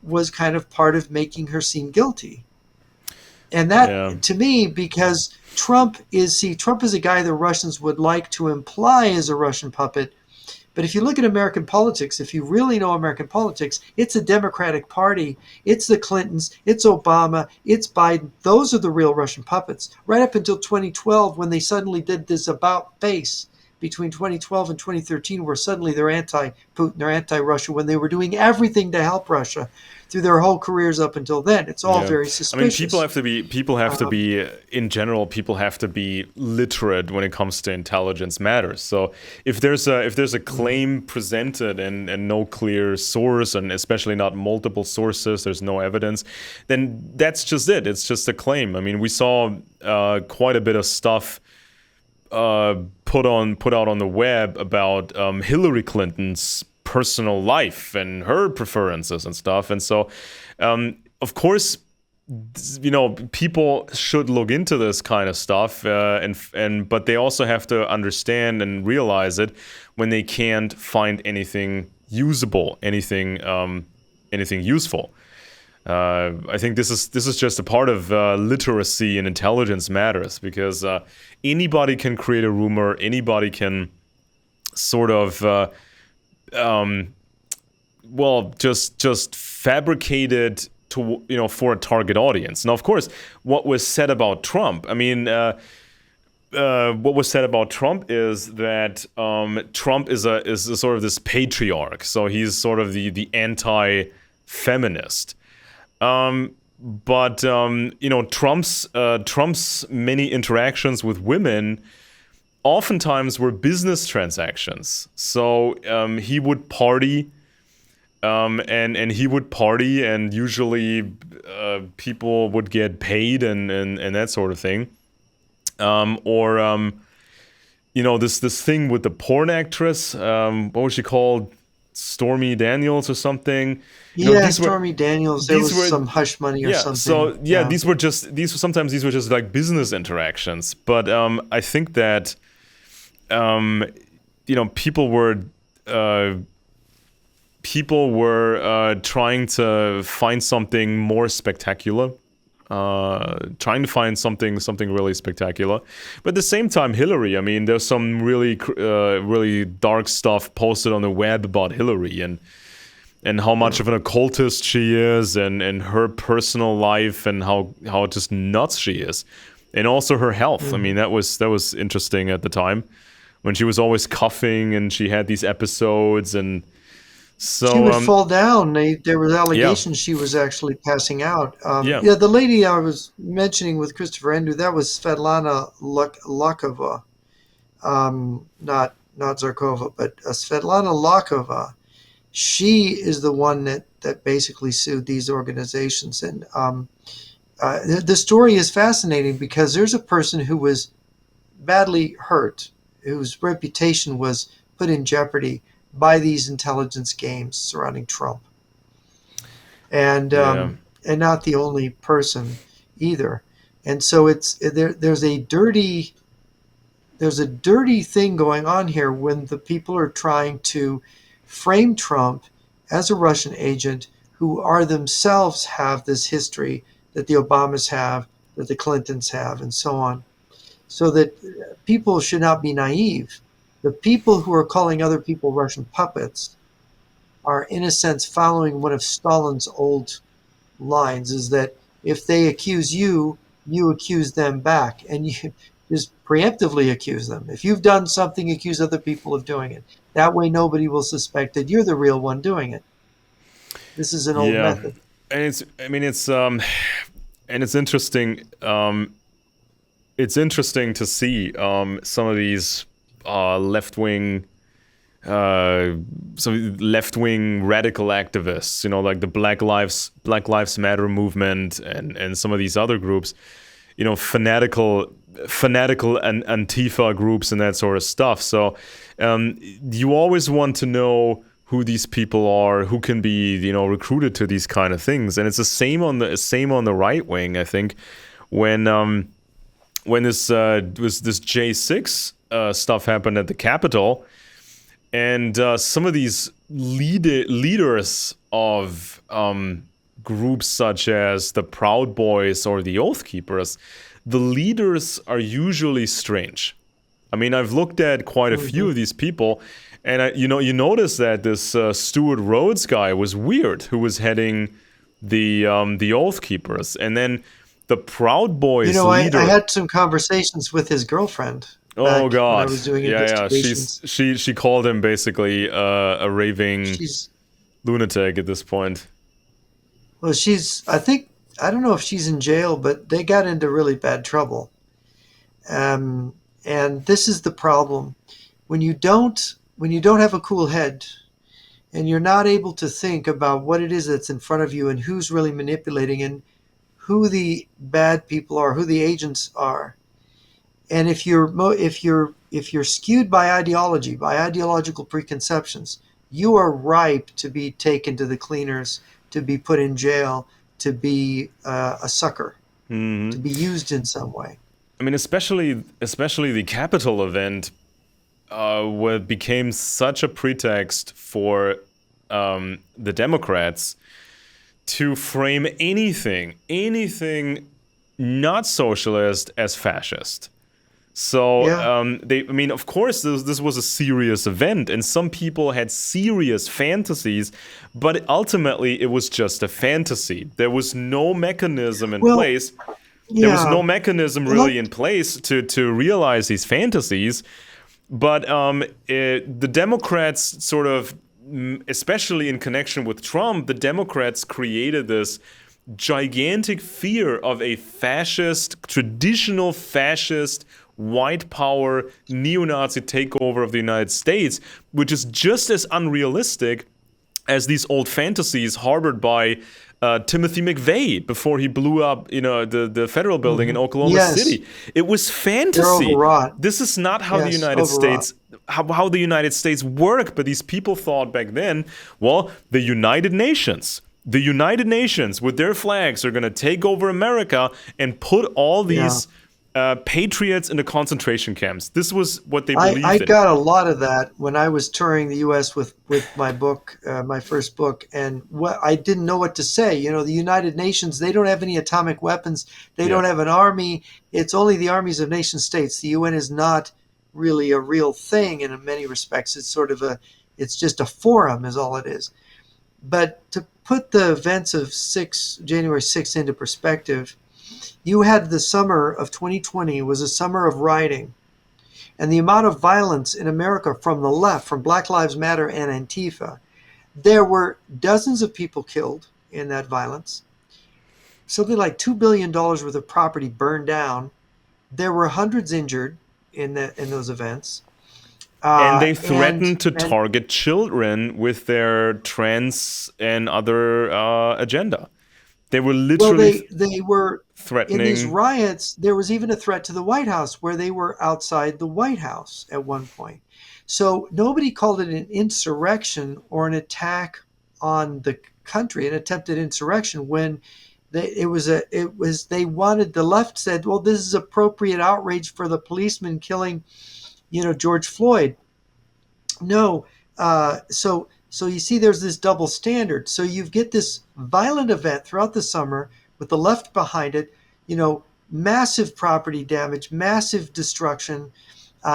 was kind of part of making her seem guilty, and Yeah. that to me, because Trump is a guy the Russians would like to imply is a Russian puppet. But if you look at American politics, if you really know American politics, it's a Democratic Party. It's the Clintons. It's Obama. It's Biden. Those are the real Russian puppets. Right up until 2012, when they suddenly did this about face between 2012 and 2013, where suddenly they're anti-Putin, they're anti-Russia, when they were doing everything to help Russia through their whole careers up until then. It's all Yeah, very I mean, people suspicious. have to be in general. People have to be literate when it comes to intelligence matters. So if there's a claim presented and no clear source, and especially not multiple sources, there's no evidence, then that's just it. It's just a claim. I mean, we saw quite a bit of stuff put out on the web about Hillary Clinton's personal life and her preferences and stuff, and so. Of course, people should look into this kind of stuff, but they also have to understand and realize it when they can't find anything usable, anything useful. I think this is just a part of literacy and intelligence matters, because anybody can create a rumor, anybody can sort of just fabricated to for a target audience. Now, of course, what was said about Trump? I mean, what was said about Trump is that Trump is a sort of this patriarch. So he's sort of the anti-feminist. But Trump's many interactions with women oftentimes were business transactions. So he would party. And he would party, and usually people would get paid and that sort of thing. This thing with the porn actress, what was she called? Stormy Daniels or something. Yeah, These were Stormy Daniels, there was some hush money or yeah. something. So yeah, Yeah. these were just like business interactions. But I think that people were. People were trying to find something more spectacular, trying to find something really spectacular. But at the same time, Hillary, I mean, there's some really dark stuff posted on the web about Hillary, and how much of an occultist she is, and her personal life, and how just nuts she is, and also her health. I mean, that was interesting at the time, when she was always coughing and she had these episodes. And She so would fall down. There was yeah, allegations she was actually passing out. yeah. Yeah, the lady I was mentioning with Christopher Andrew, that was Svetlana Lakova, not Zarkova, but Svetlana Lakova. She is the one that basically sued these organizations. And the story is fascinating, because there's a person who was badly hurt, whose reputation was put in jeopardy by these intelligence games surrounding Trump, and Yeah. not the only person either. And so there's a dirty thing going on here when the people are trying to frame Trump as a Russian agent who are themselves have this history that the Obamas have, that the Clintons have, and so on. So that people should not be naive. The people who are calling other people Russian puppets are, in a sense, following one of Stalin's old lines, is that if they accuse you, you accuse them back. And you just preemptively accuse them. If you've done something, accuse other people of doing it. That way, nobody will suspect that you're the real one doing it. This is an old Yeah, method. and it's interesting. It's interesting to see some of these left wing some left wing radical activists, like the Black Lives Matter movement and some of these other groups, fanatical and Antifa groups and that sort of stuff. So you always want to know who these people are, who can be recruited to these kind of things, and it's the same on the right wing. I think when this J6 stuff happened at the Capitol. And some of these leaders of groups such as the Proud Boys or the Oath Keepers, the leaders are usually strange. I mean, I've looked at quite a few of these people, and you notice that this Stuart Rhodes guy was weird, who was heading the Oath Keepers, and then the Proud Boys leader. I had some conversations with his girlfriend. Oh When I God! was doing Yeah. investigations. She called him basically a raving She's lunatic at this point. well, I don't know if she's in jail, but they got into really bad trouble. And this is the problem when you don't have a cool head, and you're not able to think about what it is that's in front of you and who's really manipulating and who the bad people are, who the agents are. And if you're skewed by ideology, by ideological preconceptions, you are ripe to be taken to the cleaners, to be put in jail, to be a sucker, to be used in some way. I mean, especially the Capitol event, where it became such a pretext for the Democrats to frame anything not socialist as fascist. So, Yeah. of course, this was a serious event, and some people had serious fantasies, but ultimately it was just a fantasy. There was no mechanism in Well, place. There was yeah. no mechanism Well, really in place to realize these fantasies. But the Democrats sort of, especially in connection with Trump, the Democrats created this gigantic fear of a traditional fascist, white power, neo-Nazi takeover of the United States, which is just as unrealistic as these old fantasies harbored by Timothy McVeigh before he blew up, the federal building in Oklahoma yes, City. It was they're fantasy. overwrought. This is not how the Yes, United overwrought. States how the United States work. But these people thought back then, well, the United Nations with their flags are going to take over America and put all Yeah. these patriots into concentration camps. This was what they I believed in. got a lot of that when I was touring the U.S. with my book, my first book, and I didn't know what to say. The United Nations, they don't have any atomic weapons. They Yeah. don't have an army. It's only the armies of nation states. The UN is not really a real thing, and in many respects, it's just a forum, is all it is. But to put the events of January 6th into perspective, you had the summer of 2020 was a summer of rioting. And the amount of violence in America from the left, from Black Lives Matter and Antifa, there were dozens of people killed in that violence. Something like $2 billion worth of property burned down. There were hundreds injured in those events. And they And threatened to target children with their trans and other agenda. They were well, literally they were in these threatening. riots. There was even a threat to the White House, where they were outside the White House at one point. So nobody called it an insurrection or an attack on the country, an attempted insurrection, when the left said, well, this is appropriate outrage for the policeman killing George Floyd. No. So So you see, there's this double standard. So you get this violent event throughout the summer with the left behind it, massive property damage, massive destruction,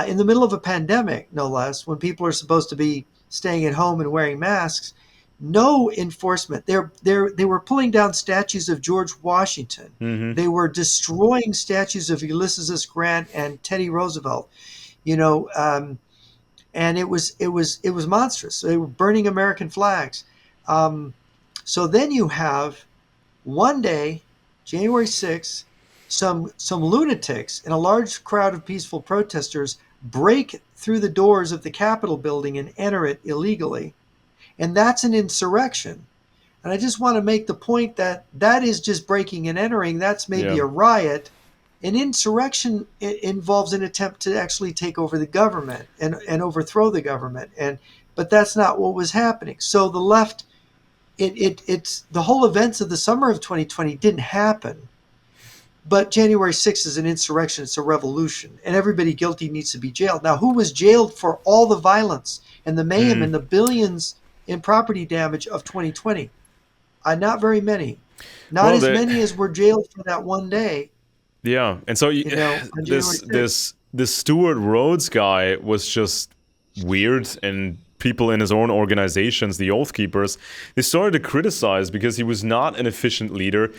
in the middle of a pandemic, no less, when people are supposed to be staying at home and wearing masks. No enforcement. They were pulling down statues of George Washington. Mm-hmm. They were destroying statues of Ulysses S. Grant and Teddy Roosevelt. You know, and it was monstrous. They were burning American flags. Um, so then you have one day, January 6th, some lunatics and a large crowd of peaceful protesters break through the doors of the Capitol building and enter it illegally, and that's an insurrection. And I just want to make the point that that is just breaking and entering. That's maybe Yeah. a riot. An insurrection involves an attempt to actually take over the government and overthrow the government. But that's not what was happening. So the left, it's the whole events of the summer of 2020 didn't happen. But January 6th is an insurrection. It's a revolution. And everybody guilty needs to be jailed. Now, who was jailed for all the violence and the mayhem Mm. and the billions in property damage of 2020? Not very many. Not Well, as many as were jailed for that one day, yeah, and so on January this 6th. this Stuart Rhodes guy was just weird, and people in his own organizations, the Oath Keepers, they started to criticize because he was not an efficient leader.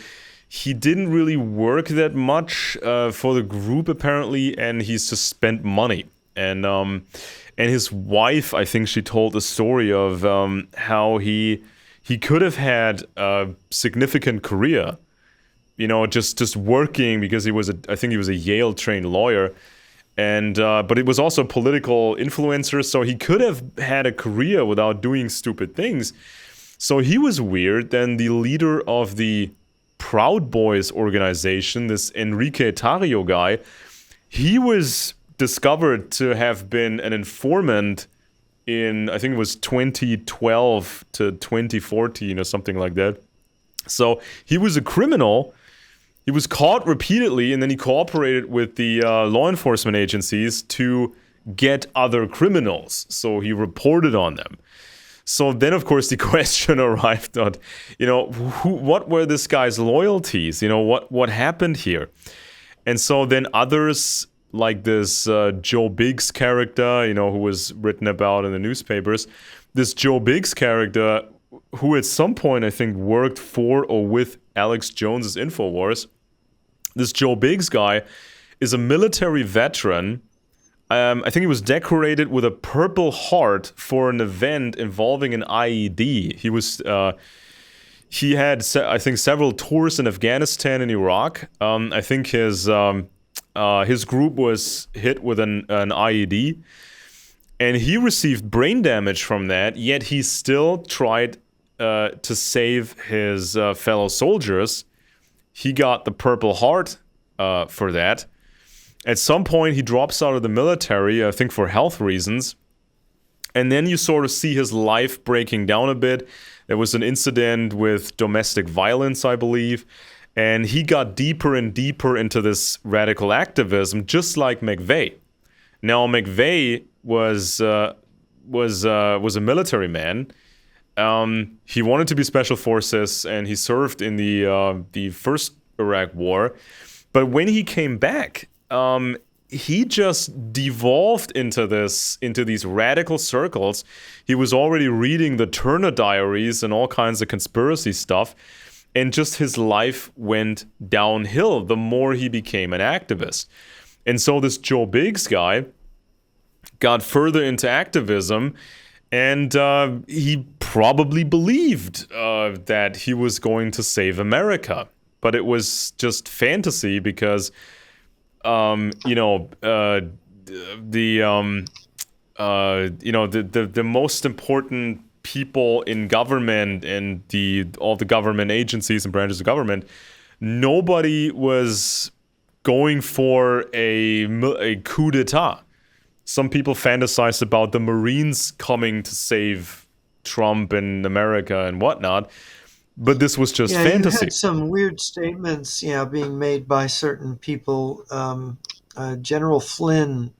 He didn't really work that much for the group apparently, and he just spent money. And his wife, I think she told the story of how he could have had a significant career, just working because I think he was a Yale trained lawyer, and but it was also a political influencer, so he could have had a career without doing stupid things. So he was weird. Then the leader of the Proud Boys organization, this Enrique Tarrio guy, he was discovered to have been an informant in, I think it was 2012 to 2014 or something like that. So he was a criminal. He was caught repeatedly, and then he cooperated with the law enforcement agencies to get other criminals. So he reported on them. So then, of course, the question arrived on, what were this guy's loyalties? What happened here? And so then others, like this Joe Biggs character, who was written about in the newspapers, this Joe Biggs character, who at some point I think worked for or with Alex Jones's InfoWars. This Joe Biggs guy is a military veteran. I think he was decorated with a Purple Heart for an event involving an IED. He had, I think, several tours in Afghanistan and Iraq. I think his group was hit with an IED, and he received brain damage from that. Yet he still tried to save his fellow soldiers. He got the Purple Heart for that. At some point, he drops out of the military, I think for health reasons. And then you sort of see his life breaking down a bit. There was an incident with domestic violence, I believe. And he got deeper and deeper into this radical activism, just like McVeigh. Now, McVeigh was a military man. He wanted to be special forces, and he served in the first Iraq War. But when he came back, he just devolved into these radical circles. He was already reading the Turner Diaries and all kinds of conspiracy stuff, and just his life went downhill the more he became an activist. And so this Joe Biggs guy got further into activism, and he probably believed that he was going to save America. But it was just fantasy because the most important people in government and all the government agencies and branches of government, nobody was going for a coup d'etat. Some people fantasized about the Marines coming to save Trump and America and whatnot, but this was just Yeah, you fantasy. had some weird statements, being made by certain people. General Flynn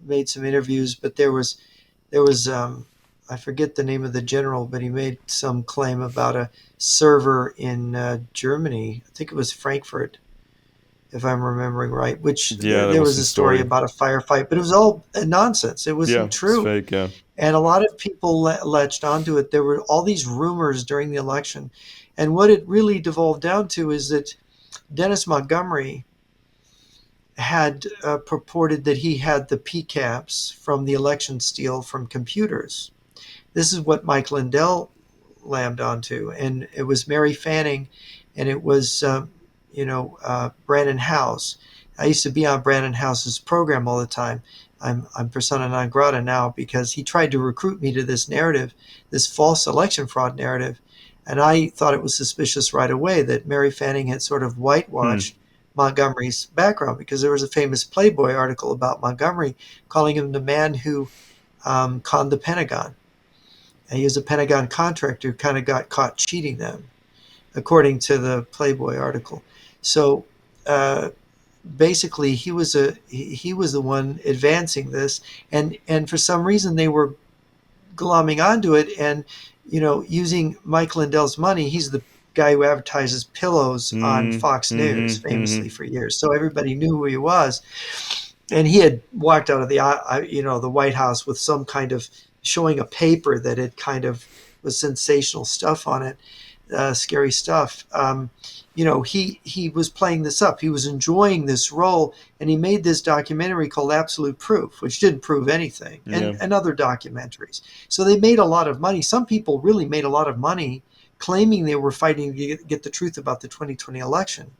made some interviews, but there was I forget the name of the general, but he made some claim about a server in Germany. I think it was Frankfurt, if I'm remembering right, which Yeah, that there was was some a story story. about a firefight, but it was all nonsense. It Yeah, wasn't it's true. fake. Yeah. And a lot of people latched onto it. There were all these rumors during the election. And what it really devolved down to is that Dennis Montgomery had purported that he had the PCAPs from the election steal from computers. This is what Mike Lindell lammed onto, and it was Mary Fanning, and it was Brandon House. I used to be on Brandon House's program all the time. I'm persona non grata now because he tried to recruit me to this narrative, this false election fraud narrative, and I thought it was suspicious right away that Mary Fanning had sort of Hmm. whitewashed Montgomery's background because there was a famous Playboy article about Montgomery calling him the man who conned the Pentagon. He was a Pentagon contractor who kind of got caught cheating them, according to the Playboy article. So basically, he was the one advancing this, and for some reason they were glomming onto it, and using Mike Lindell's money. He's the guy who advertises pillows on Hmm. Fox News Hmm. Hmm. famously for years, so everybody knew who he was. And he had walked out of the White House with some kind of showing a paper that had kind of was sensational stuff on it, scary stuff. He was playing this up. He was enjoying this role, and he made this documentary called Absolute Proof, which didn't prove anything, Yeah. and other documentaries. So they made a lot of money. Some people really made a lot of money claiming they were fighting to get the truth about the 2020 election.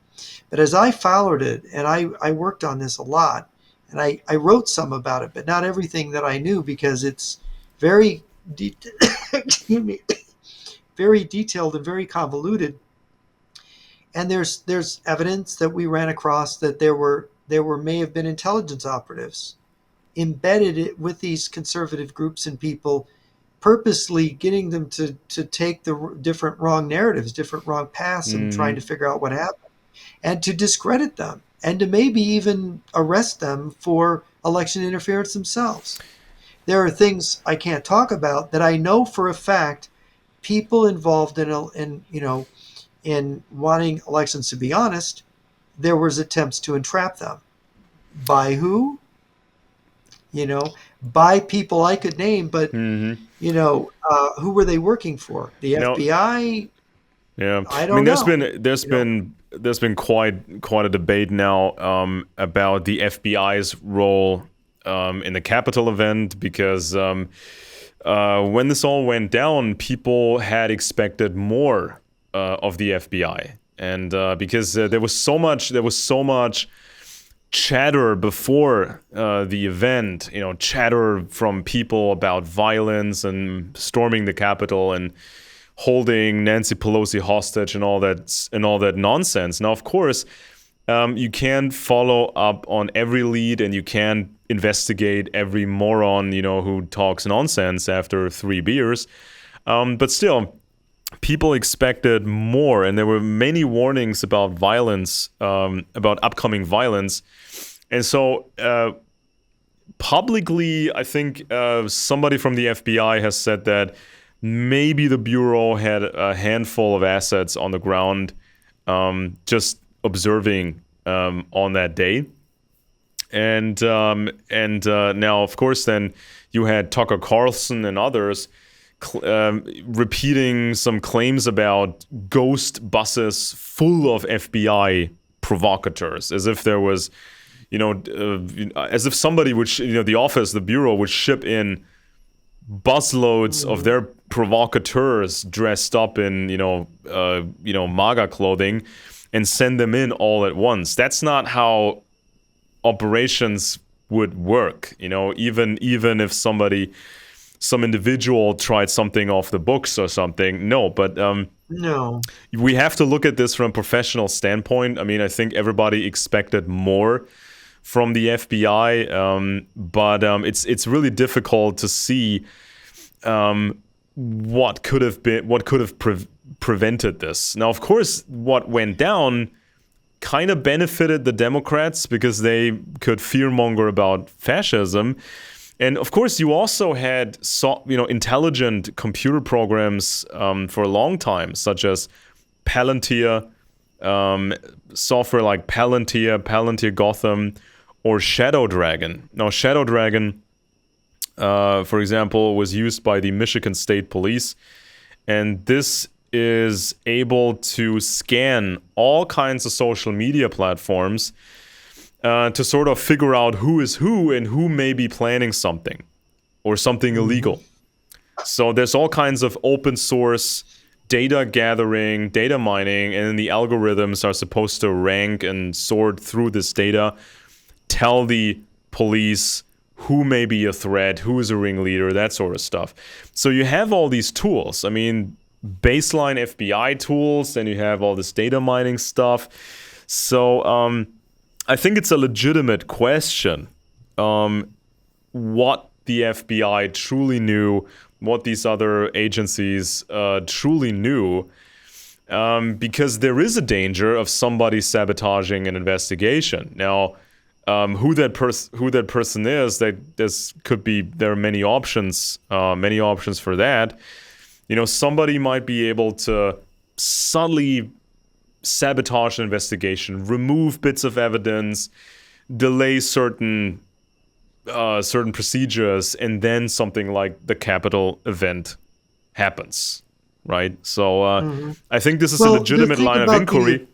But as I followed it, and I worked on this a lot, and I wrote some about it, but not everything that I knew because it's very, excuse me, very detailed and very convoluted. And there's evidence that we ran across that there may have been intelligence operatives embedded with these conservative groups and people, purposely getting them to take the different wrong narratives, different wrong paths, and trying to Hmm. figure out what happened and to discredit them and to maybe even arrest them for election interference themselves. There are things I can't talk about that I know for a fact people involved in wanting elections to be honest, there was attempts to entrap them. By who? By people I could name, but Hmm. who were they working for? The You know, FBI? yeah. I I mean, don't know. You know, there's been quite a debate now about the FBI's role in the Capitol event because when this all went down, people had expected more of the FBI, and because there was so much chatter before the event, chatter from people about violence and storming the Capitol and holding Nancy Pelosi hostage and all that nonsense. Now, of course, you can't follow up on every lead, and you can't investigate every moron who talks nonsense after 3 beers. But still, people expected more, and there were many warnings about violence, about upcoming violence, and so. Publicly, I think somebody from the FBI has said that maybe the Bureau had a handful of assets on the ground just observing on that day. And now, of course, then you had Tucker Carlson and others repeating some claims about ghost buses full of FBI provocateurs, as if there was as if somebody would, the bureau would ship in busloads of mhm. their provocateurs dressed up in, MAGA clothing and send them in all at once. That's not how operations would work. Even if some individual tried something off the books or something. No, but No. we have to look at this from a professional standpoint. I mean, I think everybody expected more from the FBI, but it's really difficult to see what could have prevented this. Now, of course, what went down kind of benefited the Democrats because they could fearmonger about fascism, And of course, you also had intelligent computer programs for a long time, such as Palantir, software like Palantir Gotham, or Shadow Dragon. Now, Shadow Dragon, for example, was used by the Michigan State Police, and this is able to scan all kinds of social media platforms to sort of figure out who is who and who may be planning something or something illegal. So there's all kinds of open source data gathering, data mining, and then the algorithms are supposed to rank and sort through this data, tell the police who may be a threat, who is a ringleader, that sort of stuff. So you have all these tools. I mean, baseline FBI tools, and you have all this data mining stuff. So I think it's a legitimate question what the FBI truly knew, what these other agencies truly knew, because there is a danger of somebody sabotaging an investigation. Now, who that person is, there are many options for that. Somebody might be able to subtly sabotage an investigation, remove bits of evidence, delay certain procedures, and then something like the Capitol event happens, right? So I think this is a legitimate line of inquiry,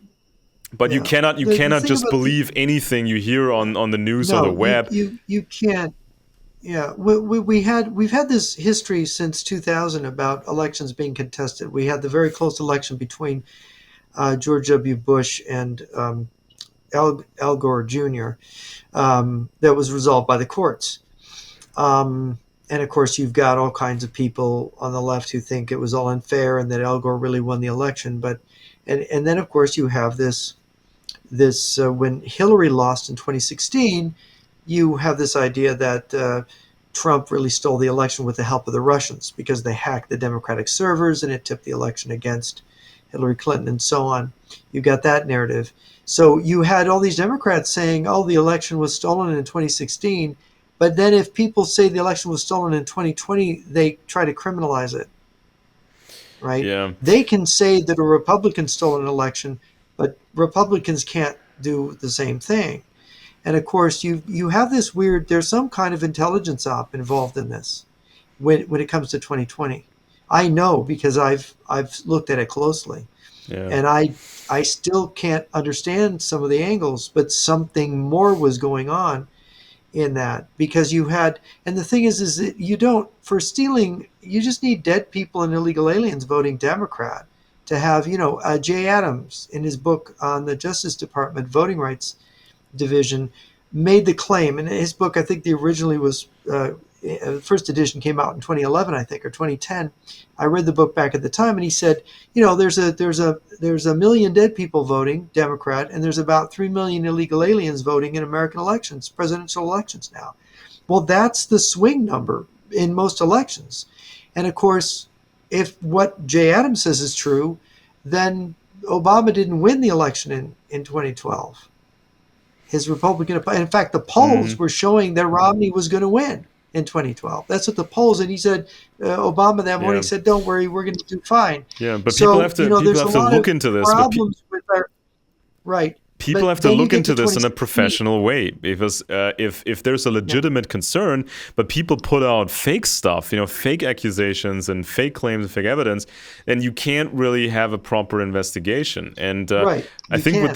but you cannot just believe anything you hear on the news or the web. You can't. Yeah, we've had this history since 2000 about elections being contested. We had the very close election between George W. Bush and Al Gore Jr. That was resolved by the courts. And of course, you've got all kinds of people on the left who think it was all unfair and that Al Gore really won the election. But and then of course you have this when Hillary lost in 2016, you have this idea that Trump really stole the election with the help of the Russians because they hacked the Democratic servers and it tipped the election against Hillary Clinton and so on. You got that narrative. So you had all these Democrats saying, oh, the election was stolen in 2016. But then if people say the election was stolen in 2020, they try to criminalize it, right? Yeah. They can say that a Republican stole an election, but Republicans can't do the same thing. And of course, you have this weird, there's some kind of intelligence op involved in this when it comes to 2020. I know because I've looked at it closely. Yeah. And I still can't understand some of the angles, but something more was going on in that because you had, and the thing is that you don't, for stealing, you just need dead people and illegal aliens voting Democrat to have, Jay Adams in his book on the Justice Department Voting Rights Division made the claim, and his book, I think the originally was, first edition came out in 2011, I think, or 2010. I read the book back at the time, and he said, there's a million dead people voting Democrat, and there's about 3 million illegal aliens voting in American elections, presidential elections now. Well, that's the swing number in most elections. And of course, if what Jay Adams says is true, then Obama didn't win the election in 2012. His Republican, in fact, the polls were showing that Romney was going to win in 2012. That's what the polls, and he said, Obama that morning said, "Don't worry, we're going to do fine." Yeah, but people have to look into this. Problems with our, right. People have to look into this in a professional way, because if there's a legitimate concern, but people put out fake stuff, fake accusations and fake claims and fake evidence, then you can't really have a proper investigation. And I think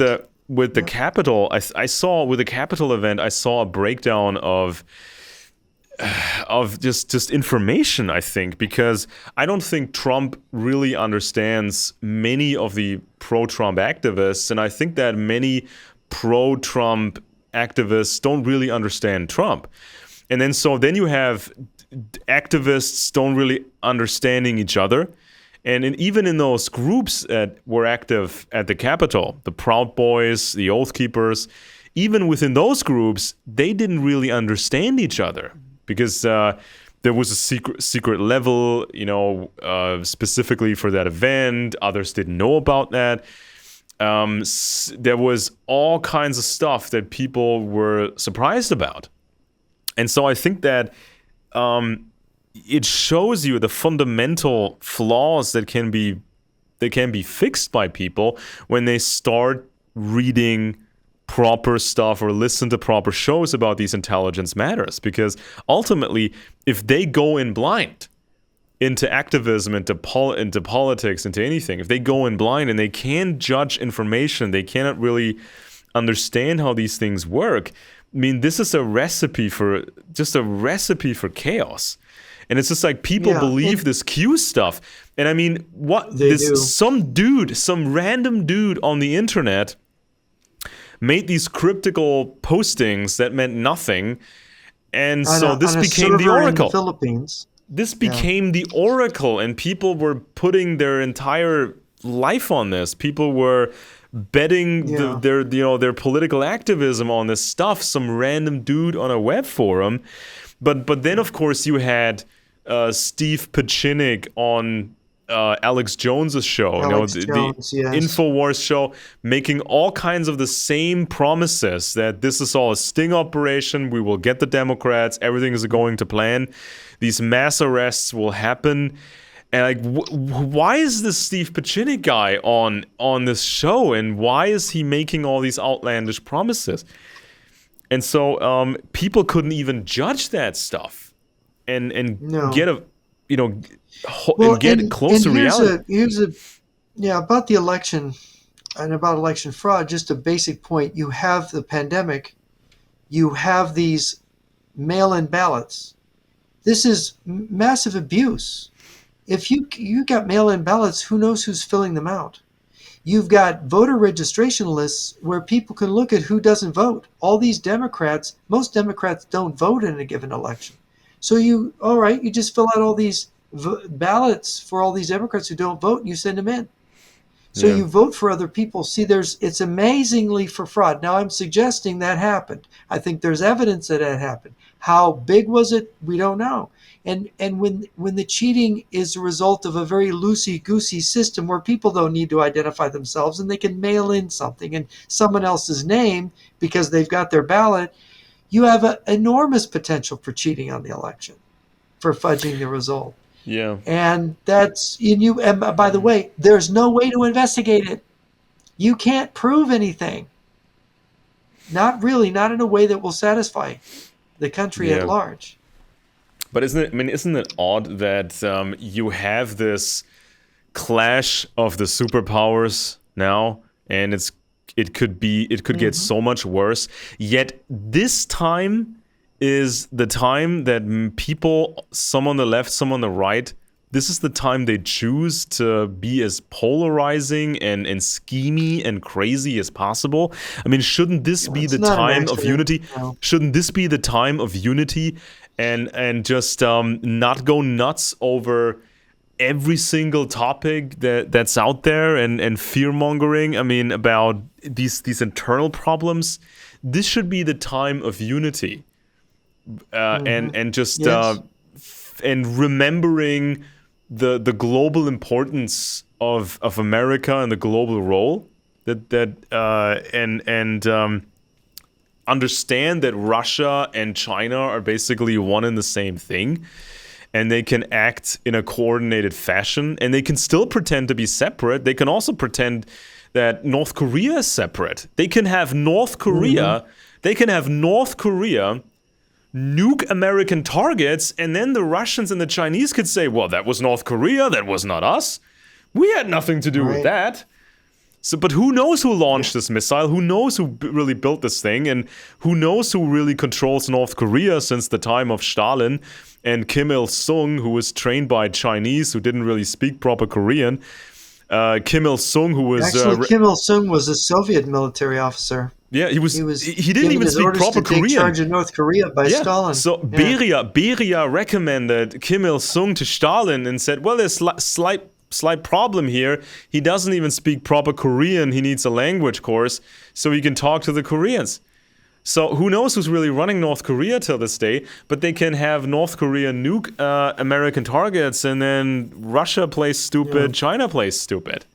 with the Capitol, I saw with the Capitol event, I saw a breakdown of just information, I think, because I don't think Trump really understands many of the pro-Trump activists, and I think that many pro-Trump activists don't really understand Trump. And then you have activists don't really understanding each other. And even in those groups that were active at the Capitol, the Proud Boys, the Oath Keepers, even within those groups, they didn't really understand each other. Because there was a secret level, specifically for that event. Others didn't know about that. There was all kinds of stuff that people were surprised about. And so I think that it shows you the fundamental flaws that can be fixed by people when they start reading proper stuff or listen to proper shows about these intelligence matters. Because ultimately, if they go in blind into activism, into politics, into anything, if they go in blind and they can't judge information, they cannot really understand how these things work. I mean, this is a recipe for chaos. And it's just like people Yeah, believe and this Q stuff. And I mean, what they this do. some random dude on the internet made these cryptical postings that meant nothing. And On so this a became the server in the oracle. Philippines. This Yeah, became the oracle, and people were putting their entire life on this. People were betting yeah. their political activism on this stuff. Some random dude on a web forum, but then of course you had Steve Pacinic on Alex Jones's show, Alex the Jones, yes. Infowars show, making all kinds of the same promises that this is all a sting operation. We will get the Democrats. Everything is going to plan. These mass arrests will happen. And like, why is this Steve Pacinic guy on this show, and why is he making all these outlandish promises? And so people couldn't even judge that stuff and No. get a you know Well, and get close and to reality. here's a yeah, about the election and about election fraud. Just a basic point: you have the pandemic, you have these mail-in ballots. This is massive abuse. If you got mail-in ballots, who knows who's filling them out? You've got voter registration lists where people can look at who doesn't vote. All these Democrats, most Democrats don't vote in a given election. So all right, you just fill out all these ballots for all these Democrats who don't vote and you send them in. So Yeah. you vote for other people. See, it's amazingly for fraud. Now I'm suggesting that happened. I think there's evidence that it happened. How big was it? We don't know. And when the cheating is a result of a very loosey goosey system where people don't need to identify themselves and they can mail in something in someone else's name because they've got their ballot, you have an enormous potential for cheating on the election, for fudging the result. Yeah. And and by the way, there's no way to investigate it. You can't prove anything. Not really, not in a way that will satisfy the country at Yeah. large. But isn't it odd that you have this clash of the superpowers now, and it could get Hmm. so much worse. Yet this time is the time that people, some on the left, some on the right, this is the time they choose to be as polarizing and schemy and crazy as possible. I mean, shouldn't this Yeah, be it's the not an time of accident. unity? No. Shouldn't this be the time of unity and just not go nuts over every single topic that's out there and fear mongering? I mean, about these internal problems. This should be the time of unity, Hmm. and just Yes. and remembering the global importance of America and the global role and understand that Russia and China are basically one and the same thing, and they can act in a coordinated fashion, and they can still pretend to be separate. They can also pretend that North Korea is separate. Hmm. They can have North Korea nuke American targets, and then the Russians and the Chinese could say, well, that was North Korea, that was not us. We had nothing to do with Right. that. So, but who knows who Yeah. launched this missile? Who knows who really built this thing? And who knows who really controls North Korea since the time of Stalin and Kim Il Sung, who was trained by Chinese who didn't really speak proper Korean. Kim Il Sung, who was Actually, Kim Il Sung was a Soviet military officer. yeah, he He was was he didn't given even his speak orders proper to take Korean. charge of North Korea by Yeah, Stalin. so Yeah. Beria recommended Kim Il Sung to Stalin and said, "Well, there's slight problem here. He doesn't even speak proper Korean. He needs a language course so he can talk to the Koreans." So who knows who's really running North Korea till this day? But they can have North Korea nuke American targets, and then Russia plays Yeah. stupid, China plays stupid.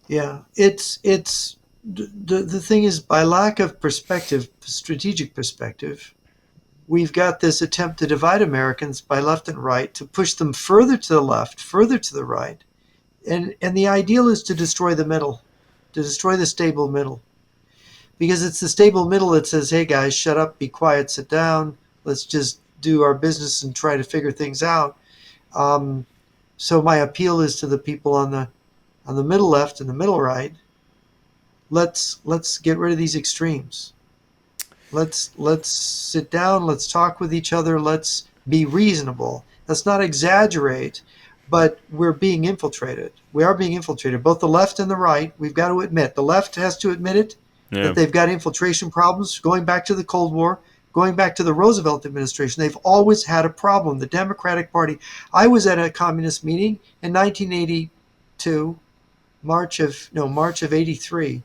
Yeah. The thing is, by lack of perspective, strategic perspective, we've got this attempt to divide Americans by left and right, to push them further to the left, further to the right. And the ideal is to destroy the middle, to destroy the stable middle. Because it's the stable middle that says, hey guys, shut up, be quiet, sit down, let's just do our business and try to figure things out. So my appeal is to the people on the middle left and the middle right. Let's get rid of these extremes. Let's sit down, let's talk with each other, let's be reasonable. Let's not exaggerate, but we're being infiltrated. We are being infiltrated, both the left and the right. We've got to admit, the left has to admit it, Yeah. that they've got infiltration problems going back to the Cold War, going back to the Roosevelt administration. They've always had a problem. The Democratic Party. I was at a communist meeting in 1982, March of 83,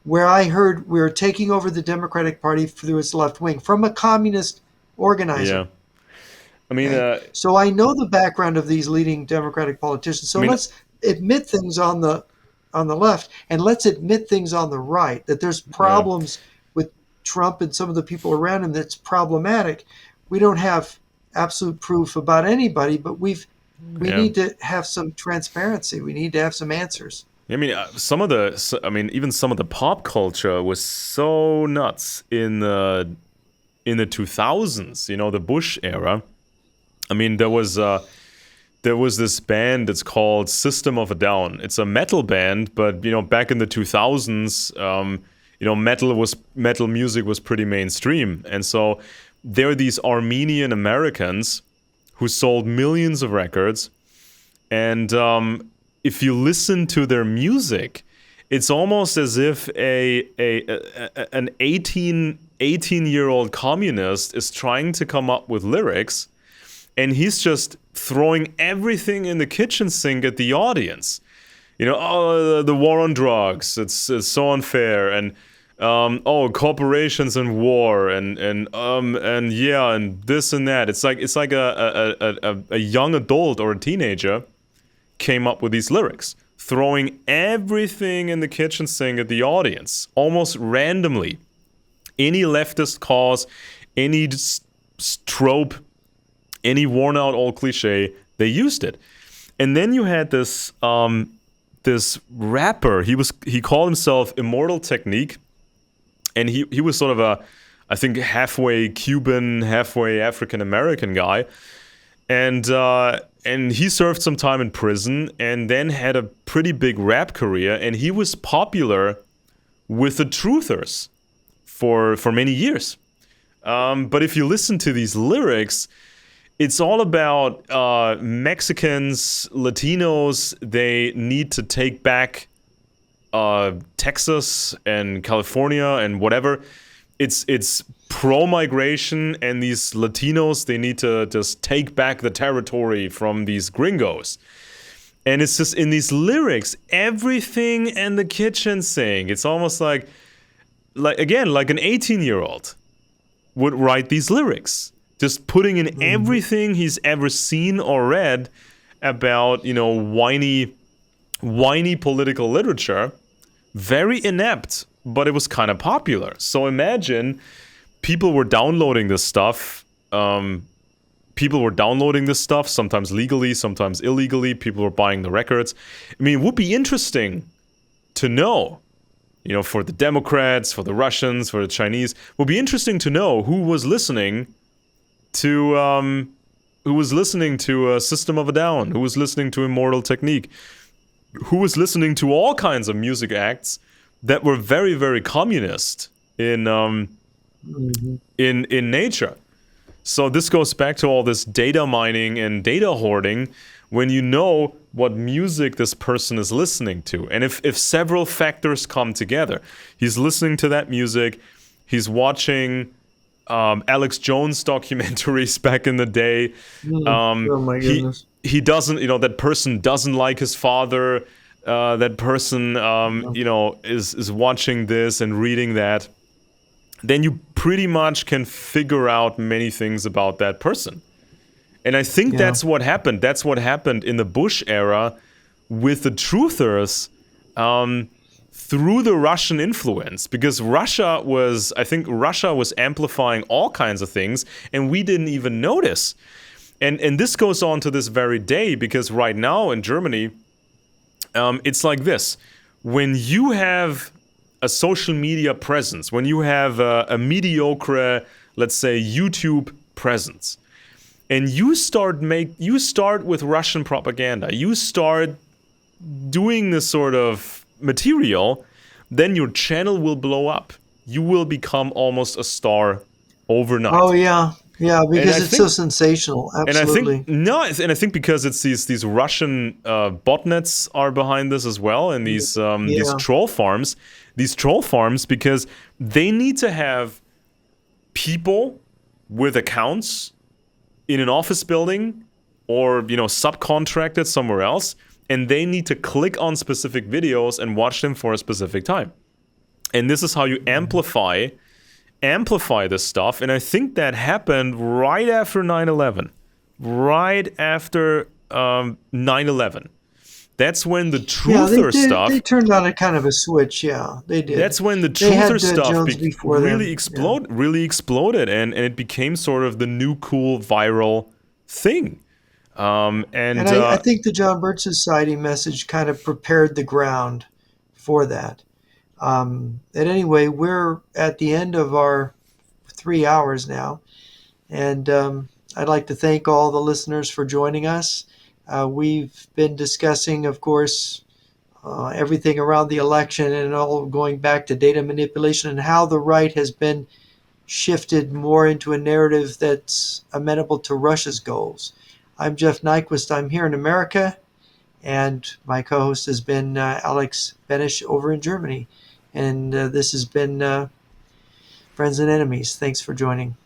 where I heard we were taking over the Democratic Party through its left wing from a communist organizer. Yeah. I mean, Okay? So I know the background of these leading Democratic politicians. So I mean, let's admit things on the left, and let's admit things on the right, that there's yeah. problems with Trump and some of the people around him that's problematic. We don't have absolute proof about anybody, but we Yeah. need to have some transparency. We need to have some answers. I mean, even some of the pop culture was so nuts in the 2000s. You know, the Bush era. I mean, there was this band that's called System of a Down. It's a metal band, but you know, back in the 2000s, you know, metal music was pretty mainstream, and so there are these Armenian Americans who sold millions of records, and if you listen to their music, it's almost as if an 18-year-old communist is trying to come up with lyrics, and he's just throwing everything in the kitchen sink at the audience. You know, oh, the war on drugs, it's so unfair, and oh, corporations and war, and yeah, and this and that. It's like a young adult or a teenager came up with these lyrics, throwing everything in the kitchen sink at the audience, almost randomly. Any leftist cause, any trope, any worn out old cliche, they used it. And then you had this rapper. He called himself Immortal Technique, and he was sort of I think halfway Cuban, halfway African American guy, and he served some time in prison and then had a pretty big rap career, and he was popular with the truthers for many years. But if you listen to these lyrics, it's all about Mexicans, Latinos. They need to take back Texas and California and whatever. It's pro-migration, and these Latinos, they need to just take back the territory from these gringos. And it's just in these lyrics, everything in the kitchen sink. It's almost like again, like an 18-year-old would write these lyrics, just putting in everything he's ever seen or read about, you know, whiny political literature. Very inept, but it was kind of popular. So imagine people were downloading this stuff. Sometimes legally, sometimes illegally. People were buying the records. I mean, it would be interesting to know, you know, for the Democrats, for the Russians, for the Chinese, it would be interesting to know who was listening to System of a Down, who was listening to Immortal Technique, who was listening to all kinds of music acts that were very, very communist in nature. So this goes back to all this data mining and data hoarding, when you know what music this person is listening to. And if several factors come together, he's listening to that music, he's watching Alex Jones documentaries back in the day. Oh my goodness. He doesn't, you know, that person doesn't like his father. That person, you know, is watching this and reading that. Then you pretty much can figure out many things about that person. And I think that's what happened. That's what happened in the Bush era with the truthers. through the Russian influence, because I think Russia was amplifying all kinds of things, and we didn't even notice. And this goes on to this very day, because right now in Germany, it's like this. When you have a social media presence, when you have a mediocre, let's say, YouTube presence, and you start with Russian propaganda, you start doing this sort of material, then your channel will blow up. You will become almost a star overnight. Oh yeah, yeah, And because I it's so think, sensational. and I Absolutely. think no, and I think because it's these Russian botnets are behind this as well, and these Yeah. troll farms, because they need to have people with accounts in an office building, or subcontracted somewhere else, and they need to click on specific videos and watch them for a specific time. And this is how you amplify this stuff. And I think that happened right after 9/11. Right after 9/11. That's when the Yeah, they truther did. They stuff turned on a kind of a switch. Yeah, they did. that's when the They truther had stuff Jones before really them. Yeah. exploded, and it became sort of the new cool viral thing. And And I think the John Birch Society message kind of prepared the ground for that. And anyway, we're at the end of our 3 hours now. And I'd like to thank all the listeners for joining us. We've been discussing, of course, everything around the election and all going back to data manipulation and how the right has been shifted more into a narrative that's amenable to Russia's goals. I'm Jeff Nyquist. I'm here in America, and my co host has been Alex Benish over in Germany. And this has been Friends and Enemies. Thanks for joining.